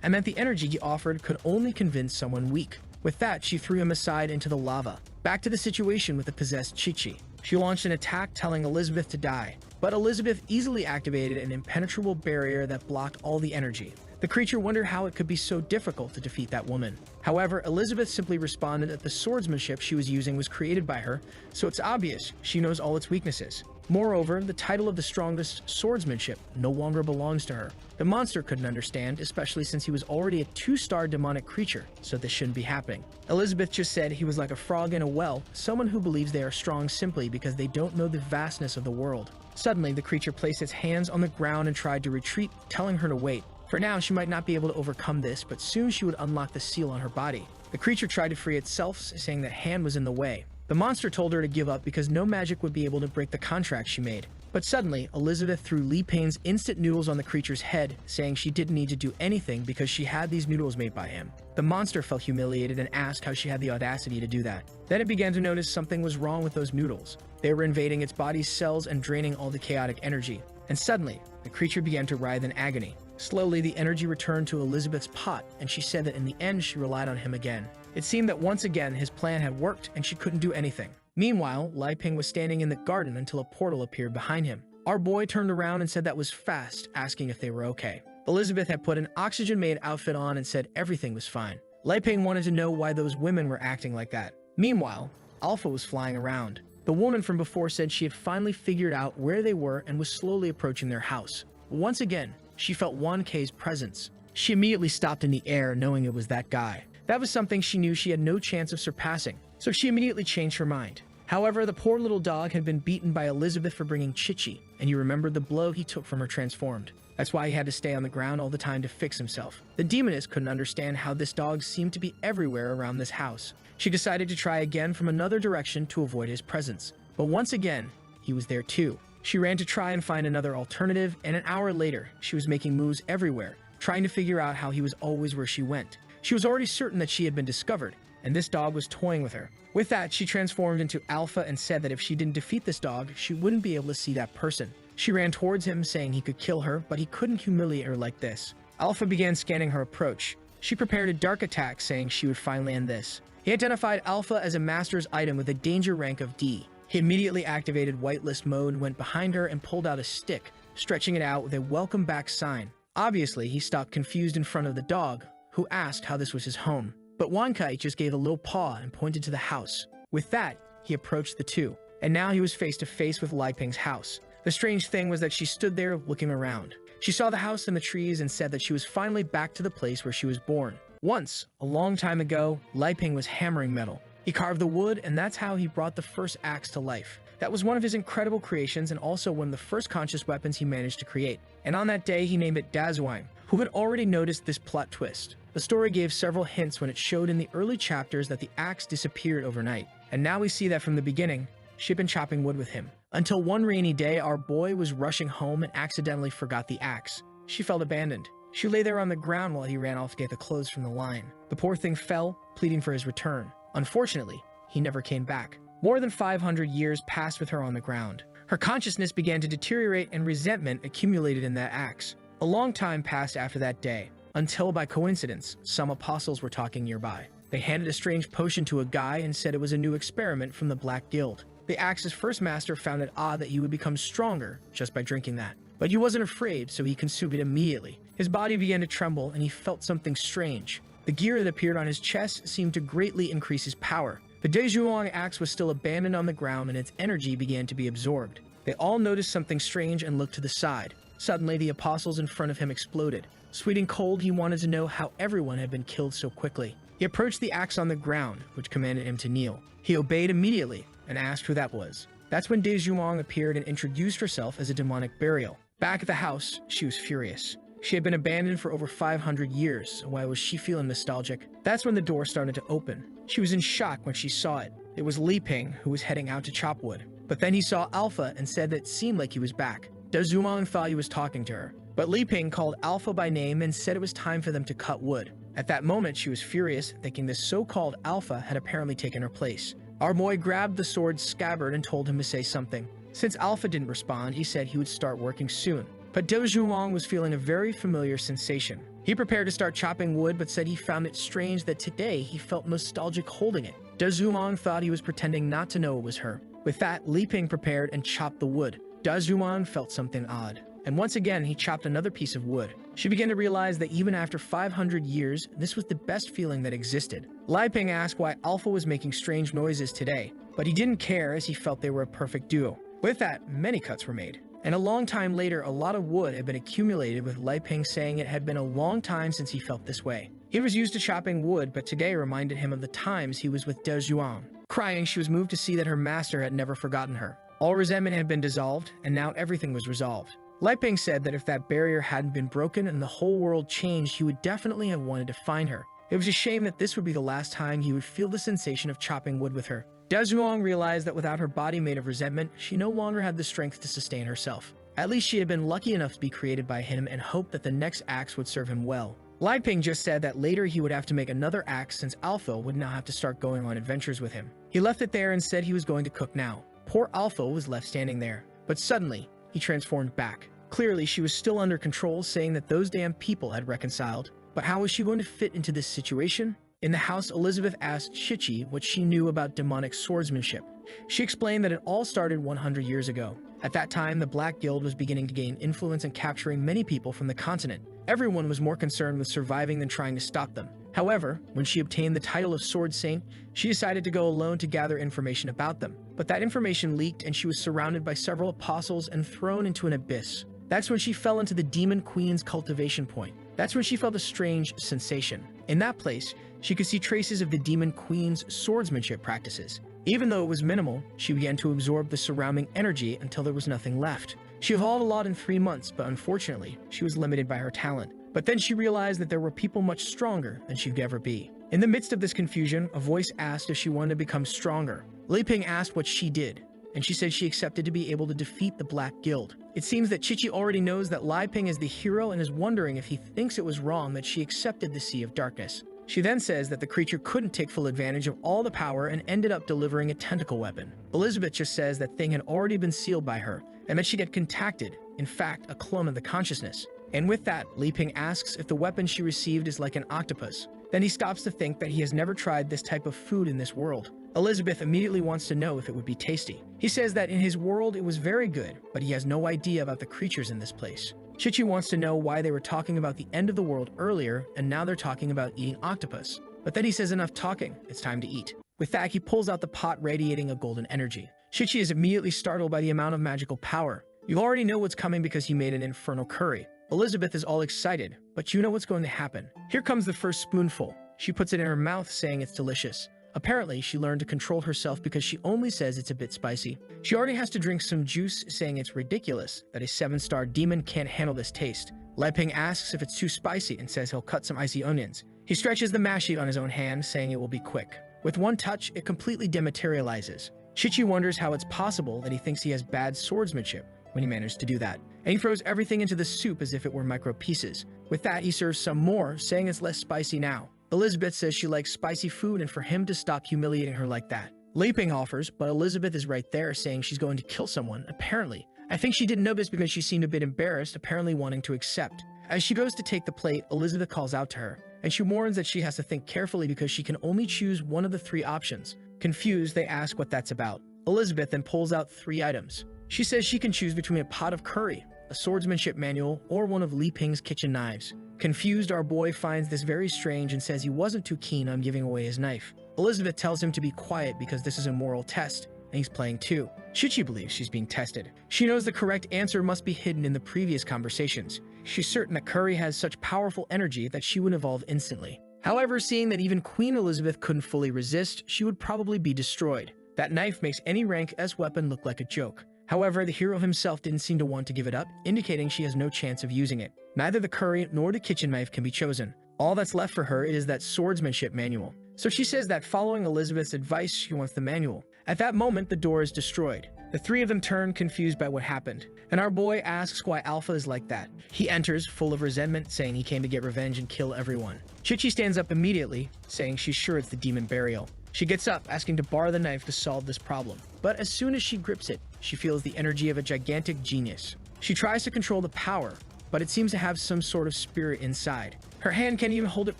and that the energy he offered could only convince someone weak. With that, she threw him aside into the lava. Back to the situation with the possessed Qiqi. She launched an attack telling Elizabeth to die, but Elizabeth easily activated an impenetrable barrier that blocked all the energy. The creature wondered how it could be so difficult to defeat that woman. However, Elizabeth simply responded that the swordsmanship she was using was created by her, so it's obvious she knows all its weaknesses. Moreover, the title of the strongest swordsmanship no longer belongs to her. The monster couldn't understand, especially since he was already a 2-star demonic creature, so this shouldn't be happening. Elizabeth just said he was like a frog in a well, someone who believes they are strong simply because they don't know the vastness of the world. Suddenly, the creature placed its hands on the ground and tried to retreat, telling her to wait. For now, she might not be able to overcome this, but soon she would unlock the seal on her body. The creature tried to free itself, saying that hand was in the way. The monster told her to give up because no magic would be able to break the contract she made. But suddenly, Elizabeth threw Li Ping's instant noodles on the creature's head, saying she didn't need to do anything because she had these noodles made by him. The monster felt humiliated and asked how she had the audacity to do that. Then it began to notice something was wrong with those noodles. They were invading its body's cells and draining all the chaotic energy. And suddenly, the creature began to writhe in agony. Slowly, the energy returned to Elizabeth's pot, and she said that in the end she relied on him again. It seemed that once again his plan had worked and she couldn't do anything. Meanwhile, Lai Ping was standing in the garden until a portal appeared behind him. Our boy turned around and said that was fast, asking if they were okay. Elizabeth had put an oxygen-made outfit on and said everything was fine. Lai Ping wanted to know why those women were acting like that. Meanwhile, Alpha was flying around. The woman from before said she had finally figured out where they were and was slowly approaching their house. Once again, she felt Wan K's presence. She immediately stopped in the air, knowing it was that guy. That was something she knew she had no chance of surpassing, so she immediately changed her mind. However, the poor little dog had been beaten by Elizabeth for bringing Chichi, and he remembered the blow he took from her transformed. That's why he had to stay on the ground all the time to fix himself. The demoness couldn't understand how this dog seemed to be everywhere around this house. She decided to try again from another direction to avoid his presence. But once again, he was there too. She ran to try and find another alternative, and an hour later, she was making moves everywhere, trying to figure out how he was always where she went. She was already certain that she had been discovered, and this dog was toying with her. With that, she transformed into Alpha and said that if she didn't defeat this dog, she wouldn't be able to see that person. She ran towards him, saying he could kill her, but he couldn't humiliate her like this. Alpha began scanning her approach. She prepared a dark attack, saying she would finally end this. He identified Alpha as a master's item with a danger rank of D. He immediately activated whitelist mode, went behind her, and pulled out a stick, stretching it out with a welcome back sign. Obviously, he stopped confused in front of the dog, who asked how this was his home. But Wan Kai just gave a little paw and pointed to the house. With that, he approached the two, and now he was face to face with Lai Ping's house. The strange thing was that she stood there looking around. She saw the house and the trees and said that she was finally back to the place where she was born. Once, a long time ago, Lai Ping was hammering metal. He carved the wood, and that's how he brought the first axe to life. That was one of his incredible creations and also one of the first conscious weapons he managed to create. And on that day, he named it Dazuang, who had already noticed this plot twist. The story gave several hints when it showed in the early chapters that the axe disappeared overnight. And now we see that from the beginning, she'd been chopping wood with him. Until one rainy day, our boy was rushing home and accidentally forgot the axe. She felt abandoned. She lay there on the ground while he ran off to get the clothes from the line. The poor thing fell, pleading for his return. Unfortunately, he never came back. More than 500 years passed with her on the ground. Her consciousness began to deteriorate and resentment accumulated in that axe. A long time passed after that day, until by coincidence, some apostles were talking nearby. They handed a strange potion to a guy and said it was a new experiment from the Black Guild. The axe's first master found it odd that he would become stronger just by drinking that. But he wasn't afraid, so he consumed it immediately. His body began to tremble and he felt something strange. The gear that appeared on his chest seemed to greatly increase his power. The Dezhuang axe was still abandoned on the ground and its energy began to be absorbed. They all noticed something strange and looked to the side. Suddenly, the apostles in front of him exploded. Sweet and cold, he wanted to know how everyone had been killed so quickly. He approached the axe on the ground, which commanded him to kneel. He obeyed immediately and asked who that was. That's when Dezhuang appeared and introduced herself as a demonic burial. Back at the house, she was furious. She had been abandoned for over 500 years, so why was she feeling nostalgic? That's when the door started to open. She was in shock when she saw it. It was Li Ping, who was heading out to chop wood. But then he saw Alpha and said that it seemed like he was back. Dezhuang thought he was talking to her. But Li Ping called Alpha by name and said it was time for them to cut wood. At that moment, she was furious, thinking this so-called Alpha had apparently taken her place. Our boy grabbed the sword's scabbard and told him to say something. Since Alpha didn't respond, he said he would start working soon. But Dezhuang was feeling a very familiar sensation. He prepared to start chopping wood, but said he found it strange that today he felt nostalgic holding it. Dezhuang thought he was pretending not to know it was her. With that, Li Ping prepared and chopped the wood. Dezhuang felt something odd. And once again, he chopped another piece of wood. She began to realize that even after 500 years, this was the best feeling that existed. Lai Ping asked why Alpha was making strange noises today, but he didn't care as he felt they were a perfect duo. With that, many cuts were made. And a long time later, a lot of wood had been accumulated, with Lai Ping saying it had been a long time since he felt this way. He was used to chopping wood, but today reminded him of the times he was with Dezhuang. Crying, she was moved to see that her master had never forgotten her. All resentment had been dissolved, and now everything was resolved. Lai Ping said that if that barrier hadn't been broken and the whole world changed, he would definitely have wanted to find her. It was a shame that this would be the last time he would feel the sensation of chopping wood with her. Dezhuang realized that without her body made of resentment, she no longer had the strength to sustain herself. At least she had been lucky enough to be created by him and hoped that the next axe would serve him well. Lai Ping just said that later he would have to make another axe since Alpha would now have to start going on adventures with him. He left it there and said he was going to cook now. Poor Alpha was left standing there, but suddenly, he transformed back. Clearly, she was still under control, saying that those damn people had reconciled. But how was she going to fit into this situation? In the house, Elizabeth asked Chichi what she knew about demonic swordsmanship. She explained that it all started 100 years ago. At that time, the Black Guild was beginning to gain influence and capturing many people from the continent. Everyone was more concerned with surviving than trying to stop them. However, when she obtained the title of Sword Saint, she decided to go alone to gather information about them. But that information leaked and she was surrounded by several apostles and thrown into an abyss. That's when she fell into the Demon Queen's cultivation point. That's when she felt a strange sensation. In that place, she could see traces of the Demon Queen's swordsmanship practices. Even though it was minimal, she began to absorb the surrounding energy until there was nothing left. She evolved a lot in 3 months, but unfortunately, she was limited by her talent. But then she realized that there were people much stronger than she could ever be. In the midst of this confusion, a voice asked if she wanted to become stronger. Li Ping asked what she did, and she said she accepted to be able to defeat the Black Guild. It seems that Chichi already knows that Li Ping is the hero and is wondering if he thinks it was wrong that she accepted the Sea of Darkness. She then says that the creature couldn't take full advantage of all the power and ended up delivering a tentacle weapon. Elizabeth just says that thing had already been sealed by her, and that she'd get contacted, in fact, a clone of the consciousness. And with that, Li Ping asks if the weapon she received is like an octopus. Then he stops to think that he has never tried this type of food in this world. Elizabeth immediately wants to know if it would be tasty. He says that in his world it was very good, but he has no idea about the creatures in this place. Chichi wants to know why they were talking about the end of the world earlier, and now they're talking about eating octopus. But then he says enough talking, it's time to eat. With that, he pulls out the pot radiating a golden energy. Chichi is immediately startled by the amount of magical power. You already know what's coming because he made an infernal curry. Elizabeth is all excited, but you know what's going to happen. Here comes the first spoonful. She puts it in her mouth, saying it's delicious. Apparently, she learned to control herself because she only says it's a bit spicy. She already has to drink some juice, saying it's ridiculous that a 7-star demon can't handle this taste. Li Ping asks if it's too spicy and says he'll cut some icy onions. He stretches the mash sheet on his own hand, saying it will be quick. With one touch, it completely dematerializes. Chichi wonders how it's possible that he thinks he has bad swordsmanship when he managed to do that. And he throws everything into the soup as if it were micro pieces. With that, he serves some more, saying it's less spicy now. Elizabeth says she likes spicy food and for him to stop humiliating her like that. Li Ping offers, but Elizabeth is right there saying she's going to kill someone, apparently. I think she didn't know this because she seemed a bit embarrassed, apparently wanting to accept. As she goes to take the plate, Elizabeth calls out to her, and she warns that she has to think carefully because she can only choose one of the 3 options. Confused, they ask what that's about. Elizabeth then pulls out 3 items. She says she can choose between a pot of curry, a swordsmanship manual, or one of Li Ping's kitchen knives. Confused, our boy finds this very strange and says he wasn't too keen on giving away his knife. Elizabeth tells him to be quiet because this is a moral test, and he's playing too. Chichi believes she's being tested. She knows the correct answer must be hidden in the previous conversations. She's certain that curry has such powerful energy that she would evolve instantly. However, seeing that even Queen Elizabeth couldn't fully resist, she would probably be destroyed. That knife makes any rank S weapon look like a joke. However, the hero himself didn't seem to want to give it up, indicating she has no chance of using it. Neither the curry nor the kitchen knife can be chosen. All that's left for her is that swordsmanship manual. So she says that following Elizabeth's advice, she wants the manual. At that moment, the door is destroyed. The 3 of them turn, confused by what happened. And our boy asks why Alpha is like that. He enters, full of resentment, saying he came to get revenge and kill everyone. Chichi stands up immediately, saying she's sure it's the demon burial. She gets up, asking to borrow the knife to solve this problem. But as soon as she grips it, she feels the energy of a gigantic genius. She tries to control the power, but it seems to have some sort of spirit inside. Her hand can't even hold it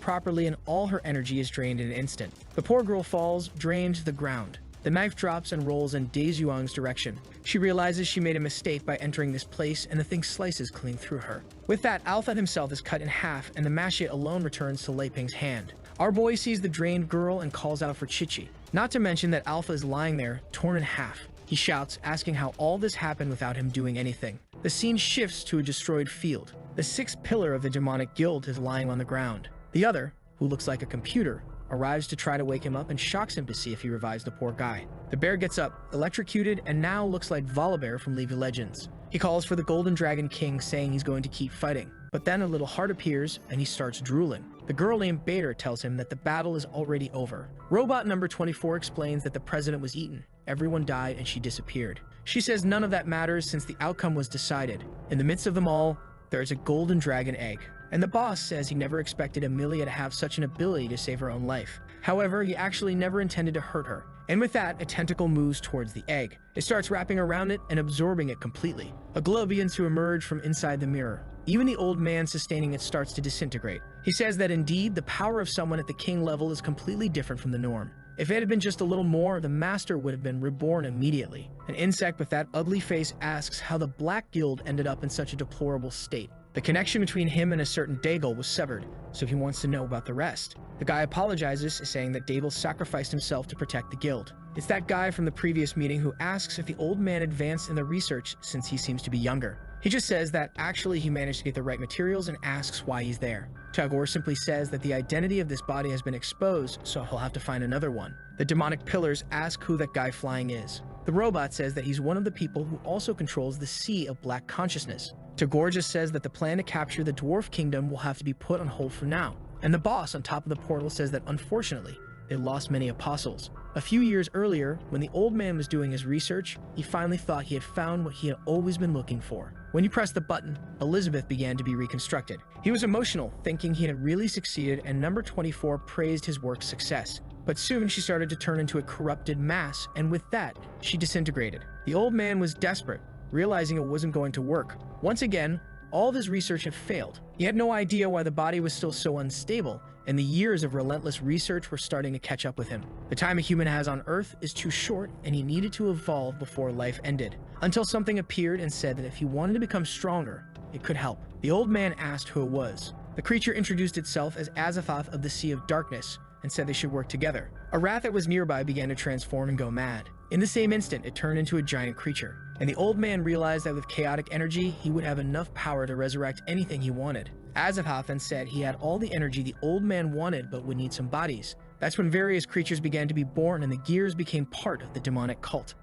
properly and all her energy is drained in an instant. The poor girl falls, drained to the ground. The knife drops and rolls in Dae Yuang's direction. She realizes she made a mistake by entering this place and the thing slices clean through her. With that, Alpha himself is cut in half and the machete alone returns to Li Ping's hand. Our boy sees the drained girl and calls out for Chichi. Not to mention that Alpha is lying there, torn in half. He shouts, asking how all this happened without him doing anything. The scene shifts to a destroyed field. The 6th pillar of the demonic guild is lying on the ground. The other, who looks like a computer, arrives to try to wake him up and shocks him to see if he revives the poor guy. The bear gets up, electrocuted, and now looks like Volibear from League of Legends. He calls for the Golden Dragon King, saying he's going to keep fighting. But then a little heart appears, and he starts drooling. The girl named Bader tells him that the battle is already over. Robot number 24 explains that the president was eaten. Everyone died, and she disappeared. She says none of that matters since the outcome was decided. In the midst of them all, there is a golden dragon egg. And the boss says he never expected Amelia to have such an ability to save her own life. However, he actually never intended to hurt her. And with that, a tentacle moves towards the egg. It starts wrapping around it and absorbing it completely. A glow begins to emerge from inside the mirror. Even the old man sustaining it starts to disintegrate. He says that indeed, the power of someone at the king level is completely different from the norm. If it had been just a little more, the master would have been reborn immediately. An insect with that ugly face asks how the Black Guild ended up in such a deplorable state. The connection between him and a certain Daigle was severed, so he wants to know about the rest. The guy apologizes, saying that Daigle sacrificed himself to protect the guild. It's that guy from the previous meeting who asks if the old man advanced in the research since he seems to be younger. He just says that actually he managed to get the right materials and asks why he's there. Tagore simply says that the identity of this body has been exposed, so he'll have to find another one. The demonic pillars ask who that guy flying is. The robot says that he's one of the people who also controls the Sea of Black Consciousness. Tagore just says that the plan to capture the Dwarf Kingdom will have to be put on hold for now. And the boss on top of the portal says that unfortunately, they lost many apostles. A few years earlier, when the old man was doing his research, he finally thought he had found what he had always been looking for. When he pressed the button, Elizabeth began to be reconstructed. He was emotional, thinking he had really succeeded, and number 24 praised his work's success. But soon she started to turn into a corrupted mass, and with that, she disintegrated. The old man was desperate, realizing it wasn't going to work. Once again, all of his research had failed. He had no idea why the body was still so unstable, and the years of relentless research were starting to catch up with him. The time a human has on Earth is too short, and he needed to evolve before life ended. Until something appeared and said that if he wanted to become stronger, it could help. The old man asked who it was. The creature introduced itself as Azathoth of the Sea of Darkness, and said they should work together. A rat that was nearby began to transform and go mad. In the same instant, it turned into a giant creature, and the old man realized that with chaotic energy, he would have enough power to resurrect anything he wanted. Azathoth then said he had all the energy the old man wanted but would need some bodies. That's when various creatures began to be born and the gears became part of the demonic cult.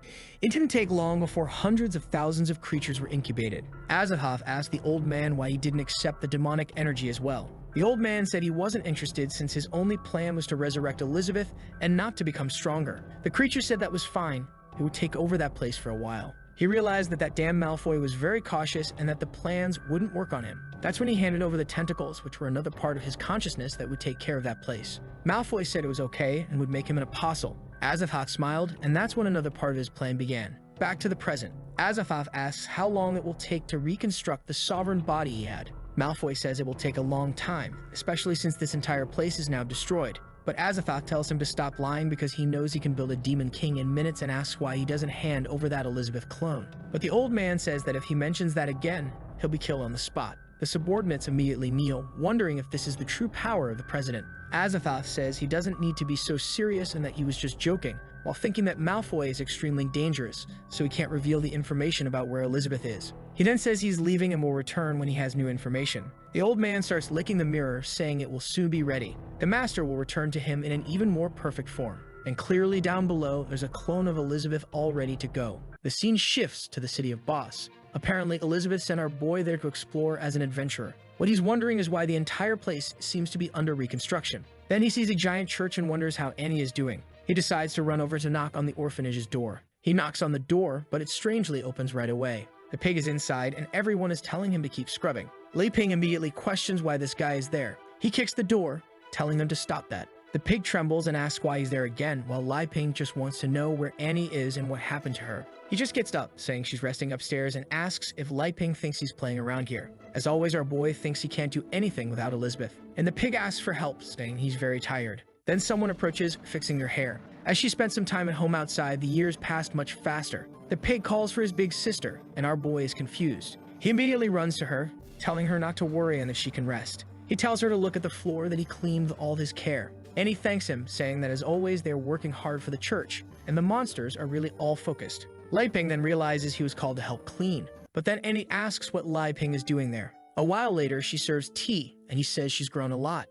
It didn't take long before hundreds of thousands of creatures were incubated. Azathoth asked the old man why he didn't accept the demonic energy as well. The old man said he wasn't interested since his only plan was to resurrect Elizabeth and not to become stronger. The creature said that was fine, he would take over that place for a while. He realized that damn Malfoy was very cautious and that the plans wouldn't work on him. That's when he handed over the tentacles, which were another part of his consciousness that would take care of that place. Malfoy said it was okay and would make him an apostle. Azathoth smiled, and that's when another part of his plan began. Back to the present. Azathoth asks how long it will take to reconstruct the sovereign body he had. Malfoy says it will take a long time, especially since this entire place is now destroyed. But Azathoth tells him to stop lying because he knows he can build a demon king in minutes and asks why he doesn't hand over that Elizabeth clone. But the old man says that if he mentions that again, he'll be killed on the spot. The subordinates immediately kneel, wondering if this is the true power of the president. Azathoth says he doesn't need to be so serious and that he was just joking, while thinking that Malfoy is extremely dangerous, so he can't reveal the information about where Elizabeth is. He then says he's leaving and will return when he has new information. The old man starts licking the mirror, saying it will soon be ready. The master will return to him in an even more perfect form. And clearly down below, there's a clone of Elizabeth all ready to go. The scene shifts to the city of Boss. Apparently, Elizabeth sent our boy there to explore as an adventurer. What he's wondering is why the entire place seems to be under reconstruction. Then he sees a giant church and wonders how Annie is doing. He decides to run over to knock on the orphanage's door. He knocks on the door, but it strangely opens right away. The pig is inside, and everyone is telling him to keep scrubbing. Lei Ping immediately questions why this guy is there. He kicks the door, telling them to stop that. The pig trembles and asks why he's there again, while Lei Ping just wants to know where Annie is and what happened to her. He just gets up, saying she's resting upstairs, and asks if Lei Ping thinks he's playing around here. As always, our boy thinks he can't do anything without Elizabeth, and the pig asks for help, saying he's very tired. Then someone approaches, fixing her hair. As she spent some time at home outside, the years passed much faster. The pig calls for his big sister, and our boy is confused. He immediately runs to her, telling her not to worry and that she can rest. He tells her to look at the floor that he cleaned with all his care. Annie thanks him, saying that as always they are working hard for the church, and the monsters are really all focused. Lei Ping then realizes he was called to help clean, but then Annie asks what Lei Ping is doing there. A while later, she serves tea, and he says she's grown a lot.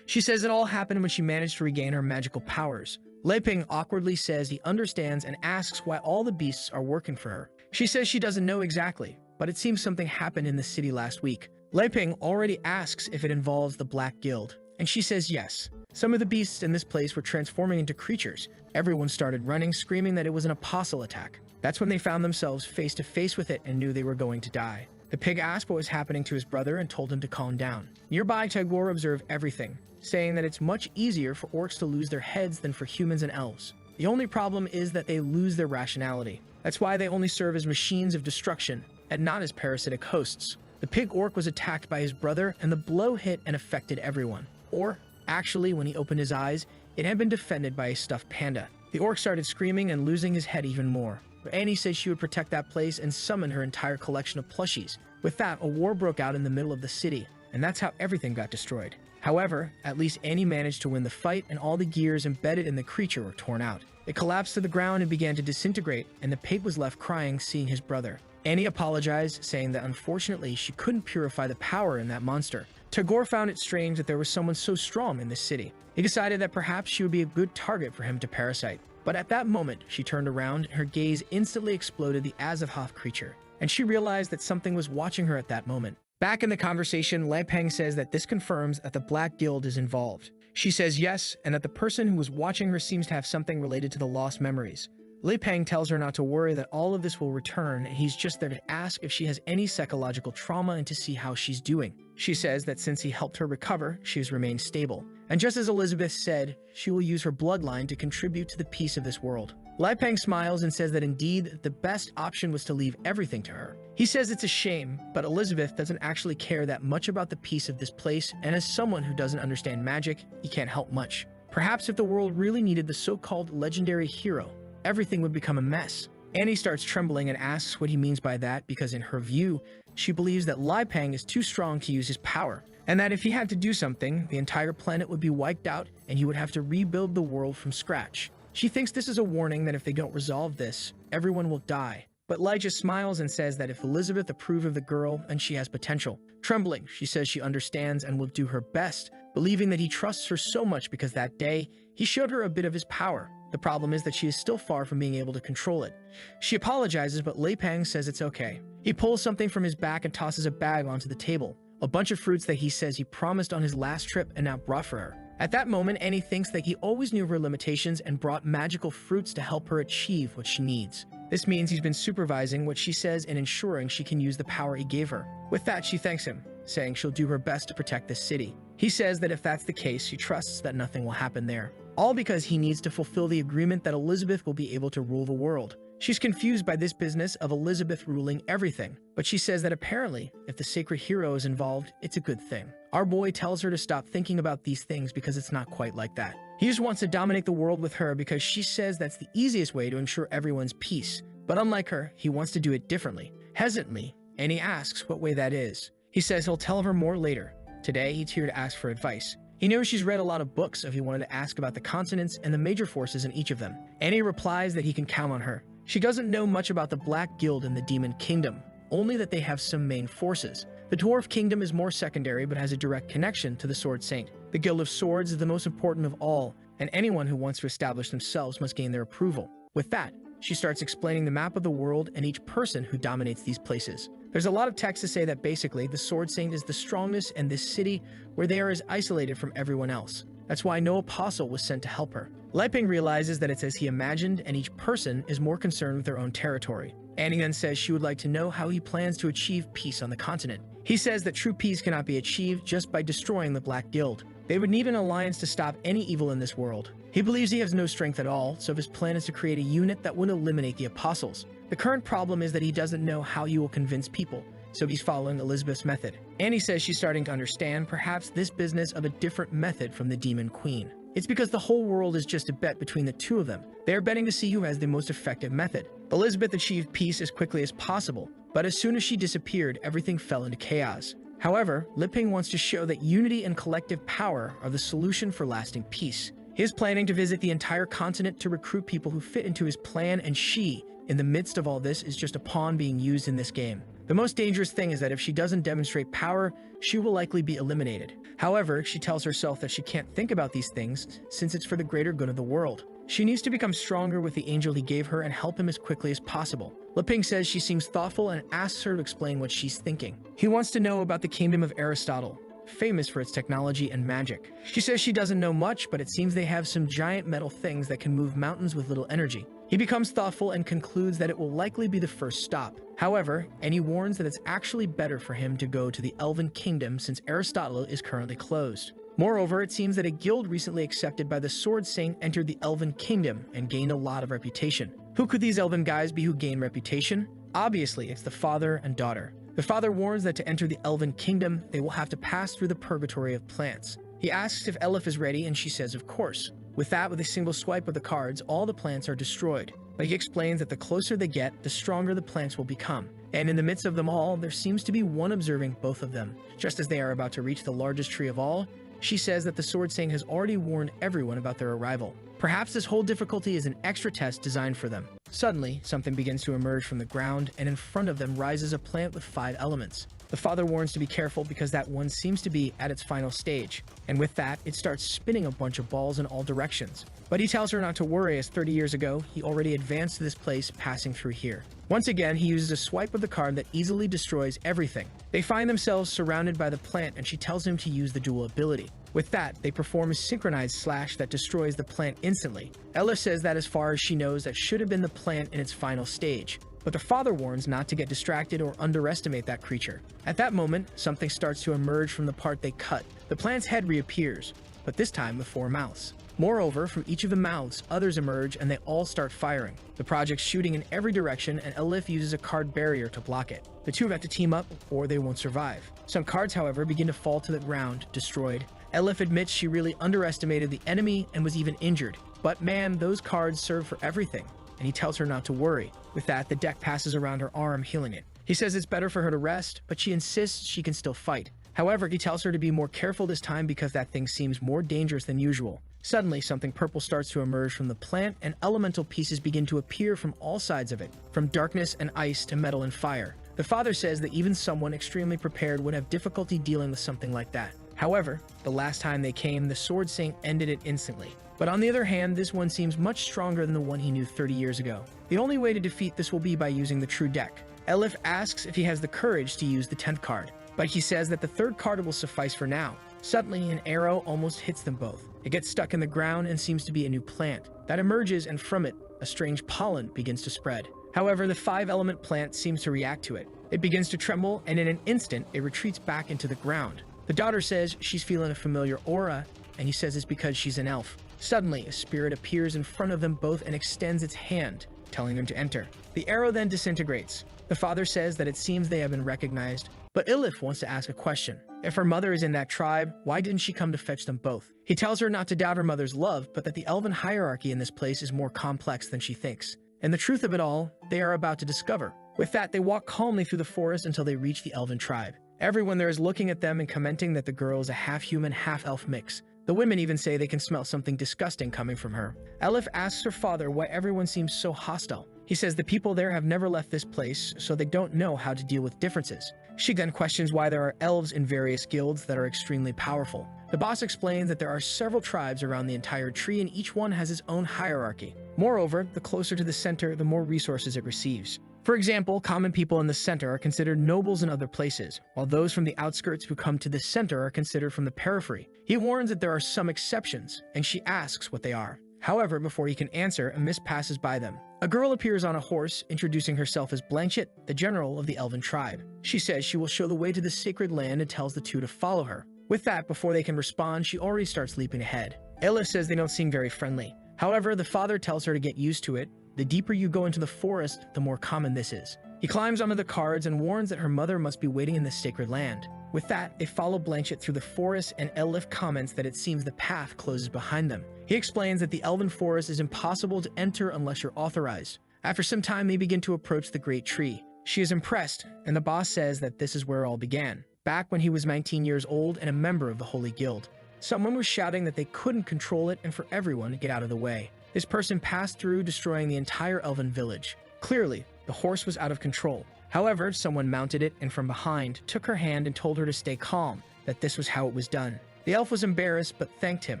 She says it all happened when she managed to regain her magical powers. Lei Ping awkwardly says he understands and asks why all the beasts are working for her. She says she doesn't know exactly, but it seems something happened in the city last week. Lei Ping already asks if it involves the Black Guild, and she says yes. Some of the beasts in this place were transforming into creatures. Everyone started running, screaming that it was an apostle attack. That's when they found themselves face to face with it and knew they were going to die. The pig asked what was happening to his brother and told him to calm down. Nearby, Tagore observed everything, saying that it's much easier for orcs to lose their heads than for humans and elves. The only problem is that they lose their rationality. That's why they only serve as machines of destruction and not as parasitic hosts. The pig orc was attacked by his brother, and the blow hit and affected everyone. Or, actually, when he opened his eyes, it had been defended by a stuffed panda. The orc started screaming and losing his head even more. Annie said she would protect that place and summon her entire collection of plushies. With that, a war broke out in the middle of the city, and that's how everything got destroyed. However, at least Annie managed to win the fight, and all the gears embedded in the creature were torn out. It collapsed to the ground and began to disintegrate, and the pig was left crying seeing his brother. Annie apologized, saying that unfortunately she couldn't purify the power in that monster. Tagore found it strange that there was someone so strong in this city. He decided that perhaps she would be a good target for him to parasite. But at that moment, she turned around and her gaze instantly exploded the Azathoth creature, and she realized that something was watching her at that moment. Back in the conversation, Lampang says that this confirms that the Black Guild is involved. She says yes, and that the person who was watching her seems to have something related to the lost memories. Lampang tells her not to worry, that all of this will return, and he's just there to ask if she has any psychological trauma and to see how she's doing. She says that since he helped her recover, she has remained stable. And just as Elizabeth said, she will use her bloodline to contribute to the peace of this world. Lampang smiles and says that indeed, the best option was to leave everything to her. He says it's a shame, but Elizabeth doesn't actually care that much about the peace of this place, and as someone who doesn't understand magic, he can't help much. Perhaps if the world really needed the so-called legendary hero, everything would become a mess. Annie starts trembling and asks what he means by that because in her view, she believes that Lampang is too strong to use his power, and that if he had to do something, the entire planet would be wiped out and he would have to rebuild the world from scratch. She thinks this is a warning that if they don't resolve this, everyone will die. But Lai just smiles and says that if Elizabeth approves of the girl and she has potential. Trembling, she says she understands and will do her best, believing that he trusts her so much because that day, he showed her a bit of his power. The problem is that she is still far from being able to control it. She apologizes, but Lampang says it's okay. He pulls something from his back and tosses a bag onto the table. A bunch of fruits that he says he promised on his last trip and now brought for her. At that moment, Annie thinks that he always knew her limitations and brought magical fruits to help her achieve what she needs. This means he's been supervising what she says and ensuring she can use the power he gave her. With that, she thanks him, saying she'll do her best to protect this city. He says that if that's the case, she trusts that nothing will happen there. All because he needs to fulfill the agreement that Elizabeth will be able to rule the world. She's confused by this business of Elizabeth ruling everything, but she says that apparently, if the sacred hero is involved, it's a good thing. Our boy tells her to stop thinking about these things because it's not quite like that. He just wants to dominate the world with her because she says that's the easiest way to ensure everyone's peace. But unlike her, he wants to do it differently. Hesitantly, Annie asks what way that is. He says he'll tell her more later. Today, he's here to ask for advice. He knows she's read a lot of books if he wanted to ask about the continents and the major forces in each of them. Annie replies that he can count on her. She doesn't know much about the Black Guild and the Demon Kingdom, only that they have some main forces. The Dwarf Kingdom is more secondary but has a direct connection to the Sword Saint. The Guild of Swords is the most important of all, and anyone who wants to establish themselves must gain their approval. With that, she starts explaining the map of the world and each person who dominates these places. There's a lot of text to say that basically the Sword Saint is the strongest in this city where they are as isolated from everyone else. That's why no apostle was sent to help her. Lampang realizes that it's as he imagined and each person is more concerned with their own territory. Annie then says she would like to know how he plans to achieve peace on the continent. He says that true peace cannot be achieved just by destroying the Black Guild. They would need an alliance to stop any evil in this world. He believes he has no strength at all, so his plan is to create a unit that would eliminate the apostles. The current problem is that he doesn't know how he will convince people, so he's following Elizabeth's method. Annie says she's starting to understand perhaps this business of a different method from the Demon Queen. It's because the whole world is just a bet between the two of them. They are betting to see who has the most effective method. Elizabeth achieved peace as quickly as possible, but as soon as she disappeared, everything fell into chaos. However, Lampang wants to show that unity and collective power are the solution for lasting peace. He is planning to visit the entire continent to recruit people who fit into his plan, and she, in the midst of all this, is just a pawn being used in this game. The most dangerous thing is that if she doesn't demonstrate power, she will likely be eliminated. However, she tells herself that she can't think about these things since it's for the greater good of the world. She needs to become stronger with the angel he gave her and help him as quickly as possible. Lampang says she seems thoughtful and asks her to explain what she's thinking. He wants to know about the kingdom of Aristotle, famous for its technology and magic. She says she doesn't know much, but it seems they have some giant metal things that can move mountains with little energy. He becomes thoughtful and concludes that it will likely be the first stop. However, Annie warns that it's actually better for him to go to the Elven Kingdom since Aristotle is currently closed. Moreover, it seems that a guild recently accepted by the Sword Saint entered the Elven Kingdom and gained a lot of reputation. Who could these elven guys be who gain reputation? Obviously, it's the father and daughter. The father warns that to enter the elven kingdom, they will have to pass through the purgatory of plants. He asks if Elif is ready, and she says of course. With that, with a single swipe of the cards, all the plants are destroyed. But he explains that the closer they get, the stronger the plants will become. And in the midst of them all, there seems to be one observing both of them. Just as they are about to reach the largest tree of all, she says that the Sword Saint has already warned everyone about their arrival. Perhaps this whole difficulty is an extra test designed for them. Suddenly, something begins to emerge from the ground, and in front of them rises a plant with 5 elements. The father warns to be careful because that one seems to be at its final stage, and with that, it starts spinning a bunch of balls in all directions. But he tells her not to worry, as 30 years ago, he already advanced to this place passing through here. Once again, he uses a swipe of the card that easily destroys everything. They find themselves surrounded by the plant, and she tells him to use the dual ability. With that, they perform a synchronized slash that destroys the plant instantly. Ella says that as far as she knows, that should have been the plant in its final stage. But the father warns not to get distracted or underestimate that creature. At that moment, something starts to emerge from the part they cut. The plant's head reappears, but this time with 4 mouths. Moreover, from each of the mouths, others emerge and they all start firing. The project's shooting in every direction, and Elif uses a card barrier to block it. The two have to team up or they won't survive. Some cards, however, begin to fall to the ground, destroyed. Elif admits she really underestimated the enemy and was even injured. But man, those cards serve for everything, and he tells her not to worry. With that, the deck passes around her arm, healing it. He says it's better for her to rest, but she insists she can still fight. However, he tells her to be more careful this time because that thing seems more dangerous than usual. Suddenly, something purple starts to emerge from the plant, and elemental pieces begin to appear from all sides of it, from darkness and ice to metal and fire. The father says that even someone extremely prepared would have difficulty dealing with something like that. However, the last time they came, the Sword Saint ended it instantly. But on the other hand, this one seems much stronger than the one he knew 30 years ago. The only way to defeat this will be by using the true deck. Elif asks if he has the courage to use the 10th card, but he says that the 3rd card will suffice for now. Suddenly, an arrow almost hits them both. It gets stuck in the ground and seems to be a new plant that emerges, and from it, a strange pollen begins to spread. However, the 5-element plant seems to react to it. It begins to tremble, and in an instant, it retreats back into the ground. The daughter says she's feeling a familiar aura, and he says it's because she's an elf. Suddenly, a spirit appears in front of them both and extends its hand, telling them to enter. The arrow then disintegrates. The father says that it seems they have been recognized, but Elif wants to ask a question. If her mother is in that tribe, why didn't she come to fetch them both? He tells her not to doubt her mother's love, but that the elven hierarchy in this place is more complex than she thinks. And the truth of it all, they are about to discover. With that, they walk calmly through the forest until they reach the elven tribe. Everyone there is looking at them and commenting that the girl is a half-human, half-elf mix. The women even say they can smell something disgusting coming from her. Elif asks her father why everyone seems so hostile. He says the people there have never left this place, so they don't know how to deal with differences. She then questions why there are elves in various guilds that are extremely powerful. The boss explains that there are several tribes around the entire tree, and each one has its own hierarchy. Moreover, the closer to the center, the more resources it receives. For example, common people in the center are considered nobles in other places, while those from the outskirts who come to the center are considered from the periphery. He warns that there are some exceptions, and she asks what they are. However, before he can answer, a mist passes by them. A girl appears on a horse, introducing herself as Blanchett, the general of the elven tribe. She says she will show the way to the sacred land and tells the two to follow her. With that, before they can respond, she already starts leaping ahead. Elif says they don't seem very friendly. However, the father tells her to get used to it. The deeper you go into the forest, the more common this is. He climbs onto the cards and warns that her mother must be waiting in the sacred land. With that, they follow Blanchett through the forest, and Elif comments that it seems the path closes behind them. He explains that the elven forest is impossible to enter unless you're authorized. After some time, they begin to approach the great tree. She is impressed, and the boss says that this is where it all began, back when he was 19 years old and a member of the Holy Guild. Someone was shouting that they couldn't control it and for everyone to get out of the way. This person passed through, destroying the entire elven village. Clearly, the horse was out of control. However, someone mounted it and from behind took her hand and told her to stay calm, that this was how it was done. The elf was embarrassed but thanked him,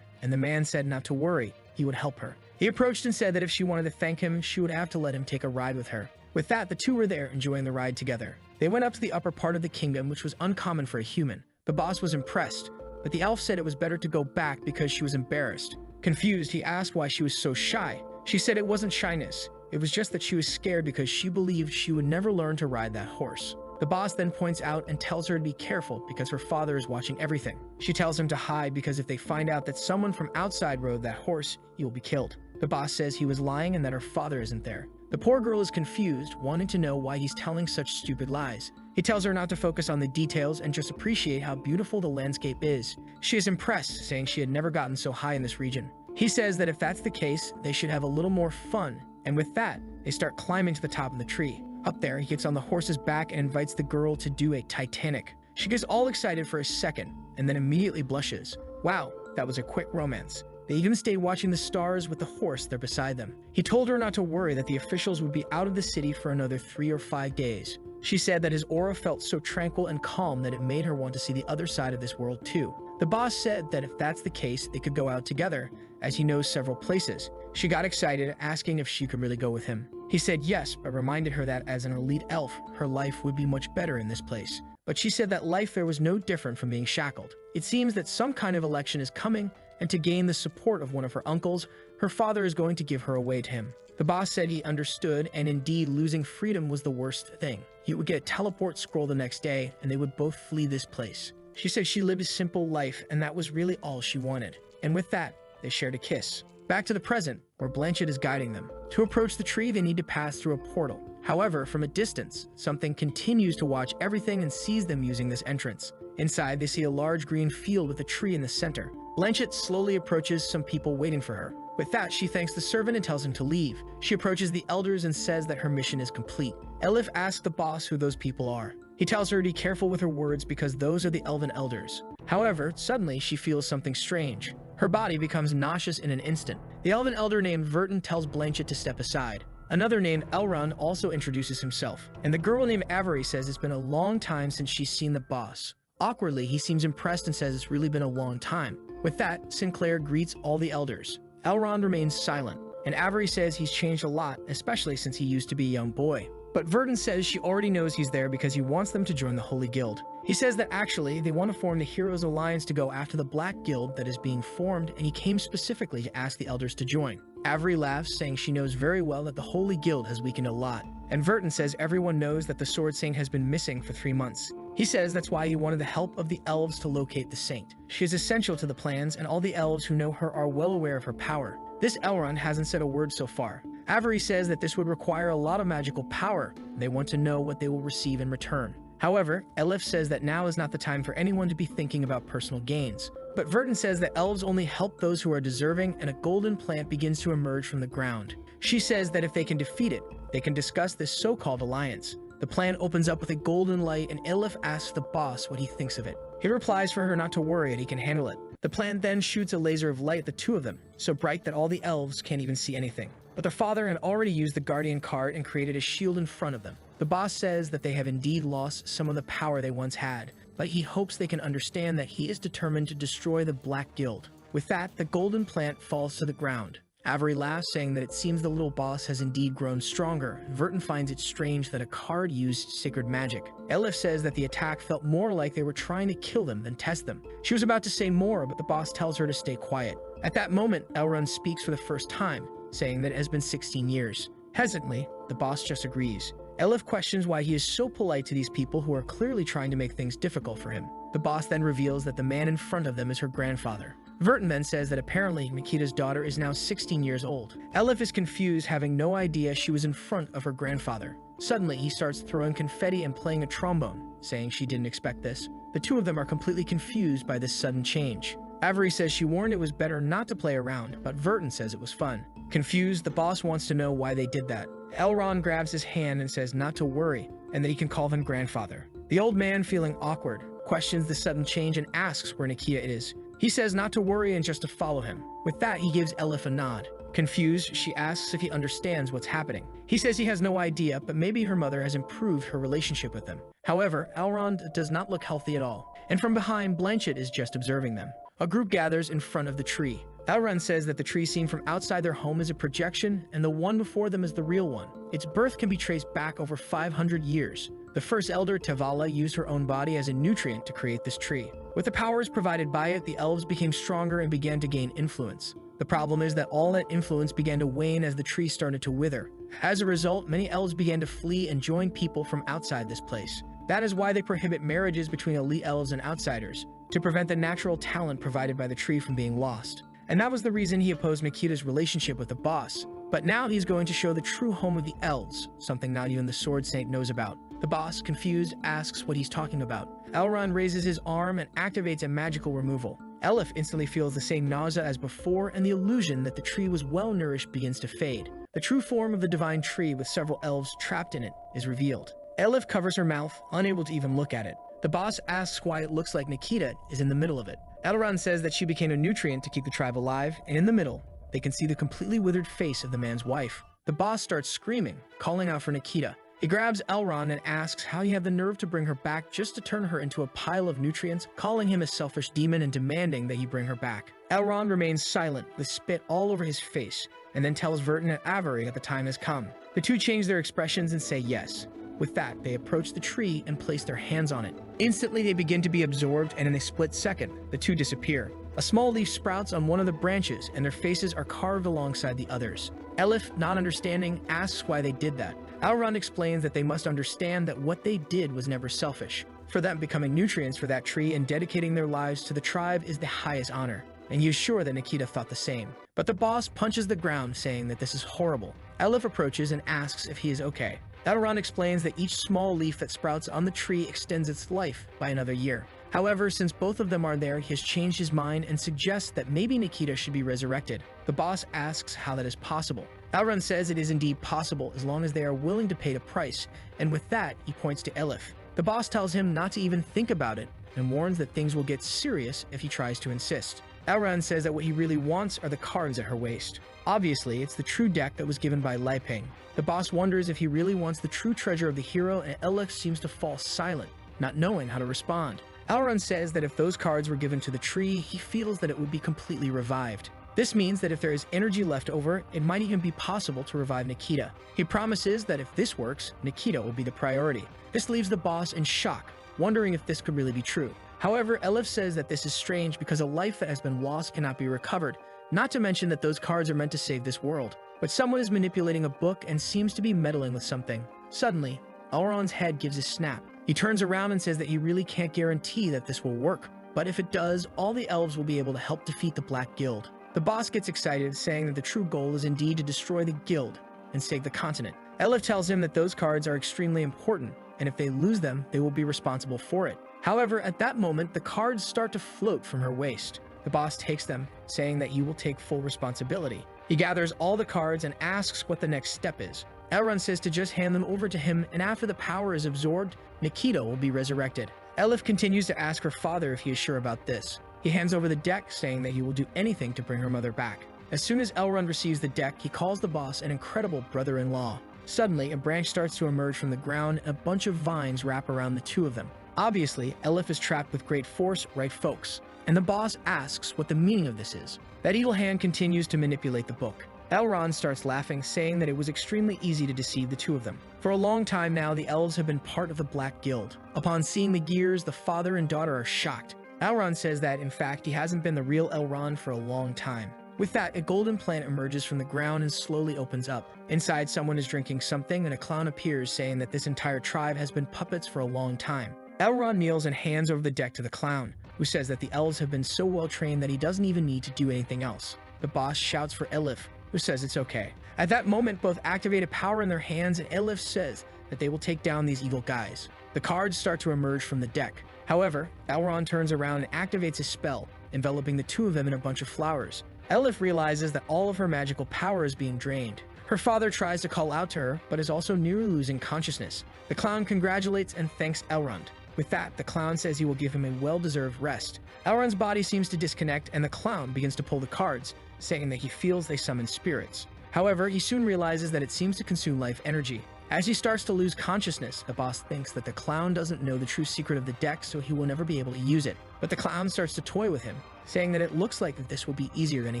and the man said not to worry, he would help her. He approached and said that if she wanted to thank him, she would have to let him take a ride with her. With that, the two were there enjoying the ride together. They went up to the upper part of the kingdom, which was uncommon for a human. The boss was impressed, but the elf said it was better to go back because she was embarrassed. Confused, he asked why she was so shy. She said it wasn't shyness. It was just that she was scared because she believed she would never learn to ride that horse. The boss then points out and tells her to be careful because her father is watching everything. She tells him to hide because if they find out that someone from outside rode that horse, he will be killed. The boss says he was lying and that her father isn't there. The poor girl is confused, wanting to know why he's telling such stupid lies. He tells her not to focus on the details and just appreciate how beautiful the landscape is. She is impressed, saying she had never gotten so high in this region. He says that if that's the case, they should have a little more fun, and with that, they start climbing to the top of the tree. Up there, he gets on the horse's back and invites the girl to do a Titanic. She gets all excited for a second, and then immediately blushes. Wow, that was a quick romance. They even stay watching the stars with the horse there beside them. He told her not to worry that the officials would be out of the city for another 3 or 5 days. She said that his aura felt so tranquil and calm that it made her want to see the other side of this world too. The boss said that if that's the case, they could go out together, as he knows several places. She got excited, asking if she could really go with him. He said yes, but reminded her that as an elite elf, her life would be much better in this place. But she said that life there was no different from being shackled. It seems that some kind of election is coming, and to gain the support of one of her uncles, her father is going to give her away to him. The boss said he understood, and indeed losing freedom was the worst thing. He would get a teleport scroll the next day, and they would both flee this place. She said she lived a simple life, and that was really all she wanted. And with that, they shared a kiss. Back to the present, where Blanchett is guiding them. To approach the tree, they need to pass through a portal. However, from a distance, something continues to watch everything and sees them using this entrance. Inside, they see a large green field with a tree in the center. Blanchett slowly approaches some people waiting for her. With that, she thanks the servant and tells him to leave. She approaches the elders and says that her mission is complete. Elif asks the boss who those people are. He tells her to be careful with her words because those are the elven elders. However, suddenly she feels something strange. Her body becomes nauseous in an instant. The elven elder named Verton tells Blanchett to step aside. Another named Elrond also introduces himself, and the girl named Avery says it's been a long time since she's seen the boss. Awkwardly, he seems impressed and says it's really been a long time. With that, Sinclair greets all the elders. Elrond remains silent, and Avery says he's changed a lot, especially since he used to be a young boy. But Verton says she already knows he's there because he wants them to join the Holy Guild. He says that actually, they want to form the Heroes Alliance to go after the Black Guild that is being formed, and he came specifically to ask the elders to join. Avery laughs, saying she knows very well that the Holy Guild has weakened a lot. And Verton says everyone knows that the Sword Saint has been missing for 3 months. He says that's why he wanted the help of the elves to locate the saint. She is essential to the plans, and all the elves who know her are well aware of her power. This Elrond hasn't said a word so far. Avery says that this would require a lot of magical power. They want to know what they will receive in return. However, Elif says that now is not the time for anyone to be thinking about personal gains. But Verton says that elves only help those who are deserving, and a golden plant begins to emerge from the ground. She says that if they can defeat it, they can discuss this so-called alliance. The plant opens up with a golden light, and Elif asks the boss what he thinks of it. He replies for her not to worry and he can handle it. The plant then shoots a laser of light at the two of them, so bright that all the elves can't even see anything. But their father had already used the Guardian card and created a shield in front of them. The boss says that they have indeed lost some of the power they once had, but he hopes they can understand that he is determined to destroy the Black Guild. With that, the golden plant falls to the ground. Avery laughs, saying that it seems the little boss has indeed grown stronger. Verton finds it strange that a card used sacred magic. Elif says that the attack felt more like they were trying to kill them than test them. She was about to say more, but the boss tells her to stay quiet. At that moment, Elrond speaks for the first time, saying that it has been 16 years. Hesitantly, the boss just agrees. Elif questions why he is so polite to these people who are clearly trying to make things difficult for him. The boss then reveals that the man in front of them is her grandfather. Verton then says that apparently Nikita's daughter is now 16 years old. Elif is confused, having no idea she was in front of her grandfather. Suddenly, he starts throwing confetti and playing a trombone, saying she didn't expect this. The two of them are completely confused by this sudden change. Avery says she warned it was better not to play around, but Verton says it was fun. Confused, the boss wants to know why they did that. Elrond grabs his hand and says not to worry, and that he can call him grandfather. The old man, feeling awkward, questions the sudden change and asks where Nikita is. He says not to worry and just to follow him. With that, he gives Elif a nod. Confused, she asks if he understands what's happening. He says he has no idea, but maybe her mother has improved her relationship with him. However, Elrond does not look healthy at all, and from behind, Blanchett is just observing them. A group gathers in front of the tree. Elrond says that the tree seen from outside their home is a projection, and the one before them is the real one. Its birth can be traced back over 500 years. The first elder, Tevala, used her own body as a nutrient to create this tree. With the powers provided by it, the elves became stronger and began to gain influence. The problem is that all that influence began to wane as the tree started to wither. As a result, many elves began to flee and join people from outside this place. That is why they prohibit marriages between elite elves and outsiders, to prevent the natural talent provided by the tree from being lost. And that was the reason he opposed Nikita's relationship with the boss. But now he's going to show the true home of the elves, something not even the Sword Saint knows about. The boss, confused, asks what he's talking about. Elrond raises his arm and activates a magical removal. Elif instantly feels the same nausea as before, and the illusion that the tree was well-nourished begins to fade. The true form of the divine tree, with several elves trapped in it, is revealed. Elif covers her mouth, unable to even look at it. The boss asks why it looks like Nikita is in the middle of it. Elrond says that she became a nutrient to keep the tribe alive, and in the middle, they can see the completely withered face of the man's wife. The boss starts screaming, calling out for Nikita. He grabs Elrond and asks how he had the nerve to bring her back just to turn her into a pile of nutrients, calling him a selfish demon and demanding that he bring her back. Elrond remains silent, with spit all over his face, and then tells Vertin and Avery that the time has come. The two change their expressions and say yes. With that, they approach the tree and place their hands on it. Instantly, they begin to be absorbed, and in a split second, the two disappear. A small leaf sprouts on one of the branches, and their faces are carved alongside the others. Elif, not understanding, asks why they did that. Elrond explains that they must understand that what they did was never selfish. For them, becoming nutrients for that tree and dedicating their lives to the tribe is the highest honor, and he is sure that Nikita thought the same. But the boss punches the ground, saying that this is horrible. Elif approaches and asks if he is okay. Elrond explains that each small leaf that sprouts on the tree extends its life by another year. However, since both of them are there, he has changed his mind and suggests that maybe Nikita should be resurrected. The boss asks how that is possible. Elrond says it is indeed possible as long as they are willing to pay the price, and with that, he points to Elif. The boss tells him not to even think about it and warns that things will get serious if he tries to insist. Elrond says that what he really wants are the cards at her waist. Obviously, it's the true deck that was given by Liping. The boss wonders if he really wants the true treasure of the hero, and Elif seems to fall silent, not knowing how to respond. Elrond says that if those cards were given to the tree, he feels that it would be completely revived. This means that if there is energy left over, it might even be possible to revive Nikita. He promises that if this works, Nikita will be the priority. This leaves the boss in shock, wondering if this could really be true. However, Elif says that this is strange because a life that has been lost cannot be recovered, not to mention that those cards are meant to save this world. But someone is manipulating a book and seems to be meddling with something. Suddenly, Elrond's head gives a snap. He turns around and says that he really can't guarantee that this will work, but if it does, all the elves will be able to help defeat the Black Guild. The boss gets excited, saying that the true goal is indeed to destroy the guild and save the continent. Elif tells him that those cards are extremely important, and if they lose them, they will be responsible for it. However, at that moment, the cards start to float from her waist. The boss takes them, saying that he will take full responsibility. He gathers all the cards and asks what the next step is. Elrond says to just hand them over to him, and after the power is absorbed, Nikita will be resurrected. Elif continues to ask her father if he is sure about this. He hands over the deck, saying that he will do anything to bring her mother back. As soon as Elrond receives the deck, he calls the boss an incredible brother-in-law. Suddenly, a branch starts to emerge from the ground, and a bunch of vines wrap around the two of them. Obviously, Elif is trapped with great force, right folks? And the boss asks what the meaning of this is. That evil hand continues to manipulate the book. Elrond starts laughing, saying that it was extremely easy to deceive the two of them. For a long time now, the elves have been part of the Black Guild. Upon seeing the gears, the father and daughter are shocked. Elrond says that, in fact, he hasn't been the real Elrond for a long time. With that, a golden plant emerges from the ground and slowly opens up. Inside, someone is drinking something, and a clown appears, saying that this entire tribe has been puppets for a long time. Elrond kneels and hands over the deck to the clown, who says that the elves have been so well trained that he doesn't even need to do anything else. The boss shouts for Elif, who says it's okay. At that moment, both activate a power in their hands, and Elif says that they will take down these evil guys. The cards start to emerge from the deck. However, Elrond turns around and activates a spell, enveloping the two of them in a bunch of flowers. Elif realizes that all of her magical power is being drained. Her father tries to call out to her, but is also nearly losing consciousness. The clown congratulates and thanks Elrond. With that, the clown says he will give him a well-deserved rest. Elrond's body seems to disconnect, and the clown begins to pull the cards, saying that he feels they summon spirits. However, he soon realizes that it seems to consume life energy. As he starts to lose consciousness, the boss thinks that the clown doesn't know the true secret of the deck, so he will never be able to use it. But the clown starts to toy with him, saying that it looks like that this will be easier than he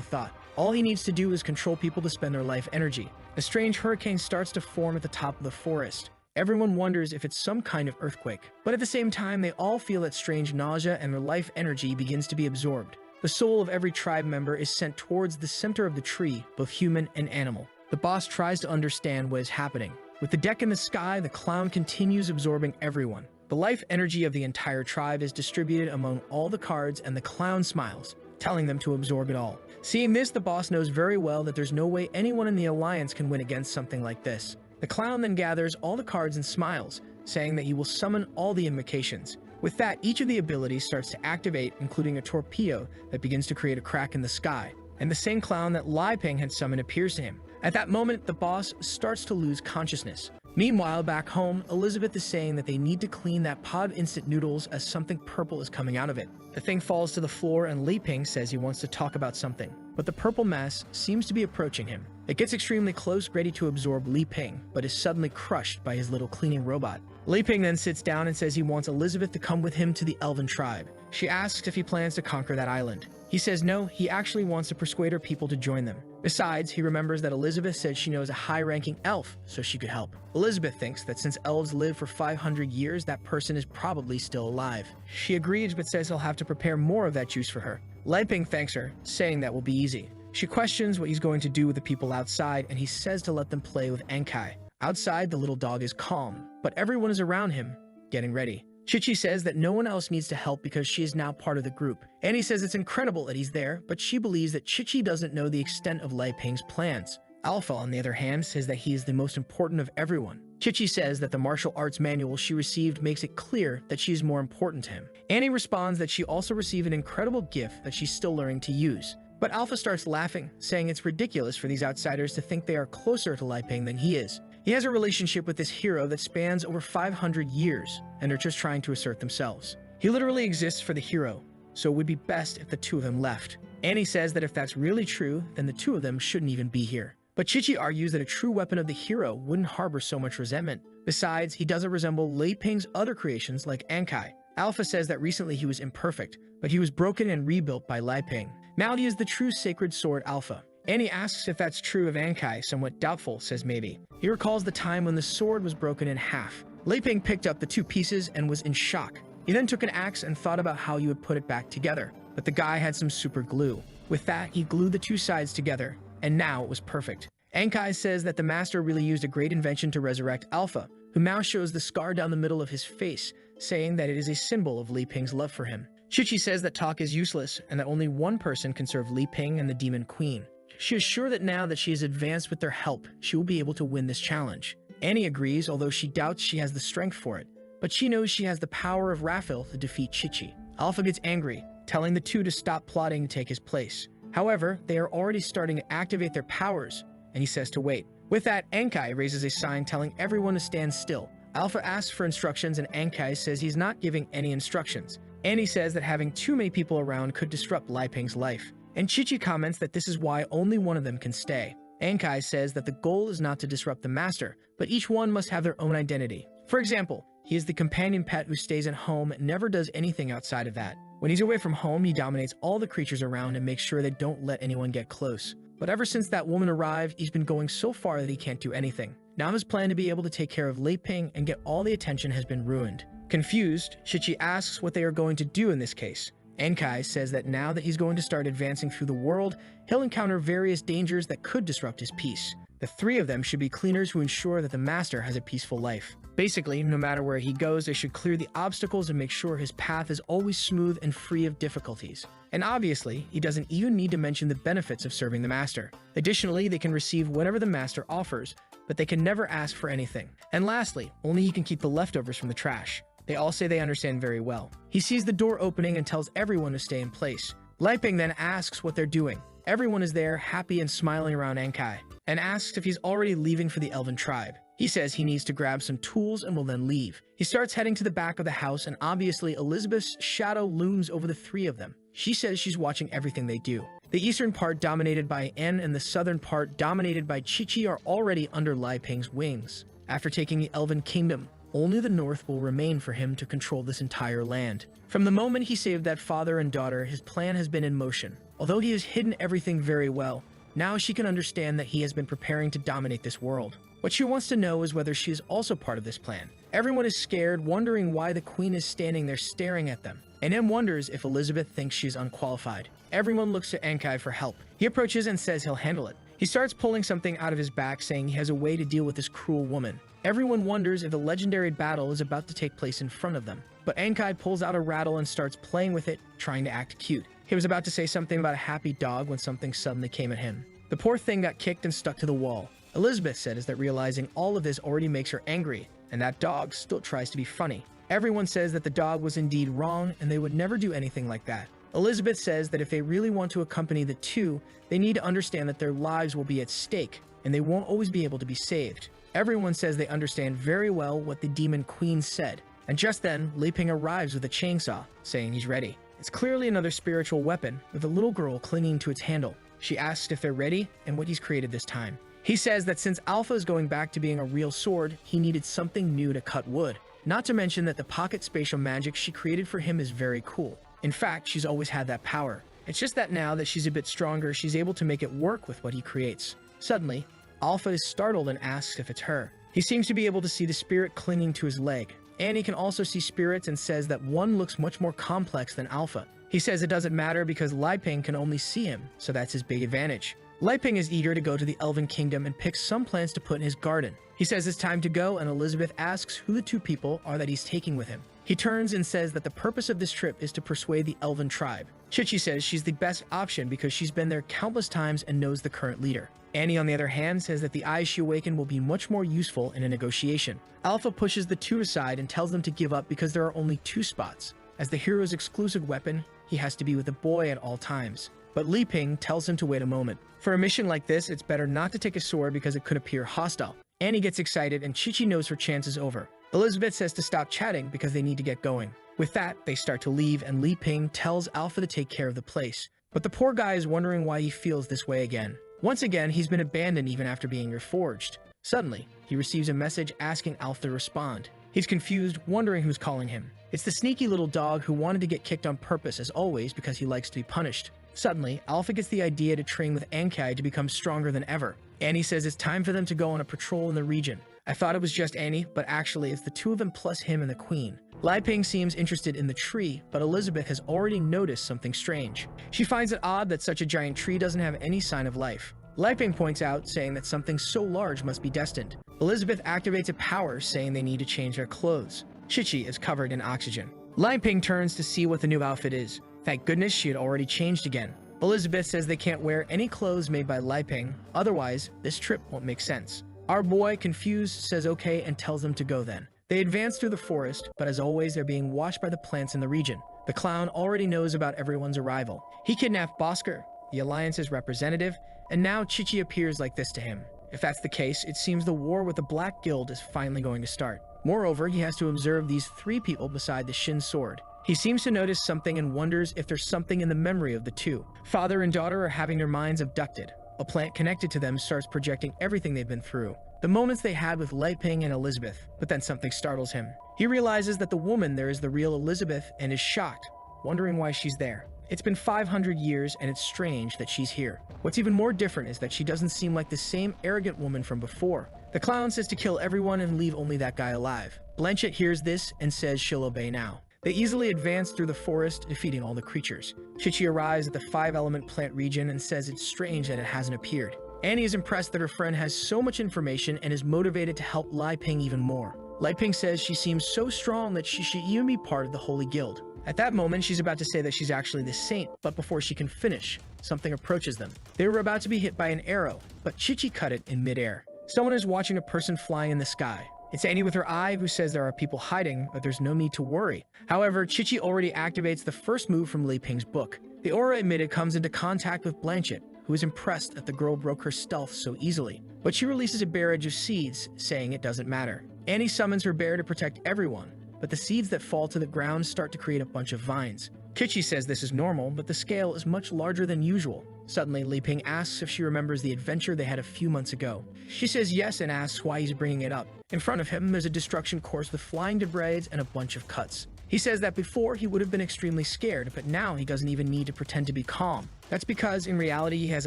thought. All he needs to do is control people to spend their life energy. A strange hurricane starts to form at the top of the forest. Everyone wonders if it's some kind of earthquake, but at the same time, they all feel that strange nausea and their life energy begins to be absorbed. The soul of every tribe member is sent towards the center of the tree, both human and animal. The boss tries to understand what is happening. With the deck in the sky, the clown continues absorbing everyone. The life energy of the entire tribe is distributed among all the cards, and the clown smiles, telling them to absorb it all. Seeing this, the boss knows very well that there's no way anyone in the alliance can win against something like this. The clown then gathers all the cards and smiles, saying that he will summon all the invocations. With that, each of the abilities starts to activate, including a torpedo that begins to create a crack in the sky. And the same clown that Lai Ping had summoned appears to him. At that moment, the boss starts to lose consciousness. Meanwhile, back home, Elizabeth is saying that they need to clean that pot of instant noodles as something purple is coming out of it. The thing falls to the floor and Li Ping says he wants to talk about something, but the purple mass seems to be approaching him. It gets extremely close, ready to absorb Li Ping, but is suddenly crushed by his little cleaning robot. Li Ping then sits down and says he wants Elizabeth to come with him to the elven tribe. She asks if he plans to conquer that island. He says no, he actually wants to persuade her people to join them. Besides, he remembers that Elizabeth said she knows a high-ranking elf, so she could help. Elizabeth thinks that since elves live for 500 years, that person is probably still alive. She agrees but says he'll have to prepare more of that juice for her. Lai Ping thanks her, saying that will be easy. She questions what he's going to do with the people outside, and he says to let them play with Ankai. Outside, the little dog is calm, but everyone is around him, getting ready. Chichi says that no one else needs to help because she is now part of the group. Annie says it's incredible that he's there, but she believes that Chichi doesn't know the extent of Lai Ping's plans. Alpha, on the other hand, says that he is the most important of everyone. Chichi says that the martial arts manual she received makes it clear that she is more important to him. Annie responds that she also received an incredible gift that she's still learning to use. But Alpha starts laughing, saying it's ridiculous for these outsiders to think they are closer to Lai Ping than he is. He has a relationship with this hero that spans over 500 years, and they're just trying to assert themselves. He literally exists for the hero, so it would be best if the two of them left. Annie says that if that's really true, then the two of them shouldn't even be here. But Chichi argues that a true weapon of the hero wouldn't harbor so much resentment. Besides, he doesn't resemble Lai Ping's other creations like Ankai. Alpha says that recently he was imperfect, but he was broken and rebuilt by Lai Ping. Now he is the true sacred sword Alpha. Annie asks if that's true of Ankai, somewhat doubtful, says maybe. He recalls the time when the sword was broken in half. Lai Ping picked up the two pieces and was in shock. He then took an axe and thought about how he would put it back together, but the guy had some super glue. With that, he glued the two sides together, and now it was perfect. Ankai says that the master really used a great invention to resurrect Alpha, who now shows the scar down the middle of his face, saying that it is a symbol of Li Ping's love for him. Chichi says that talk is useless and that only one person can serve Li Ping and the Demon Queen. She is sure that now that she is advanced with their help, she will be able to win this challenge. Annie agrees, although she doubts she has the strength for it, but she knows she has the power of Raphael to defeat Chichi. Alpha gets angry, telling the two to stop plotting to take his place. However, they are already starting to activate their powers, and he says to wait. With that, Ankai raises a sign telling everyone to stand still. Alpha asks for instructions and Ankai says he's not giving any instructions. Annie says that having too many people around could disrupt Lai Ping's life. And Chichi comments that this is why only one of them can stay. Ankai says that the goal is not to disrupt the master, but each one must have their own identity. For example, he is the companion pet who stays at home and never does anything outside of that. When he's away from home, he dominates all the creatures around and makes sure they don't let anyone get close. But ever since that woman arrived, he's been going so far that he can't do anything. Now his plan to be able to take care of Lai Ping and get all the attention has been ruined. Confused, Chichi asks what they are going to do in this case. Ankai says that now that he's going to start advancing through the world, he'll encounter various dangers that could disrupt his peace. The three of them should be cleaners who ensure that the master has a peaceful life. Basically, no matter where he goes, they should clear the obstacles and make sure his path is always smooth and free of difficulties. And obviously, he doesn't even need to mention the benefits of serving the master. Additionally, they can receive whatever the master offers, but they can never ask for anything. And lastly, only he can keep the leftovers from the trash. They all say they understand very well. He sees the door opening and tells everyone to stay in place. Lai Ping then asks what they're doing. Everyone is there, happy and smiling around Ankai, and asks if he's already leaving for the Elven tribe. He says he needs to grab some tools and will then leave. He starts heading to the back of the house, and obviously Elizabeth's shadow looms over the three of them. She says she's watching everything they do. The eastern part dominated by En and the southern part dominated by Chichi are already under Lai Ping's wings. After taking the Elven Kingdom, only the north will remain for him to control this entire land. From the moment he saved that father and daughter, his plan has been in motion. Although he has hidden everything very well, now she can understand that he has been preparing to dominate this world. What she wants to know is whether she is also part of this plan. Everyone is scared, wondering why the queen is standing there staring at them. And M wonders if Elizabeth thinks she's unqualified. Everyone looks to Ankai for help. He approaches and says he'll handle it. He starts pulling something out of his back, saying he has a way to deal with this cruel woman. Everyone wonders if the legendary battle is about to take place in front of them. But Ankai pulls out a rattle and starts playing with it, trying to act cute. He was about to say something about a happy dog when something suddenly came at him. The poor thing got kicked and stuck to the wall. Elizabeth said is that realizing all of this already makes her angry, and that dog still tries to be funny. Everyone says that the dog was indeed wrong and they would never do anything like that. Elizabeth says that if they really want to accompany the two, they need to understand that their lives will be at stake and they won't always be able to be saved. Everyone says they understand very well what the Demon Queen said. And just then, Li Ping arrives with a chainsaw, saying he's ready. It's clearly another spiritual weapon, with a little girl clinging to its handle. She asks if they're ready and what he's created this time. He says that since Alpha is going back to being a real sword, he needed something new to cut wood. Not to mention that the pocket spatial magic she created for him is very cool. In fact, she's always had that power. It's just that now that she's a bit stronger, she's able to make it work with what he creates. Suddenly, Alpha is startled and asks if it's her. He seems to be able to see the spirit clinging to his leg. Annie can also see spirits and says that one looks much more complex than Alpha. He says it doesn't matter because Li Ping can only see him, so that's his big advantage. Li Ping is eager to go to the Elven Kingdom and picks some plants to put in his garden. He says it's time to go, and Elizabeth asks who the two people are that he's taking with him. He turns and says that the purpose of this trip is to persuade the Elven tribe. Chichi says she's the best option because she's been there countless times and knows the current leader. Annie, on the other hand, says that the eyes she awakened will be much more useful in a negotiation. Alpha pushes the two aside and tells them to give up because there are only 2 spots. As the hero's exclusive weapon, he has to be with a boy at all times. But Li Ping tells him to wait a moment. For a mission like this, it's better not to take a sword because it could appear hostile. Annie gets excited and Chichi knows her chance is over. Elizabeth says to stop chatting because they need to get going. With that, they start to leave and Li Ping tells Alpha to take care of the place. But the poor guy is wondering why he feels this way again. Once again, he's been abandoned even after being reforged. Suddenly, he receives a message asking Alpha to respond. He's confused, wondering who's calling him. It's the sneaky little dog who wanted to get kicked on purpose as always because he likes to be punished. Suddenly, Alpha gets the idea to train with Ankai to become stronger than ever. Annie says it's time for them to go on a patrol in the region. I thought it was just Annie, but actually it's the two of them plus him and the queen. Li Ping seems interested in the tree, but Elizabeth has already noticed something strange. She finds it odd that such a giant tree doesn't have any sign of life. Li Ping points out, saying that something so large must be destined. Elizabeth activates a power, saying they need to change their clothes. Chichi is covered in oxygen. Li Ping turns to see what the new outfit is. Thank goodness she had already changed again. Elizabeth says they can't wear any clothes made by Li Ping, otherwise this trip won't make sense. Our boy, confused, says okay and tells them to go then. They advance through the forest, but as always they're being watched by the plants in the region. The clown already knows about everyone's arrival. He kidnapped Bosker, the Alliance's representative, and now Chichi appears like this to him. If that's the case, it seems the war with the Black Guild is finally going to start. Moreover, he has to observe these 3 people beside the Shin sword. He seems to notice something and wonders if there's something in the memory of the two. Father and daughter are having their minds abducted. A plant connected to them starts projecting everything they've been through. The moments they had with Li Ping and Elizabeth, but then something startles him. He realizes that the woman there is the real Elizabeth and is shocked, wondering why she's there. It's been 500 years and it's strange that she's here. What's even more different is that she doesn't seem like the same arrogant woman from before. The clown says to kill everyone and leave only that guy alive. Blanchett hears this and says she'll obey now. They easily advance through the forest, defeating all the creatures. Chichi arrives at the 5-element plant region and says it's strange that it hasn't appeared. Annie is impressed that her friend has so much information and is motivated to help Li Ping even more. Li Ping says she seems so strong that she should even be part of the Holy Guild. At that moment, she's about to say that she's actually the saint, but before she can finish, something approaches them. They were about to be hit by an arrow, but Chichi cut it in midair. Someone is watching a person flying in the sky. It's Annie with her eye who says there are people hiding, but there's no need to worry. However, Chichi already activates the first move from Li Ping's book. The aura emitted comes into contact with Blanchett, who is impressed that the girl broke her stealth so easily. But she releases a barrage of seeds, saying it doesn't matter. Annie summons her bear to protect everyone, but the seeds that fall to the ground start to create a bunch of vines. Chichi says this is normal, but the scale is much larger than usual. Suddenly, Li Ping asks if she remembers the adventure they had a few months ago. She says yes and asks why he's bringing it up. In front of him, there's a destruction course with flying debris and a bunch of cuts. He says that before he would have been extremely scared, but now he doesn't even need to pretend to be calm. That's because in reality he has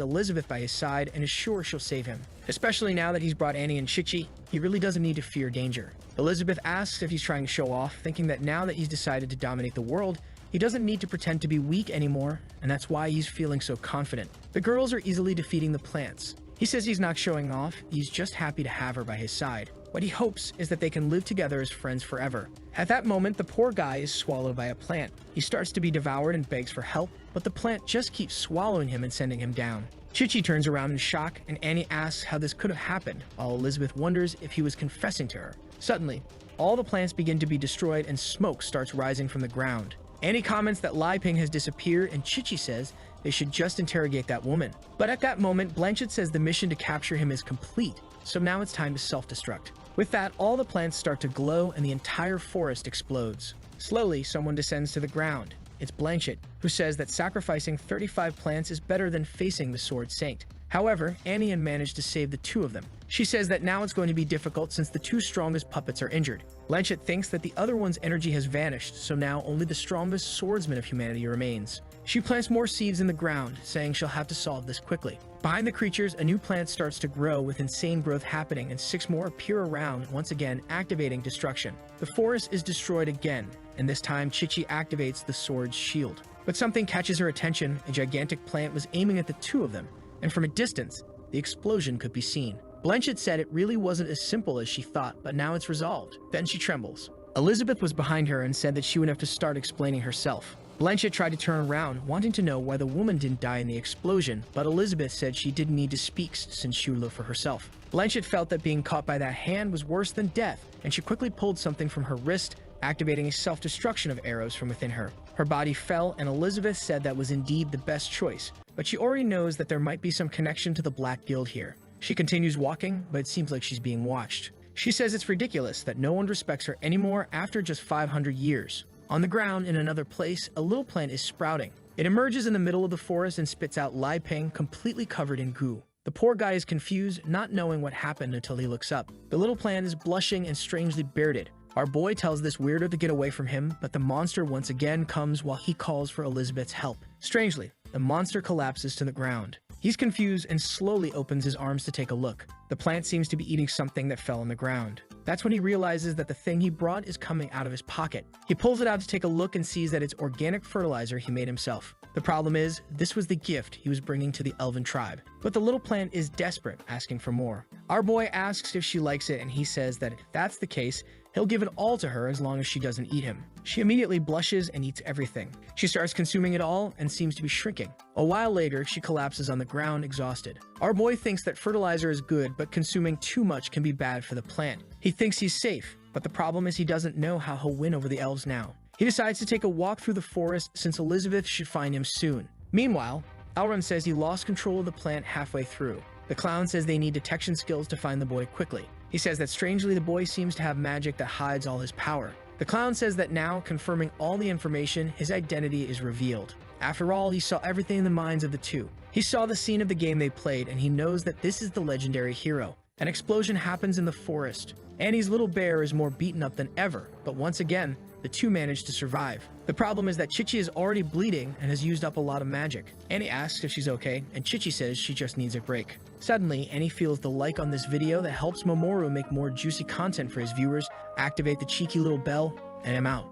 Elizabeth by his side and is sure she'll save him. Especially now that he's brought Annie and Chichi, he really doesn't need to fear danger. Elizabeth asks if he's trying to show off, thinking that now that he's decided to dominate the world, he doesn't need to pretend to be weak anymore, and that's why he's feeling so confident. The girls are easily defeating the plants. He says he's not showing off, he's just happy to have her by his side. What he hopes is that they can live together as friends forever. At that moment, the poor guy is swallowed by a plant. He starts to be devoured and begs for help, but the plant just keeps swallowing him and sending him down. Chichi turns around in shock, and Annie asks how this could have happened, while Elizabeth wonders if he was confessing to her. Suddenly, all the plants begin to be destroyed and smoke starts rising from the ground. Annie comments that Lai Ping has disappeared, and Chichi says they should just interrogate that woman. But at that moment, Blanchett says the mission to capture him is complete, so now it's time to self-destruct. With that, all the plants start to glow and the entire forest explodes. Slowly, someone descends to the ground. It's Blanchett, who says that sacrificing 35 plants is better than facing the Sword Saint. However, Annie managed to save the 2 of them. She says that now it's going to be difficult since the 2 strongest puppets are injured. Blanchett thinks that the other one's energy has vanished, so now only the strongest swordsman of humanity remains. She plants more seeds in the ground, saying she'll have to solve this quickly. Behind the creatures, a new plant starts to grow with insane growth happening, and 6 more appear around, once again activating destruction. The forest is destroyed again, and this time Chichi activates the sword's shield. But something catches her attention. A gigantic plant was aiming at the 2 of them, and from a distance, the explosion could be seen. Blanchett said it really wasn't as simple as she thought, but now it's resolved. Then she trembles. Elizabeth was behind her and said that she would have to start explaining herself. Blanchett tried to turn around, wanting to know why the woman didn't die in the explosion, but Elizabeth said she didn't need to speak since she would live for herself. Blanchett felt that being caught by that hand was worse than death, and she quickly pulled something from her wrist, activating a self-destruction of arrows from within her. Her body fell, and Elizabeth said that was indeed the best choice, but she already knows that there might be some connection to the Black Guild here. She continues walking, but it seems like she's being watched. She says it's ridiculous that no one respects her anymore after just 500 years. On the ground, in another place, a little plant is sprouting. It emerges in the middle of the forest and spits out Lai Ping completely covered in goo. The poor guy is confused, not knowing what happened until he looks up. The little plant is blushing and strangely bearded. Our boy tells this weirdo to get away from him, but the monster once again comes while he calls for Elizabeth's help. Strangely, the monster collapses to the ground. He's confused and slowly opens his arms to take a look. The plant seems to be eating something that fell on the ground. That's when he realizes that the thing he brought is coming out of his pocket. He pulls it out to take a look and sees that it's organic fertilizer he made himself. The problem is, this was the gift he was bringing to the elven tribe. But the little plant is desperate, asking for more. Our boy asks if she likes it, and he says that if that's the case, he'll give it all to her as long as she doesn't eat him. She immediately blushes and eats everything. She starts consuming it all and seems to be shrinking. A while later, she collapses on the ground, exhausted. Our boy thinks that fertilizer is good, but consuming too much can be bad for the plant. He thinks he's safe, but the problem is he doesn't know how he'll win over the elves now. He decides to take a walk through the forest since Elizabeth should find him soon. Meanwhile, Elrond says he lost control of the plant halfway through. The clown says they need detection skills to find the boy quickly. He says that strangely the boy seems to have magic that hides all his power. The clown says that now, confirming all the information, his identity is revealed. After all, he saw everything in the minds of the 2. He saw the scene of the game they played, and he knows that this is the legendary hero. An explosion happens in the forest. Annie's little bear is more beaten up than ever, but once again, the 2 manage to survive. The problem is that Chichi is already bleeding and has used up a lot of magic. Annie asks if she's okay, and Chichi says she just needs a break. Suddenly, Annie feels the like on this video that helps Mamoru make more juicy content for his viewers, activate the cheeky little bell, and I'm out.